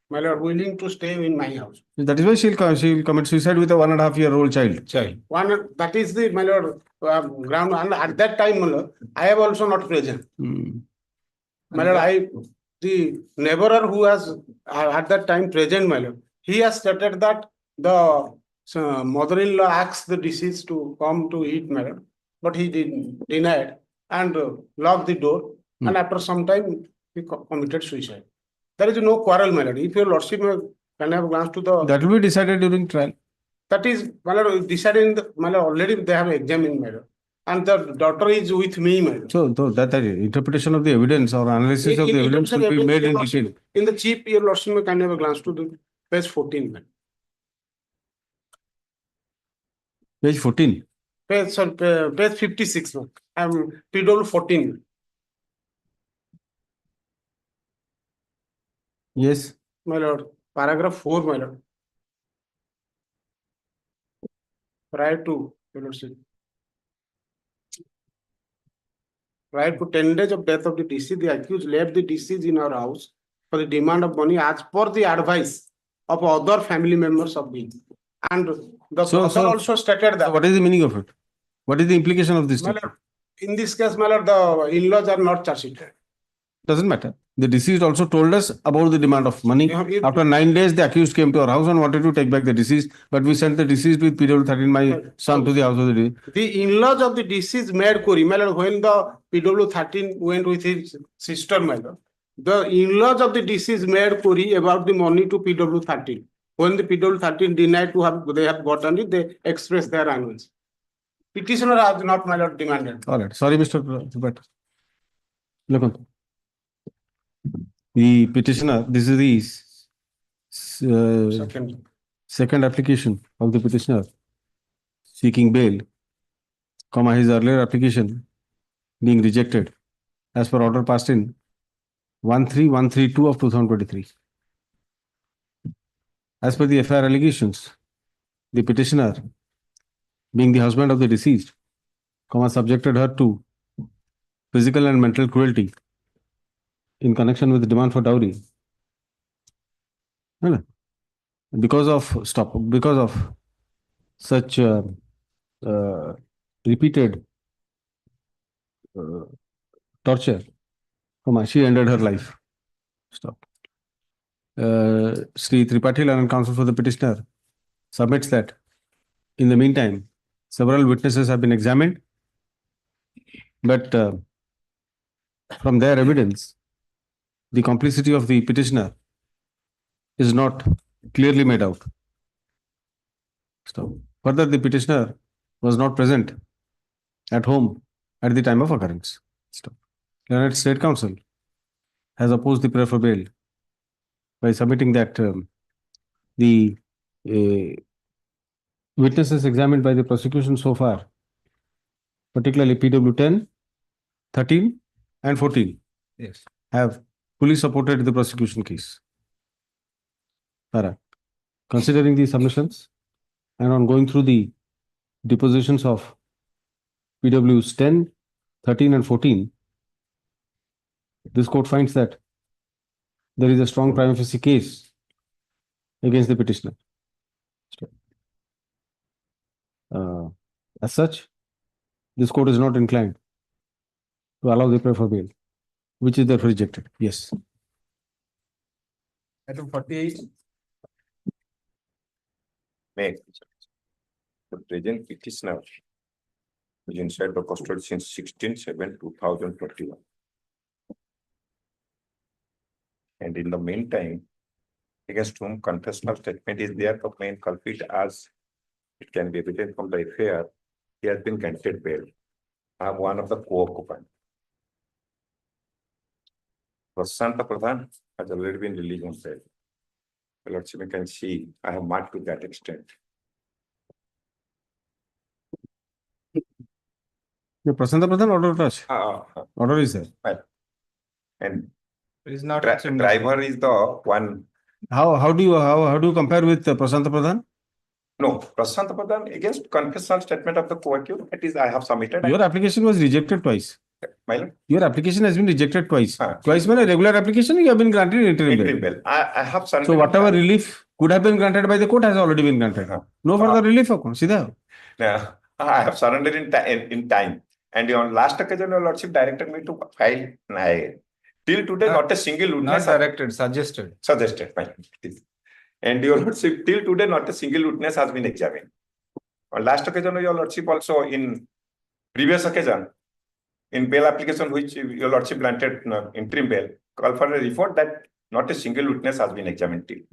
my lord, willing to stay in my house. That is why she'll commit suicide with a 1.5-year-old child. That is the, my lord, ground. And at that time, my lord, I have also not present. My lord, the neighbor who has at that time present, my lord, he has stated that the mother-in-law asked the deceased to come to eat, my lord, but he denied and locked the door. And after some time, he committed suicide. There is no quarrel, my lord. If your lordship can have a glance to the... That will be decided during trial. That is, my lord, decided, my lord, already they have examined, my lord. And the daughter is with me, my lord. So that interpretation of the evidence or analysis of the evidence will be made in detail. In the chief, your lordship can have a glance to the page 14, man. Page 14. Page 56, man. PW 14. Yes. My lord, paragraph 4, my lord. Prior to, your lordship. Prior to 10 days of death of the deceased, the accused left the deceased in our house for the demand of money as per the advice of other family members of me. And the father also stated that. So what is the meaning of it? What is the implication of this? My lord, in this case, my lord, the in-laws are not charged sheeted. Doesn't matter. The deceased also told us about the demand of money. After 9 days, the accused came to our house and wanted to take back the deceased, but we sent the deceased with PW 13, my son, to the house of the deceased. The in-laws of the deceased made query, my lord, when the PW 13 went with his sister, my lord, the in-laws of the deceased made query about the money to PW 13. When the PW 13 denied to have, they have gotten it, they expressed their annoyance. Petitioner has not, my lord, demanded. All right. Sorry, Mr. But look on. The petitioner, this is the second application of the petitioner seeking bail, his earlier application being rejected as per order passed in 13132 of 2023. As per the FIR allegations, the petitioner, being the husband of the deceased, subjected her to physical and mental cruelty in connection with the demand for dowry. Because of such repeated torture, she ended her life. Sri Tripathi and counsel for the petitioner submits that in the meantime, several witnesses have been examined, but from their evidence, the complicity of the petitioner is not clearly made out. Further, the petitioner was not present at home at the time of occurrence. United State Council has opposed the prayer for bail by submitting that the witnesses examined by the prosecution so far, particularly PW 10, 13, and 14, have fully supported the prosecution case. Considering these submissions and on going through the depositions of PWs 10, 13, and 14, this court finds that there is a strong prima facie case against the petitioner. As such, this court is not inclined to allow the prayer for bail, which is therefore rejected. Yes. Item 48. May the present petitioner is inside the custody since 16/7/2021. And in the meantime, against whom confessional statement is there, the main culprit, as it can be evident from the FAR, he has been granted bail. I am one of the co-occupants. Sashikanta Pradhan has already been released on bail. Lordship, you can see I have marked to that extent. The Prasanta Pradhan order is there. Right. And It is not. driver is the one. How do you compare with Prasanta Pradhan? No, Sashikanta Pradhan against confessional statement of the co-accused, that is I have submitted. Your application was rejected twice. My lord? Your application has been rejected twice. Twice when a regular application, you have been granted interim bail. I have submitted. So whatever relief could have been granted by the court has already been granted. No further relief. Sidha. Yeah, I have surrendered in time. And on last occasion, your lordship directed me to file. Till today, not a single witness. Not directed, suggested. Suggested, fine. And your lordship, till today, not a single witness has been examined. On last occasion, your lordship also in previous occasion, in bail application which your lordship granted interim bail, call for a report that not a single witness has been examined till.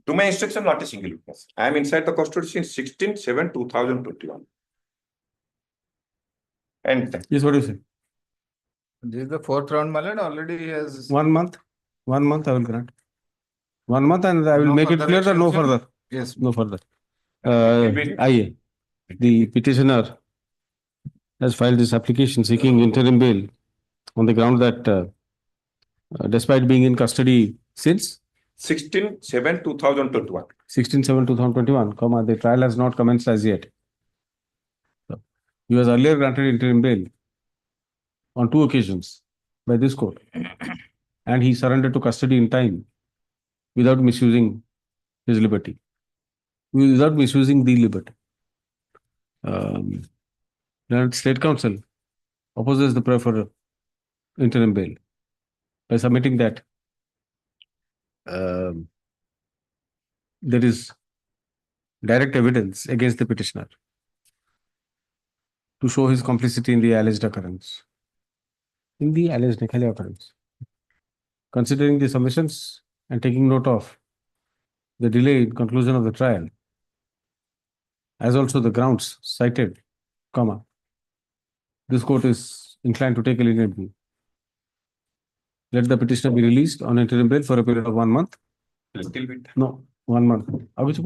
To my instruction, not a single witness. I am inside the custody since 16/7/2021. And yes, what do you say? This is the fourth round, my lord. Already he has 1 month. 1 month I will grant. 1 month, and I will No make it further clear that no extension? further. Yes. No further. The petitioner has filed this application seeking interim bail on the ground that despite being in custody since 16/7/2021. 16/7/2021, the trial has not commenced as yet. He was earlier granted interim bail on 2 occasions by this court, and he surrendered to custody in time without misusing his liberty, without misusing the liberty. The State Council opposes the prayer for interim bail by submitting that there is direct evidence against the petitioner to show his complicity in the alleged occurrence. Considering the submissions and taking note of the delay in conclusion of the trial, as also the grounds cited, this court is inclined to take a lenient view. Let the petitioner be released on interim bail for a period of 1 month. Little bit. No, 1 month. 1 2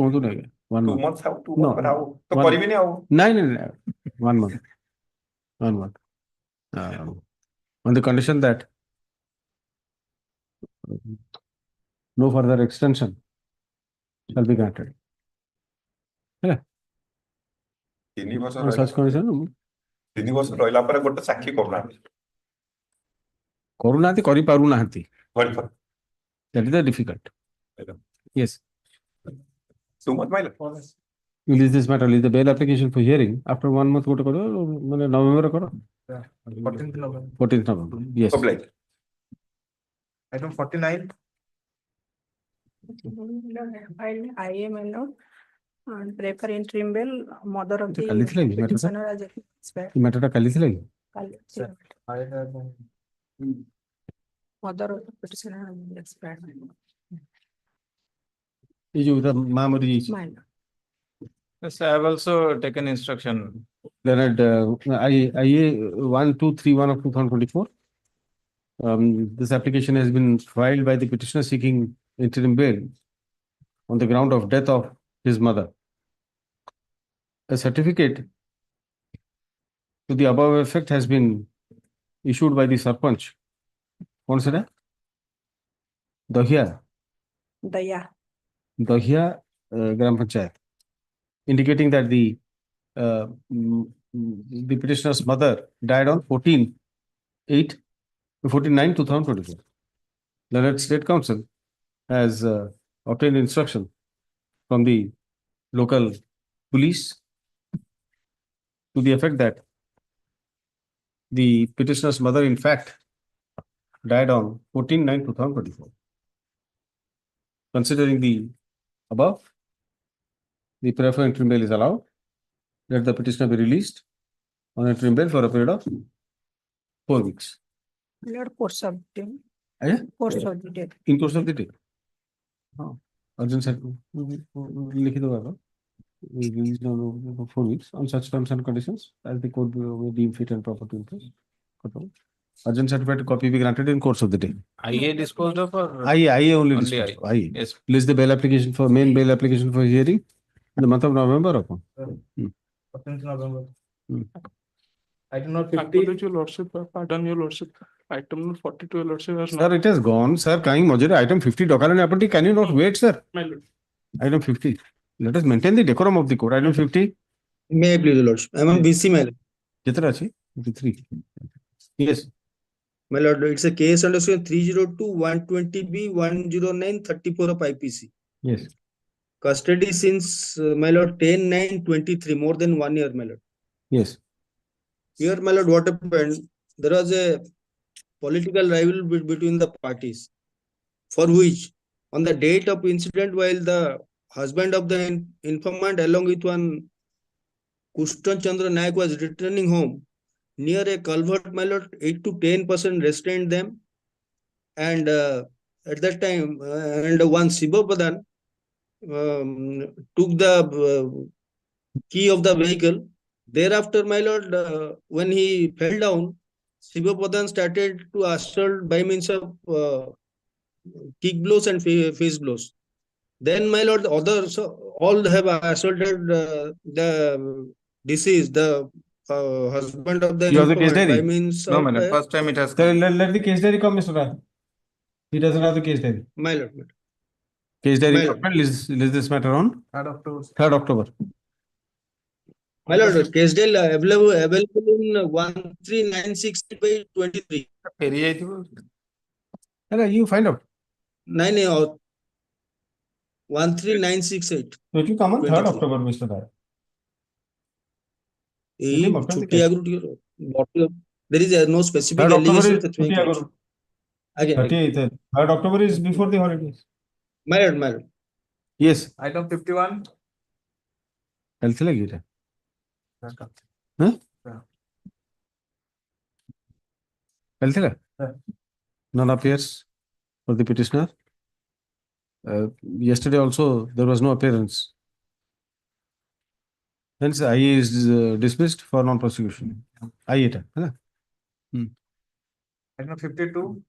month. months how? 2 No. months how? So, One- karibi nahi how? No. 1 month. 1 month. On the condition that no further extension shall be granted. Yeah. 3 ବର୍ଷ On such condition, 3 ବର୍ଷ ରହିଲା ପରେ ଗୋଟେ ସାକ୍ଷୀ କରୁନାହାନ୍ତି। କରୁନାହାନ୍ତି, କରିପାରୁନାହାନ୍ତି. କରିପାରୁ। That is the difficult. Yes. 2 months my lord. Release this matter, release the bail application for hearing. After 1 month, go to November. 14th November. 14th November. Yes. Obliged. Item 49. I am alone and pray for interim bail, mother of the କାଲି ଥିଲା କି matter ଟା? petitioner as expired. এই matter ଟା କାଲି ଥିଲା କି? Mother of the petitioner has expired. এই যে ওটা মা মরে গিয়েছে। Mine. Yes, I have also taken instruction. Then at IA 1231 of 2024, this application has been filed by the petitioner seeking interim bail on the ground of death of his mother. A certificate to the above effect has been issued by the Sarpanch. Consider Dahia Gram Panchayat, indicating that the petitioner's mother died on 14/9/2024. The Red State Council has obtained instruction from the local police to the effect that the petitioner's mother, in fact, died on 14/9/2024. Considering the above, the prayer for interim bail is allowed. Let the petitioner be released on interim bail for a period of 4 weeks. Lord, course of the Yeah? course of the day. In course of the day. Urgent set. लिखी दो बाबा. We release on 4 weeks on such terms and conditions as the court may deem fit and proper to impose. Urgent certified copy be granted in course of the day. IA disposed of or? IA only Only disposed of. IA. IA. Yes. List the bail application for main bail application for hearing in the month of November. November. Item number 50. Acknowledge your lordship, pardon your lordship. Item number 42, your lordship has Sir, not. it has gone. Sir, kahin majore item 50 dokarane apatti. Can you not wait, sir? My lord. Item 50. Let us maintain the decorum of the court. Item 50. May I please, lordship? I am on BC, my lord. Kitna achi? 53. Yes. My lord, it's a case under section 302/120B 109/34 of IPC. Yes. Custody since, my lord, 10/9/23, more than 1 year, my lord. Yes. Here, my lord, what happened? There was a political rivalry between the parties, for which, on the date of incident, while the husband of the informant, along with one Kushtan Chandra Naik, was returning home, near a culvert, my lord, 8 to 10% restrained them. And at that time, and one Shiva Pradhan took the key of the vehicle. Thereafter, my lord, when he fell down, Shiva Pradhan started to assault by means of kick blows and face blows. Then, my lord, the others all have assaulted the deceased, the husband of the You have the case informant, by diary? means No, of madam. First time it has Sir, come. let the case diary come, Mr. Rai. He doesn't have the case diary. my lord. Case diary My lord. document list this matter on 3rd October. My lord, case deal available in 13968/23. You find out. 9 or 13968. It will come on 3rd 23. October, Mr. Rai. There is no specific 3rd October allegation is that may catch. Again, 30th. 3rd October is before the holidays. my lord. Yes. Item 51. Health lagi re. Huh? Health lag? None appears for the petitioner. Yesterday also there was no appearance. Hence IA is dismissed for non-prosecution. IA. Item 52.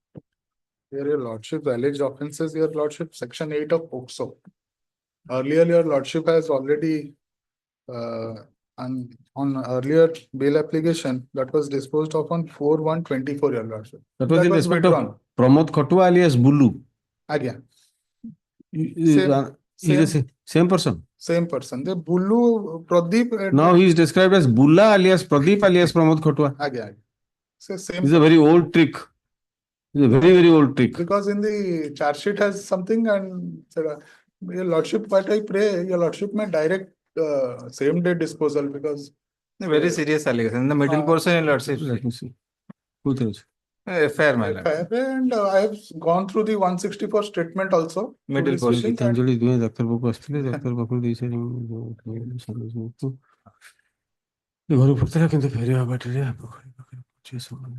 Here, your lordship, the alleged offences, your lordship, section 8 of POCSO. Earlier, your lordship has already, on earlier bail application, that was disposed of on 4/1/24, your lordship. That was in respect of withdrawn. Pramod Khatua alias Bulu. Again, Same person. same person. The Bulu Pradeep. Now he is described as Bulla alias Pradeep alias Pramod Khatua. Again. Same. This is a very old trick. It's a very, very old trick. Because in the charge sheet has something and your lordship, what I pray, your lordship may direct same day disposal because Very serious allegation. In the middle portion, your lordship. Let me see. Who tells? Fair, my lord. and I have gone through the 164 statement also. Middle This portion. wishing and- Githanjali duhe Dr. Babu asthile Dr. Babu dise ଘରୁ ପଡିଥିଲା କିନ୍ତୁ ଫେରିବା ବାଟରେ ପୋଖରୀ ପାଖରେ ପହଞ୍ଚି ସେମାନେ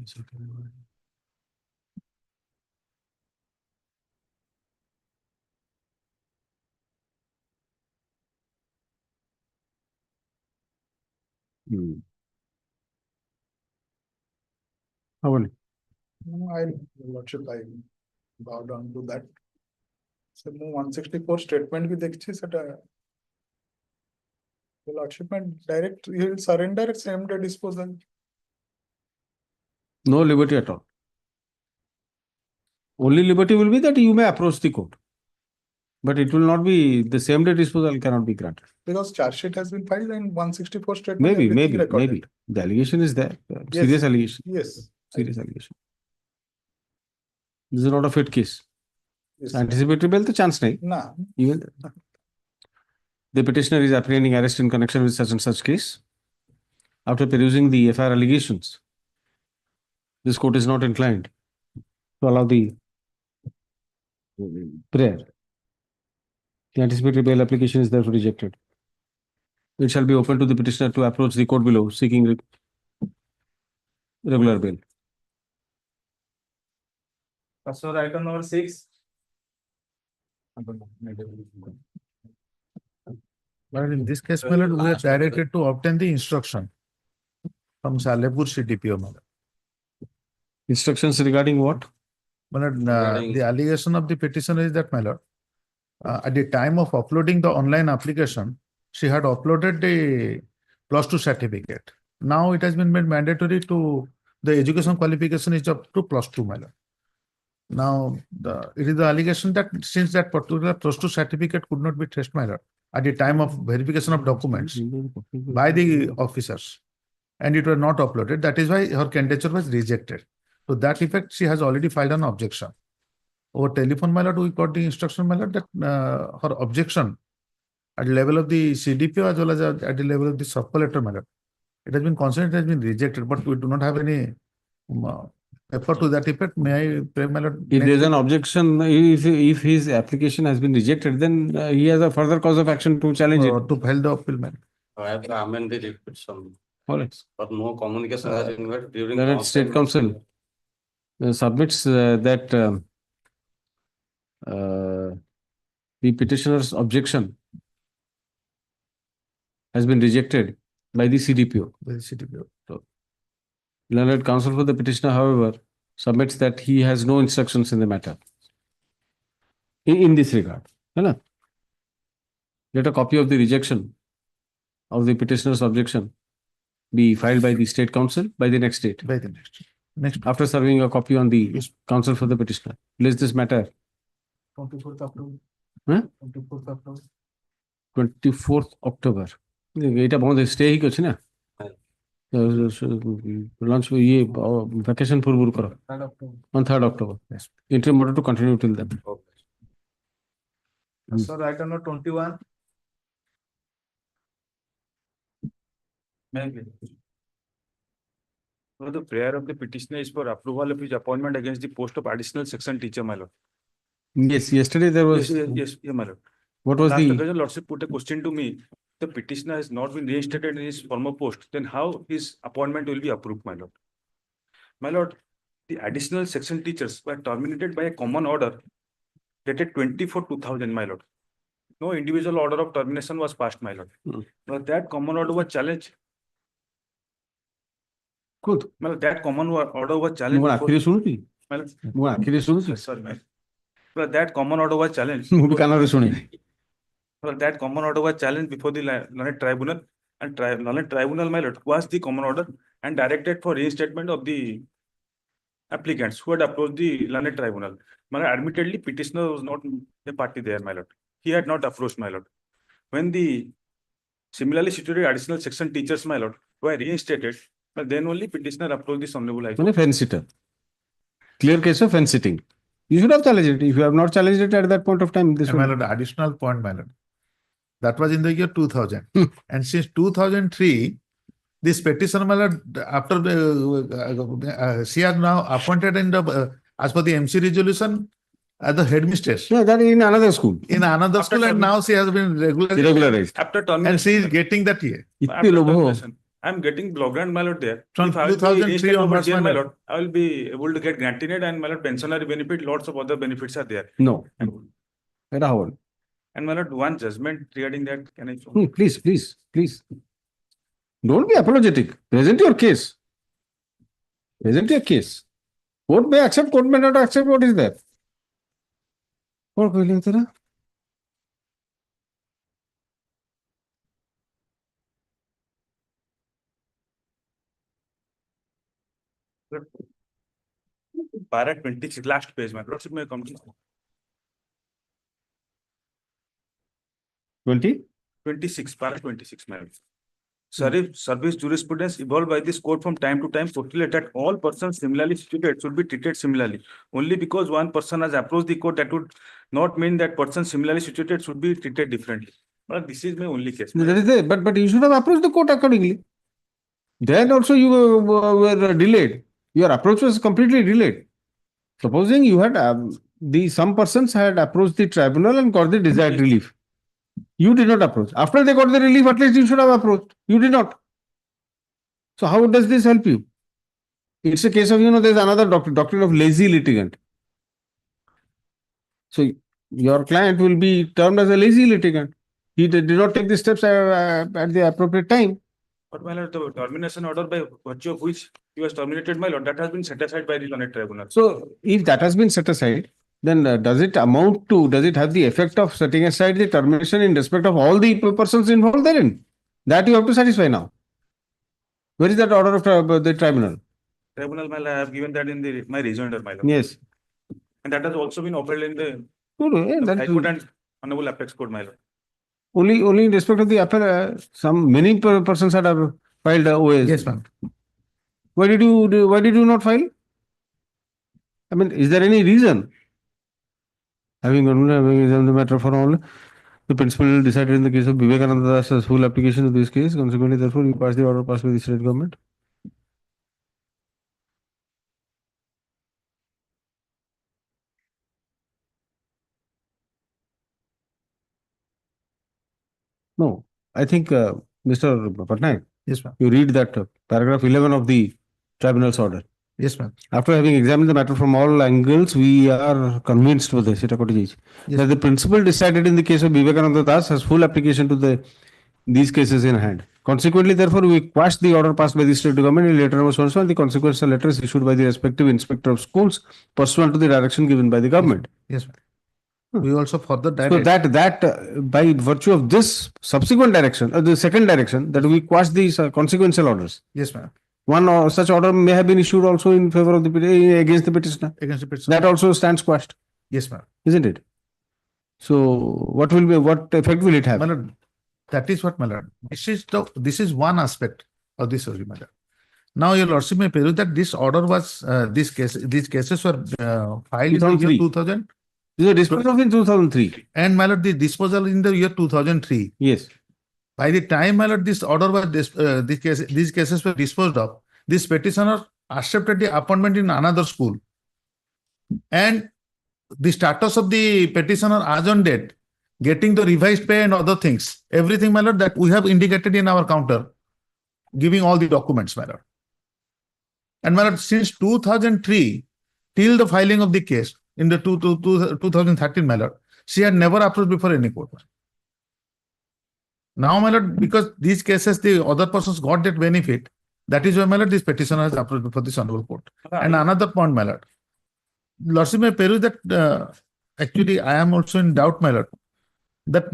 ହବନି lordship, I bow down to that. So, ମୁଁ 164 statement ବି ଦେଖିଛି ସେଟା the lordship may direct, he will surrender at same day disposal. No liberty at all. Only liberty will be that you may approach the court. But it will not be, the same day disposal cannot be granted. Because charge sheet has been filed and 164 statement. Maybe. everything recorded. Maybe. The allegation is there. Yes. Serious allegation. Yes. Serious allegation. This is not a fit case. Yes. Anticipatory bail, the chance nahi. Nah. Even the petitioner is apprehending arrest in connection with such and such case. After perusing the FIR allegations, This court is not inclined to allow the prayer. The anticipatory bail application is therefore rejected. It shall be open to the petitioner to approach the court below seeking regular bail. So item number 6. But in this case, my lord, we are directed to obtain the instruction from Salepur CDPO, my lord. Instructions regarding what? My lord, the allegation of the petitioner is that, my lord, at the time of uploading the online application, she had uploaded the +2 certificate. Now it has been made mandatory to the education qualification is up to +2, my lord. Now, it is the allegation that since that particular +2 certificate could not be traced, my lord, at the time of verification of documents by the officers, and it was not uploaded, that is why her candidature was rejected. To that effect, she has already filed an objection. Over telephone, my lord, we got the instruction, my lord, that her objection at the level of the CDPO as well as at the level of the sub-collector, my lord, it has been considered, it has been rejected, but we do not have any effort to that effect. May I pray, my lord? If there is an objection, if his application has been rejected, then he has a further cause of action to challenge it. To file the appeal, my lord. I have to amend the petition. All right. But no communication has been made during. That State Council submits that the petitioner's objection has been rejected by the CDPO. By the CDPO. So, learned counsel for the petitioner, however, submits that he has no instructions in the matter. In this regard, let a copy of the rejection of the petitioner's objection be filed by the State Council by the next date. By the next. After serving a copy on the counsel for the petitioner. Place this matter. 24th October. Huh? 24th October. 24th October. এটা বন্ধ stay হি করছে না launch ইয়ে vacation পূর্বর করো on 3rd October. Interim order to continue till then. So item number 21. So the prayer of the petitioner is for approval of his appointment against the post of additional section teacher, my lord. Yes, yesterday there was. Yes, my lord. What was Last the? occasion, lordship put a question to me. The petitioner has not been reinstated in his former post. Then how his appointment will be approved, my lord? My lord, the additional section teachers were terminated by a common order dated 24/2000, my lord. No individual order of termination was passed, my lord. But that common order was challenged. Good. My lord, that common order was challenged. What actually শুনুছি? My lord. What actually শুনুছি? Sorry, my lord. But that common order was challenged. মুভি কানারে শুনি। Well, that common order was challenged before the learned tribunal, and learned tribunal, my lord, was the common order and directed for reinstatement of the applicants who had approached the learned tribunal. My lord, admittedly, petitioner was not a party there, my lord. He had not approached, my lord. When the similarly situated additional section teachers, my lord, were reinstated, but then only petitioner approached the Hon'Ble High Court. মানে fence sitter. Clear case of fence sitting. You should have challenged it. If you have not challenged it at that point of time, this my lord, additional point, my lord. That was in the year 2000. And since 2003, this petitioner, my lord, after she has now appointed in the, as per the MC resolution, as the headmistress. Yeah, that is in another school. In another school, and now she has been regularized. After termination. And she is getting that year. After termination, I'm getting blogged, my lord, there. From If I will be 2003 reinstated over onwards, here, my my lord. lord, I will be able to get granted and my lord, pensionary benefit, lots of other benefits are there. No. Rahul. And my lord, one judgment regarding that, can I? Please. Don't be apologetic. Present your case. Present your case. Court may accept, court may not accept. What is there? What will you say? Para 26, last page, my lordship may come to 26, para 26, my lord. Service jurisprudence evolved by this court from time to time postulate that all persons similarly situated should be treated similarly. Only because one person has approached the court, that would not mean that persons similarly situated should be treated differently. But this is my only case. That is there. But you should have approached the court accordingly. Then also you were delayed. Your approach was completely delayed. Supposing you had some persons had approached the tribunal and got the desired relief. You did not approach. After they got the relief, at least you should have approached. You did not. So how does this help you? It's a case of, there's another doctrine of lazy litigant. So your client will be termed as a lazy litigant. He did not take the steps at the appropriate time. But my lord, the termination order by virtue of which he was terminated, my lord, that has been set aside by the Connect Tribunal. So if that has been set aside, then does it have the effect of setting aside the termination in respect of all the persons involved therein? That you have to satisfy now. Where is that order of the tribunal? Tribunal, my lord, I have given that in my rejoinder, my lord. Yes. And that has also been upheld in the that High Court and Hon'Ble Apex Court, my lord. Only in respect of the many persons had filed OAS. Yes, ma'am. Why did you not file? I mean, is there any reason? Having examined the matter for all, the principal decided in the case of Vivekananda Das as full application of this case. Consequently, therefore, you pass the order passed by the state government. No, I think Mr. Patnaik, Yes, ma'am. you read that paragraph 11 of the tribunal's order. Yes, ma'am. After having examined the matter from all angles, we are convinced with this, that the principal decided in the case of Vivekananda Das has full application to these cases in hand. Consequently, therefore, we quashed the order passed by the state government in letter number so and the consequential letters issued by the respective inspector of schools pursuant to the direction given by the government. Yes, ma'am. We also further So directed. that by virtue of this subsequent direction, the second direction, that we quashed these consequential orders. Yes, ma'am. One such order may have been issued also in favor of against the petitioner. Against the petitioner. That also stands quashed, Yes, ma'am. isn't it? So what effect will it have? My lord, that is what, my lord. This is one aspect of this order, my lord. Now, your lordship may peruse that this order was these cases were filed in the year 2000. These were disposed of in 2003. And my lord, the disposal in the year 2003. Yes. By the time, my lord, this order was these cases were disposed of, this petitioner accepted the appointment in another school. And the status of the petitioner as on date, getting the revised pay and other things, everything, my lord, that we have indicated in our counter, giving all the documents, my lord. And my lord, since 2003, till the filing of the case in the 2013, my lord, she had never approached before any court. Now, my lord, because these cases, the other persons got that benefit, that is why, my lord, this petitioner has approached before this honorable court. And another point, my lord, lordship may peruse that actually I am also in doubt, my lord, that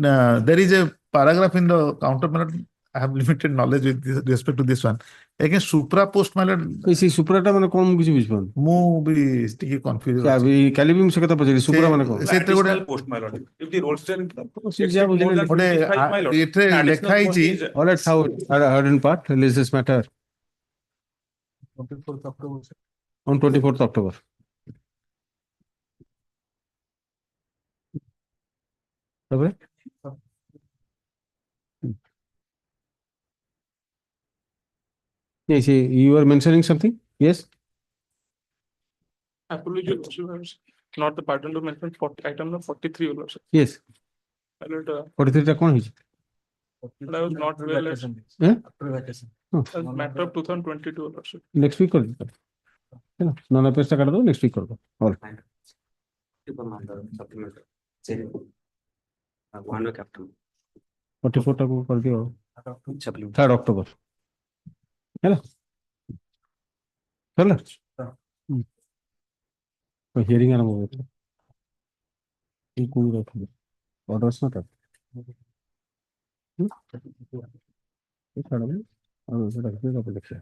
there is a paragraph in the counter, my lord. I have limited knowledge with respect to this one. Again, supra post, my lord. See, supra ta mane kon kichi bujpan. Mu be sticky confused. Kali bhi mse kata pachari supra mane kon. Additional post, my lord. If the roster more than All 55, my lord. Additional post is, right, how heard in part, release this matter 24th October. on 24th October. Okay. Yes, you were mentioning something? Yes. Apologies, not the pattern to mention 40, item number 43 will also. Yes. My lord, 43 ta kon hoiche? I was not well as as matter of 2022 also. Next week kar dita. है ना? Non apex का कर दो, next week कर दो. All. One week after. 44 तक वो कर दियो. 3rd October. है ना? कर ला. तो हियरिंग आना होगा. ये कोई रख दो. ऑर्डर्स ना कर. ये खड़ा है. और उसे रख देगा पे देखिए.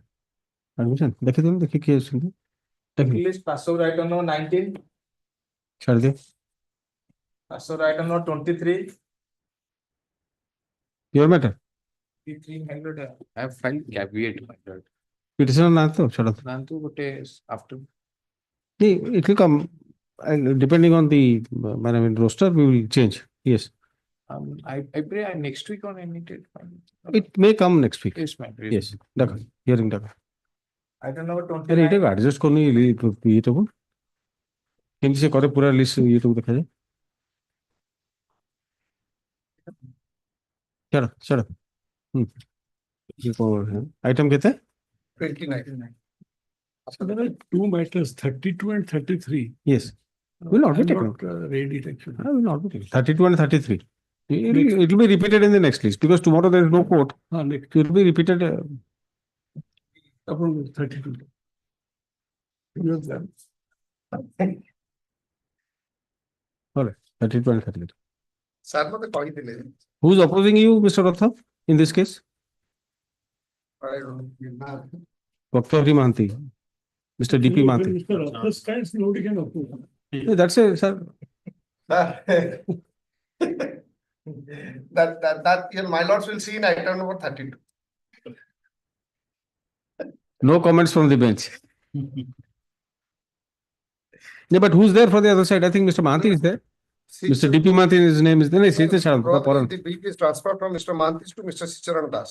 एडमिशन देखिए तुम देखिए क्या सुन. List pass over item number 19. छोड़ दे. Pass over item number 23. Your matter. 300. I have filed caveat. Petition ना तो छोड़ दो. Nantu, but after. It will come. Depending on the roster, we will change. Yes. I pray next week on any date. It may come next week. Yes, ma'am. Yes. Hearing. item number আরে 29. এটাকে adjust করনি ইয়েটাকে কিন্তু সে করে পুরো list ইয়েটাকে দেখা যায় চলো item কেতে 29. So there are two matters, 32 and 33. Yes. Will not be I'm taken. not, read it actually. I will not be taken. 32 and 33. It will be repeated in the next list because tomorrow there is no court. It will be repeated. Upon 32. You have them. All right. 32 and 33. Sir, mate କହିଥିଲେ. Who is opposing you, Mr. Ratha, in this case? I don't know. Dr. Mahanti, Mr. DP Mahanti. Mr. Ratha stands, nobody can oppose. That's it, sir. That my lords will see in item number 32. No comments from the bench. Yeah, but who's there for the other side? I think Mr. Mahanti is there. Mr. DP Mahanti, his name is there. Probably the brief is transferred from Mr. Mantis to Mr. Sicharan Das.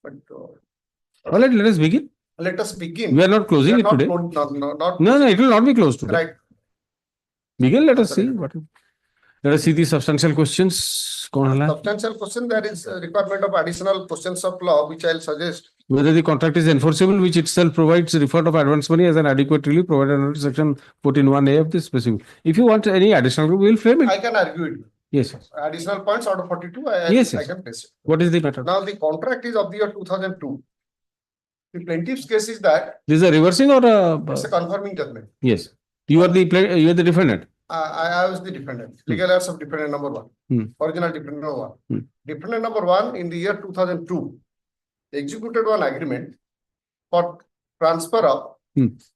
But All right, let us begin. let us begin. We are not closing it today. No, it will not be closed today. Right. Begin, let us see. Let us see the substantial questions. Substantial question, there is a requirement of additional questions of law, which I'll suggest. Whether the contract is enforceable, which itself provides refund of advance money as an adequate relief provided under section 14(1)(a) of the specific. If you want any additional, we will frame it. I can argue it. Yes. Additional points out of 42, Yes, I yes. can place it. What is the matter? Now, the contract is of the year 2002. The plaintiff's case is that This is a reversing or it's a confirming judgment. yes. You are the defendant. I was the defendant, legal heirs of defendant number 1, original defendant number 1. Defendant number 1 in the year 2002 executed one agreement for transfer of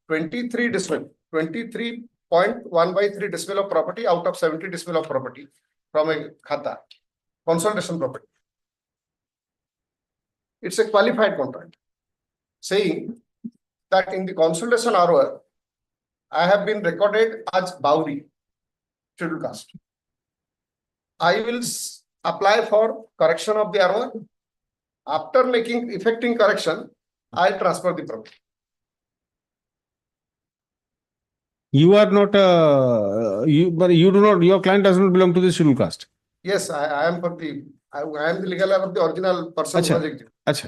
23 decimal, 23.1/3 decimal of property out of 70 decimal of property from a khata, consolidation property. It's a qualified contract saying that in the consolidation ROR, I have been recorded as Bauri, scheduled caste. I will apply for correction of the ROR. After effecting correction, I transfer the property. You are not but you do not, your client does not belong to the scheduled caste. Yes, I am the legal heir of the original person who was executed. Acha.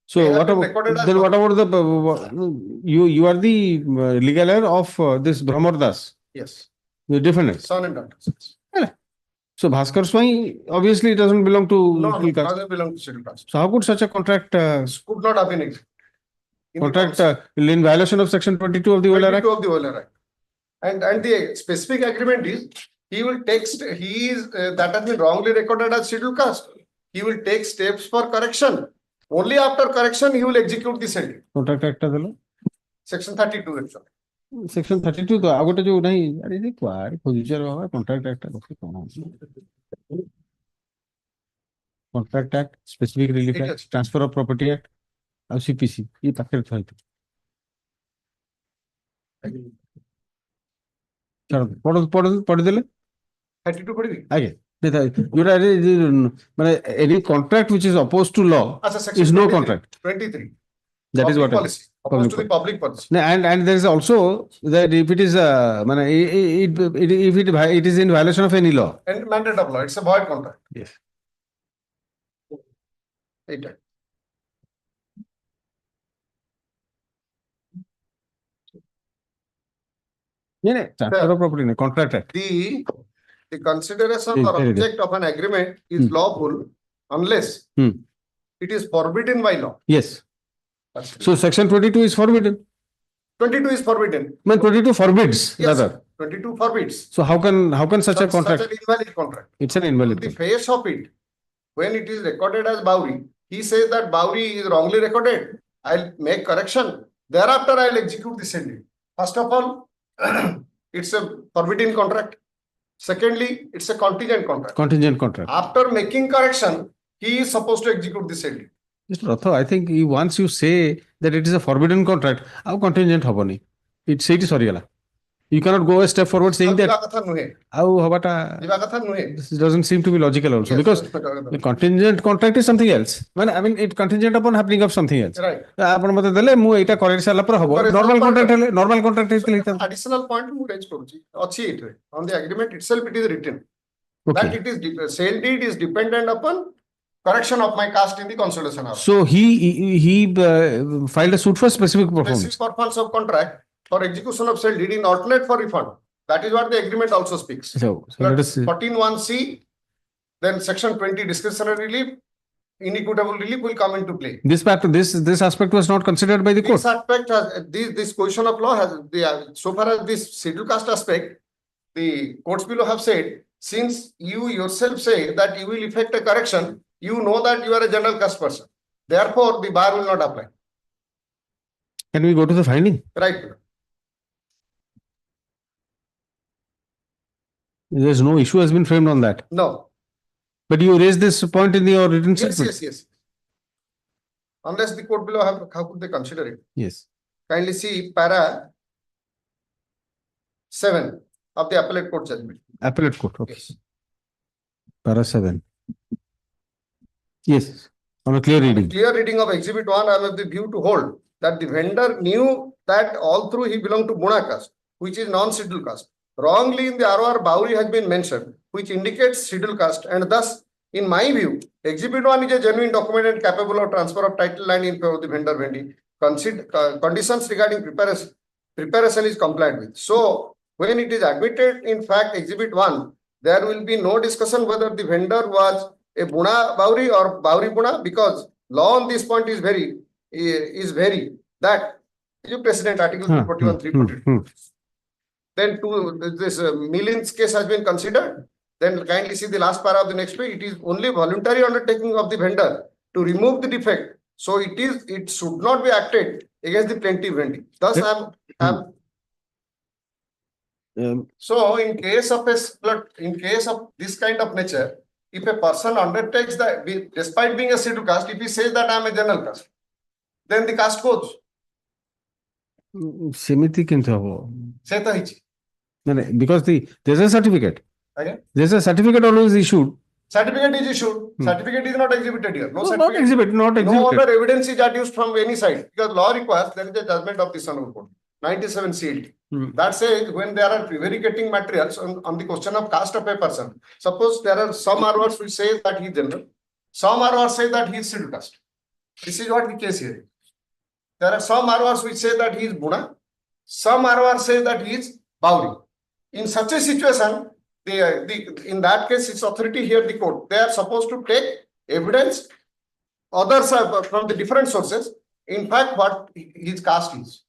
So what about the you are the legal heir of this Brahmar Das? Yes. The defendant. Son and daughter. So Bhaskar Swami obviously doesn't belong to scheduled caste. Doesn't belong to scheduled caste. So how could such a contract Could not have been executed. Contract in violation of section 22 of the OLR Act? 22 of the OLR Act. And the specific agreement is he will take that has been wrongly recorded as scheduled caste. He will take steps for correction. Only after correction he will execute the sentence. Contract Act Section 32 actually. Section 32 तो आगोटे जो नहीं अरे ये क्वार procedure होगा Contract Act Contract Act, Specific Relief Act, Transfer of Property Act, और CPC ये पाकर था इतो चलो पढ़ दिले 32 पढ़ी आगे नहीं था जो माने any contract which is opposed to law is no contract. 23. That is what policy. Opposed to the public policy. And there is also that if it is it is in violation of any law. And mandate of law. It's a void contract. Yes. Transfer of property, Contract Act. The consideration or object of an agreement is lawful unless it is forbidden by law. Yes. So section 22 is forbidden. 22 is forbidden. Man, 22 forbids rather. 22 forbids. So how can such a contract? Such an invalid contract. It's an invalid The face of it, when it is recorded as Bauri, he says that Bauri is wrongly recorded. I'll make correction. Thereafter, I'll execute the sentence. First of all, it's a forbidden contract. Secondly, it's a contingent contract. Contingent contract. After making correction, he is supposed to execute the sentence. Mr. Ratha, I think once you say that it is a forbidden contract, how contingent habani? It say it is sorry. You cannot go a step forward saying that. କଥା ନୁହେଁ How about ଯିବା କଥା ନୁହେଁ this doesn't seem to be logical also Yes, because ଯିବା କଥା the contingent contract is something else. I mean, it contingent upon happening of something else. Right. ଆପଣ ମତେ ଦେଲେ ମୁଁ ଏଇଟା କରି ସାରିଲା ପରେ ହବ Correct. normal contract ହେଲେ normal contract ହେଇଥିଲେ additional point ମୁଁ raise କରୁଛି ଅଛି ଏଇଥିରେ on the agreement itself it is written Okay. that it is sale deed is dependent upon correction of my caste in the consolidation hour. So he filed a suit for specific performance. Basis performance of contract for execution of sale deed in alternate for refund. That is what the agreement also speaks. So let us 14(1)(c), then section 20 discretionary relief, inequitable relief will come into play. This aspect was not considered by the court. This aspect has this position of law has so far as this scheduled caste aspect, the courts below have said, since you yourself say that you will effect a correction, you know that you are a general caste person. Therefore, the bar will not apply. Can we go to the finding? Right. There's no issue has been framed on that. No. But you raised this point in your written Yes, statement. yes, yes. Unless the court below have, how could they consider it? Yes. Kindly see para 7 of the appellate court judgment. Appellate court. Okay. Yes. Para 7. Yes. On a clear reading. Clear reading of Exhibit 1, I am of the view to hold that the vendor knew that all through he belonged to Buna caste, which is non-scheduled caste. Wrongly in the ROR, Bauri has been mentioned, which indicates scheduled caste, and thus, in my view, Exhibit 1 is a genuine document and capable of transfer of title land in favor of the vendor vendee. Conditions regarding preparation is complied with. So, when it is admitted, in fact, Exhibit 1, there will be no discussion whether the vendor was a Buna Bauri or Bauri Buna, because law on this point is very that you President Article 341, 342. Then this Millin's case has been considered. Then kindly see the last para of the next page. It is only voluntary undertaking of the vendor to remove the defect. So it should not be acted against the plaintiff vendee. Thus, so in case of this kind of nature, if a person undertakes that, despite being a scheduled caste, if he says that I am a general caste, then the caste goes. ସେମିତି କେମିତି ହବ? ସେ ତ ହେଇଛି. Because there's a certificate. Okay. There's a certificate always issued. Certificate is issued. Certificate is not exhibited here. No certificate. Not exhibited. No other evidence is adduced from any side, because law requires there is a judgment of this honorable court, 97 CLT. That says when there are prevaricating materials on the question of caste of a person, suppose there are some RORs which say that he is general, some RORs say that he is scheduled caste. This is what the case here is. There are some RORs which say that he is Buna, some RORs say that he is Bauri. In such a situation, in that case, its authority here, the court, they are supposed to take evidence, others from the different sources, in fact, what his caste is.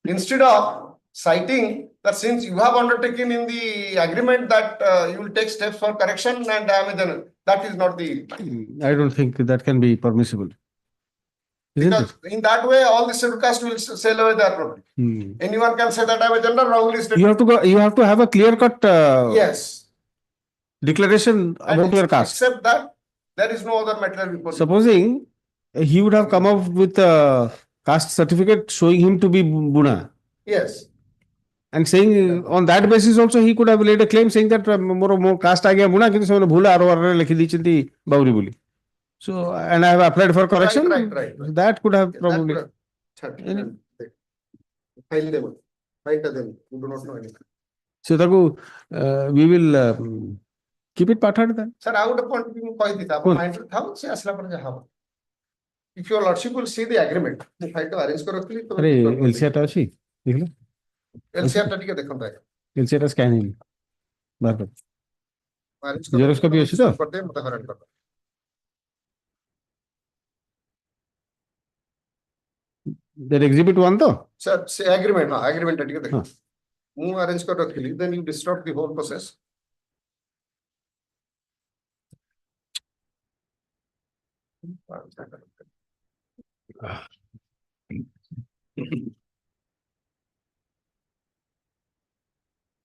Instead of citing that since you have undertaken in the agreement that you will take steps for correction and that is not the. I don't think that can be permissible. Because in that way, all the scheduled caste will sell away their property. Anyone can say that I am a general wrongly stated. You have to have a clear-cut yes. declaration about your caste. Except that there is no other material report. Supposing he would have come up with a caste certificate showing him to be Buna. Yes. And saying on that basis also he could have laid a claim saying that more caste आ गया Buna किंतु ସେମାନେ ଭୁଲ ROR ରେ ଲେଖି ଦେଇଛନ୍ତି ବାଉରି ବୋଲି. So, and I have applied for correction. Right. That could have probably. File them. File them. You do not know anything. So, we will keep it parted then. Sir, I would point to you if your lordship will see the agreement, if I to arrange correctly. अरे LCR टा ଅଛି ଦେଖିଲ LCR टा ଟିକେ ଦେଖନ୍ତୁ ଆଜ୍ଞା LCR ଟା scan ହେଇନି ବାହାର କର ଜେରକ୍ସ କପି ଅଛି ତ କରିଦେ ମତେ ହଇରାଣ କର that exhibit 1 to sir say agreement agreement ta ଟିକେ ଦେଖ ମୁଁ arrange କରି ରଖିଲି then you disrupt the whole process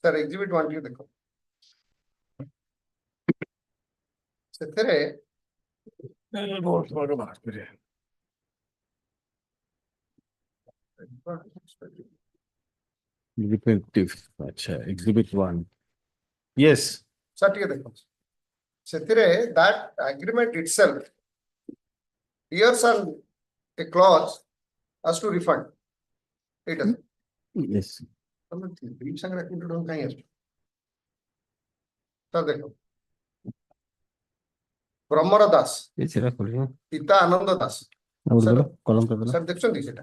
sir exhibit 1 ଟିକେ ଦେଖ ସେଥିରେ बहुत बड़ा बात है अच्छा, exhibit 1. Yes. Sir, take देखो ସେଥିରେ that agreement itself here's a clause as to refund. It is. Yes. brief संग included हो कहीं है सर देखो ब्रह्मर दास पिता आनंद दास सर देखछन्ती सेटा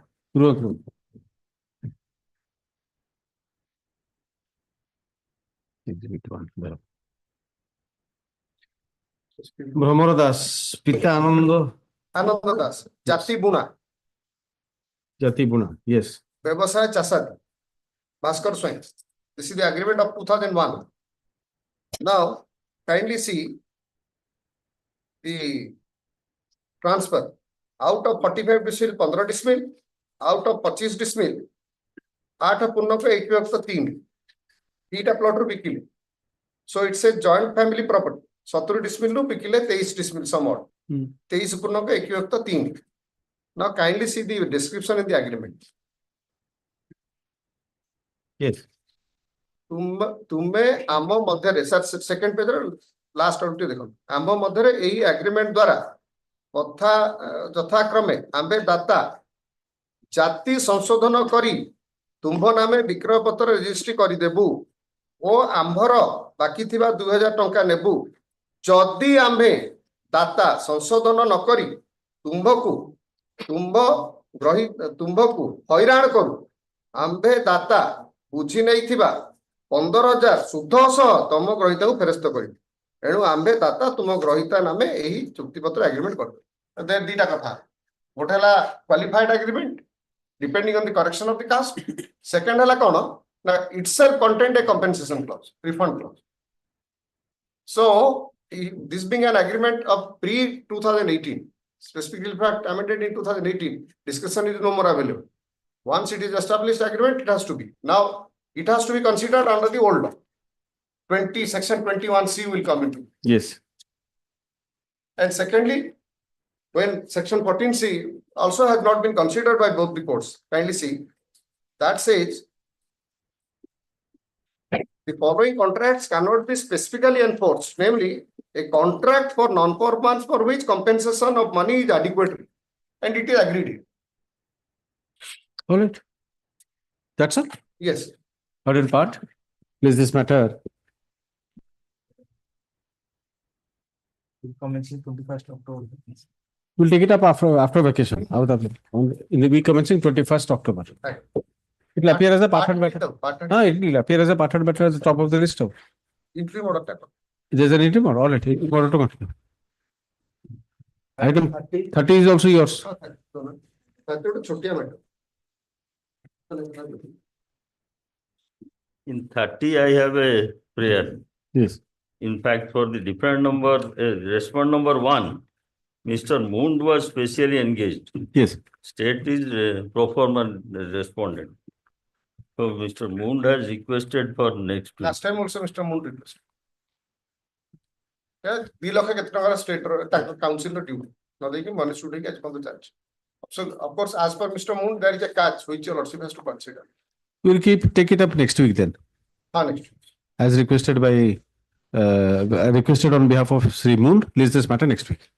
भ्रमर दास पिता आनंद दास जाति बुणा yes. व्यवसाय चाषादी भास्कर स्वयं. This is the agreement of 2001. Now kindly see the transfer out of 45 decimil 15 decimil, out of 25 decimil 8 पूर्ण को 1 व्यक्त 3 तीटा प्लॉट रू बिकिले. So it's a joint family property. 70 decimil रू बिकिले 23 decimil somewhat. 23 पूर्ण को 1 व्यक्त 3. Now kindly see the description in the agreement. Yes. तुम्हे आम मध्य सर सेकंड पेज लास्ट आउट देखो आम मध्य यही एग्रीमेंट द्वारा यथाक्रमे आंबे दाता जाति संशोधन करी तुम्भ नामे विक्रय पत्र रजिस्ट्री करी देबू ओ आंभर बाकी थिबा 2000 टंका नेबू जदि आंबे दाता संशोधन न करी तुम्भकू हैरान करू आंबे दाता बुझी नहीं थिबा 15,000 शुद्ध सह तम ग्रहिता को फेरस्त करी एणु आंबे दाता तुम ग्रहिता नामे यही चुक्तिपत्र एग्रीमेंट कर दीटा कथा गोटे हला qualified agreement depending on the correction of the cost second हला कोन ना itself content a compensation clause refund clause so this being an agreement of pre 2018 specifically in fact amended in 2018 discussion is no more available. Once it is established agreement, it has to be. Now, it has to be considered under the old law. Section 21C will come into. Yes. And secondly, when section 14C also has not been considered by both the courts, kindly see, that says, the following contracts cannot be specifically enforced, namely, a contract for non-performance for which compensation of money is adequate, and it is agreed. All right. That's all? Yes. Heard part? Please this matter. Commencing 21st October. We'll take it up after vacation. In the week commencing 21st October. Right. It will appear as a part matter. It will appear as a part matter at the top of the list. Interim order type. There's an interim order. All right. Order to continue. Item 30 is also yours. In 30, I have a prayer. Yes. In fact, for the different number, respond number 1, Mr. Mund was specially engaged. Yes. State is pro forma respondent. So Mr. Mund has requested for next week. Last time also Mr. Mund requested. Yeah, 2 lakh get टंका state council due. Now they can manage to take as per the charge. So of course, as per Mr. Mund, there is a catch which your lordship has to consider. We'll take it up next week then. Next week. As requested by requested on behalf of Sri Mund, please this matter next week.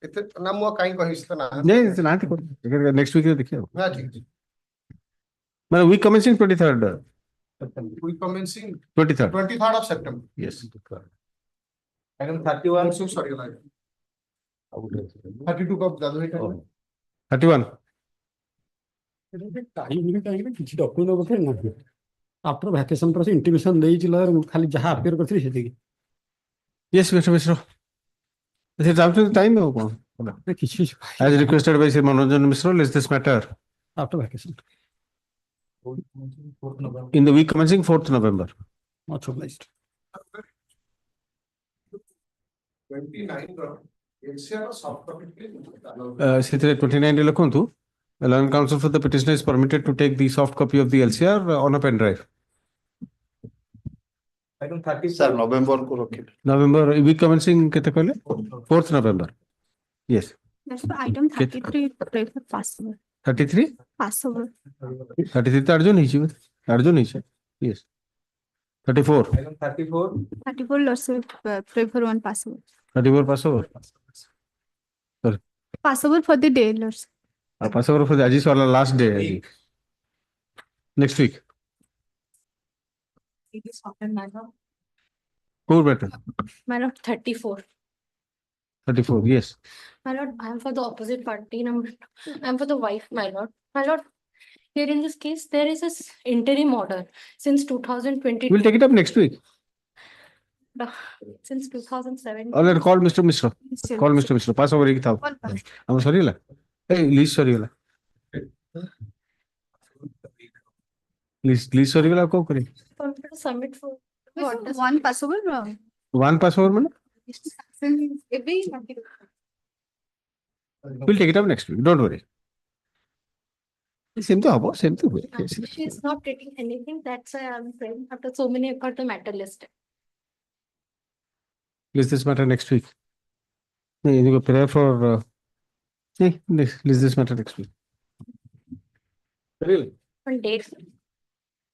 नाम वो कहीं कहीं से ना नहीं next week देखिए हाँ ठीक मतलब week commencing 23rd. We commencing 23rd of September. Yes. Item 31. So sorry, 32 का बता दो 31. କିଛି ଡକ୍ୟୁମେଣ୍ଟ ପାଖରେ ନାହିଁ ଆଫ୍ଟର ଭ୍ୟାକେସନ ପରେ ଇଣ୍ଟିମେସନ ଦେଇଥିଲା ଖାଲି ଯାହା ଆପିୟର କରିଥିଲି ସେତିକି Yes, Mr. Mishra. It's up to the time or what? As requested by Sir Manojan Mishra, let's this matter. After vacation. In the week commencing 4th November. Much obliged. 29 LCR soft copy. 29 Lakuntu. The Land Council for the petitioner is permitted to take the soft copy of the LCR on a pen drive. Item 30. Sir, November को रखिए. November, week commencing कितने पहले? 4th November. Yes. That's the item 33 pray for Passover. 33? Passover. 33 तो अर्जुन ही चाहिए. Arjun is, yes. 34. Item 34. 34 lordship prefer one passable. 34 passover. Passable for the day, lordship. Passover for the Ajis or last day. Aji. Next week. Who better? My lord, 34. 34, yes. My lord, I am for the opposite party number. I am for the wife, my lord. My lord, here in this case, there is this interim order since 2022. We'll take it up next week. Since 2007. Or let call Mr. Mishra. Still- Call Mr. Mishra. Pass over. All pass. I'm sorry. La. Hey, Liz, sorry. La. Liz, sorry. La. Ko kare. Want to submit for One passable. One passover, man. We'll take it up next week. Don't worry. Same to habo, same to. She is not getting anything. That's why I'm saying after so many got the matter listed. List this matter next week. You go prepare for. List this matter next week. Really? On date.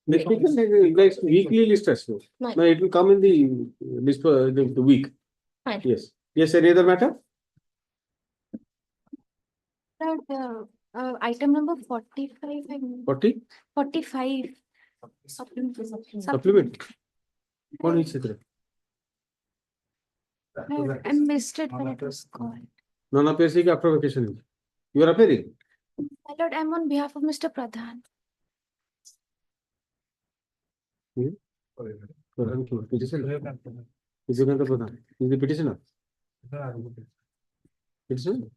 Next week, next weekly list as well. Fine. No, it will come in the list for the week. Fine. Yes. Yes, any other matter? Item number 45. 40? 45. Supplement. Supplement. What is it? I missed it when it was called. Non-appearing after vacation. You are appearing? My lord, I'm on behalf of Mr. Pradhan. Petitioner? Is the petitioner? Petitioner?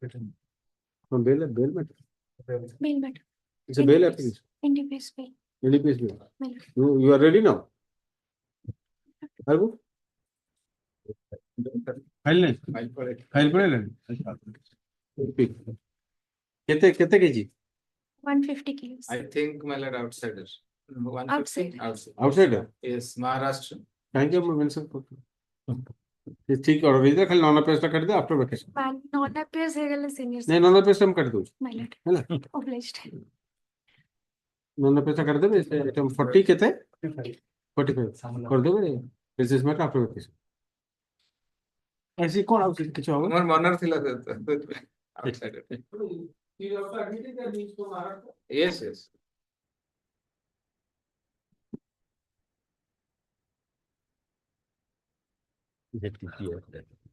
From bail matter? Bail matter. It's a bail application. NDPS bail. NDPS bail. My lord. You are ready now? Are you? File पड़े कितने KG 150 kilos. I think my lord outsider. Outside. Outsider? Yes, Maharashtra. Thank you, Vincent. ठीक और इधर खाली non appeared कर दे after vacation Non appears here senior. नहीं non appeared हम कर दो My lord. है ना Obliged. नॉन अपेस्ट कर दे आइटम 40 कितने 45 कर दो दिस मैटर आफ्टर वेकेशन ऐसी कौन आउटसाइड কিছু হবে আমার মনার ছিল outsider. Yes, yes. Let it be.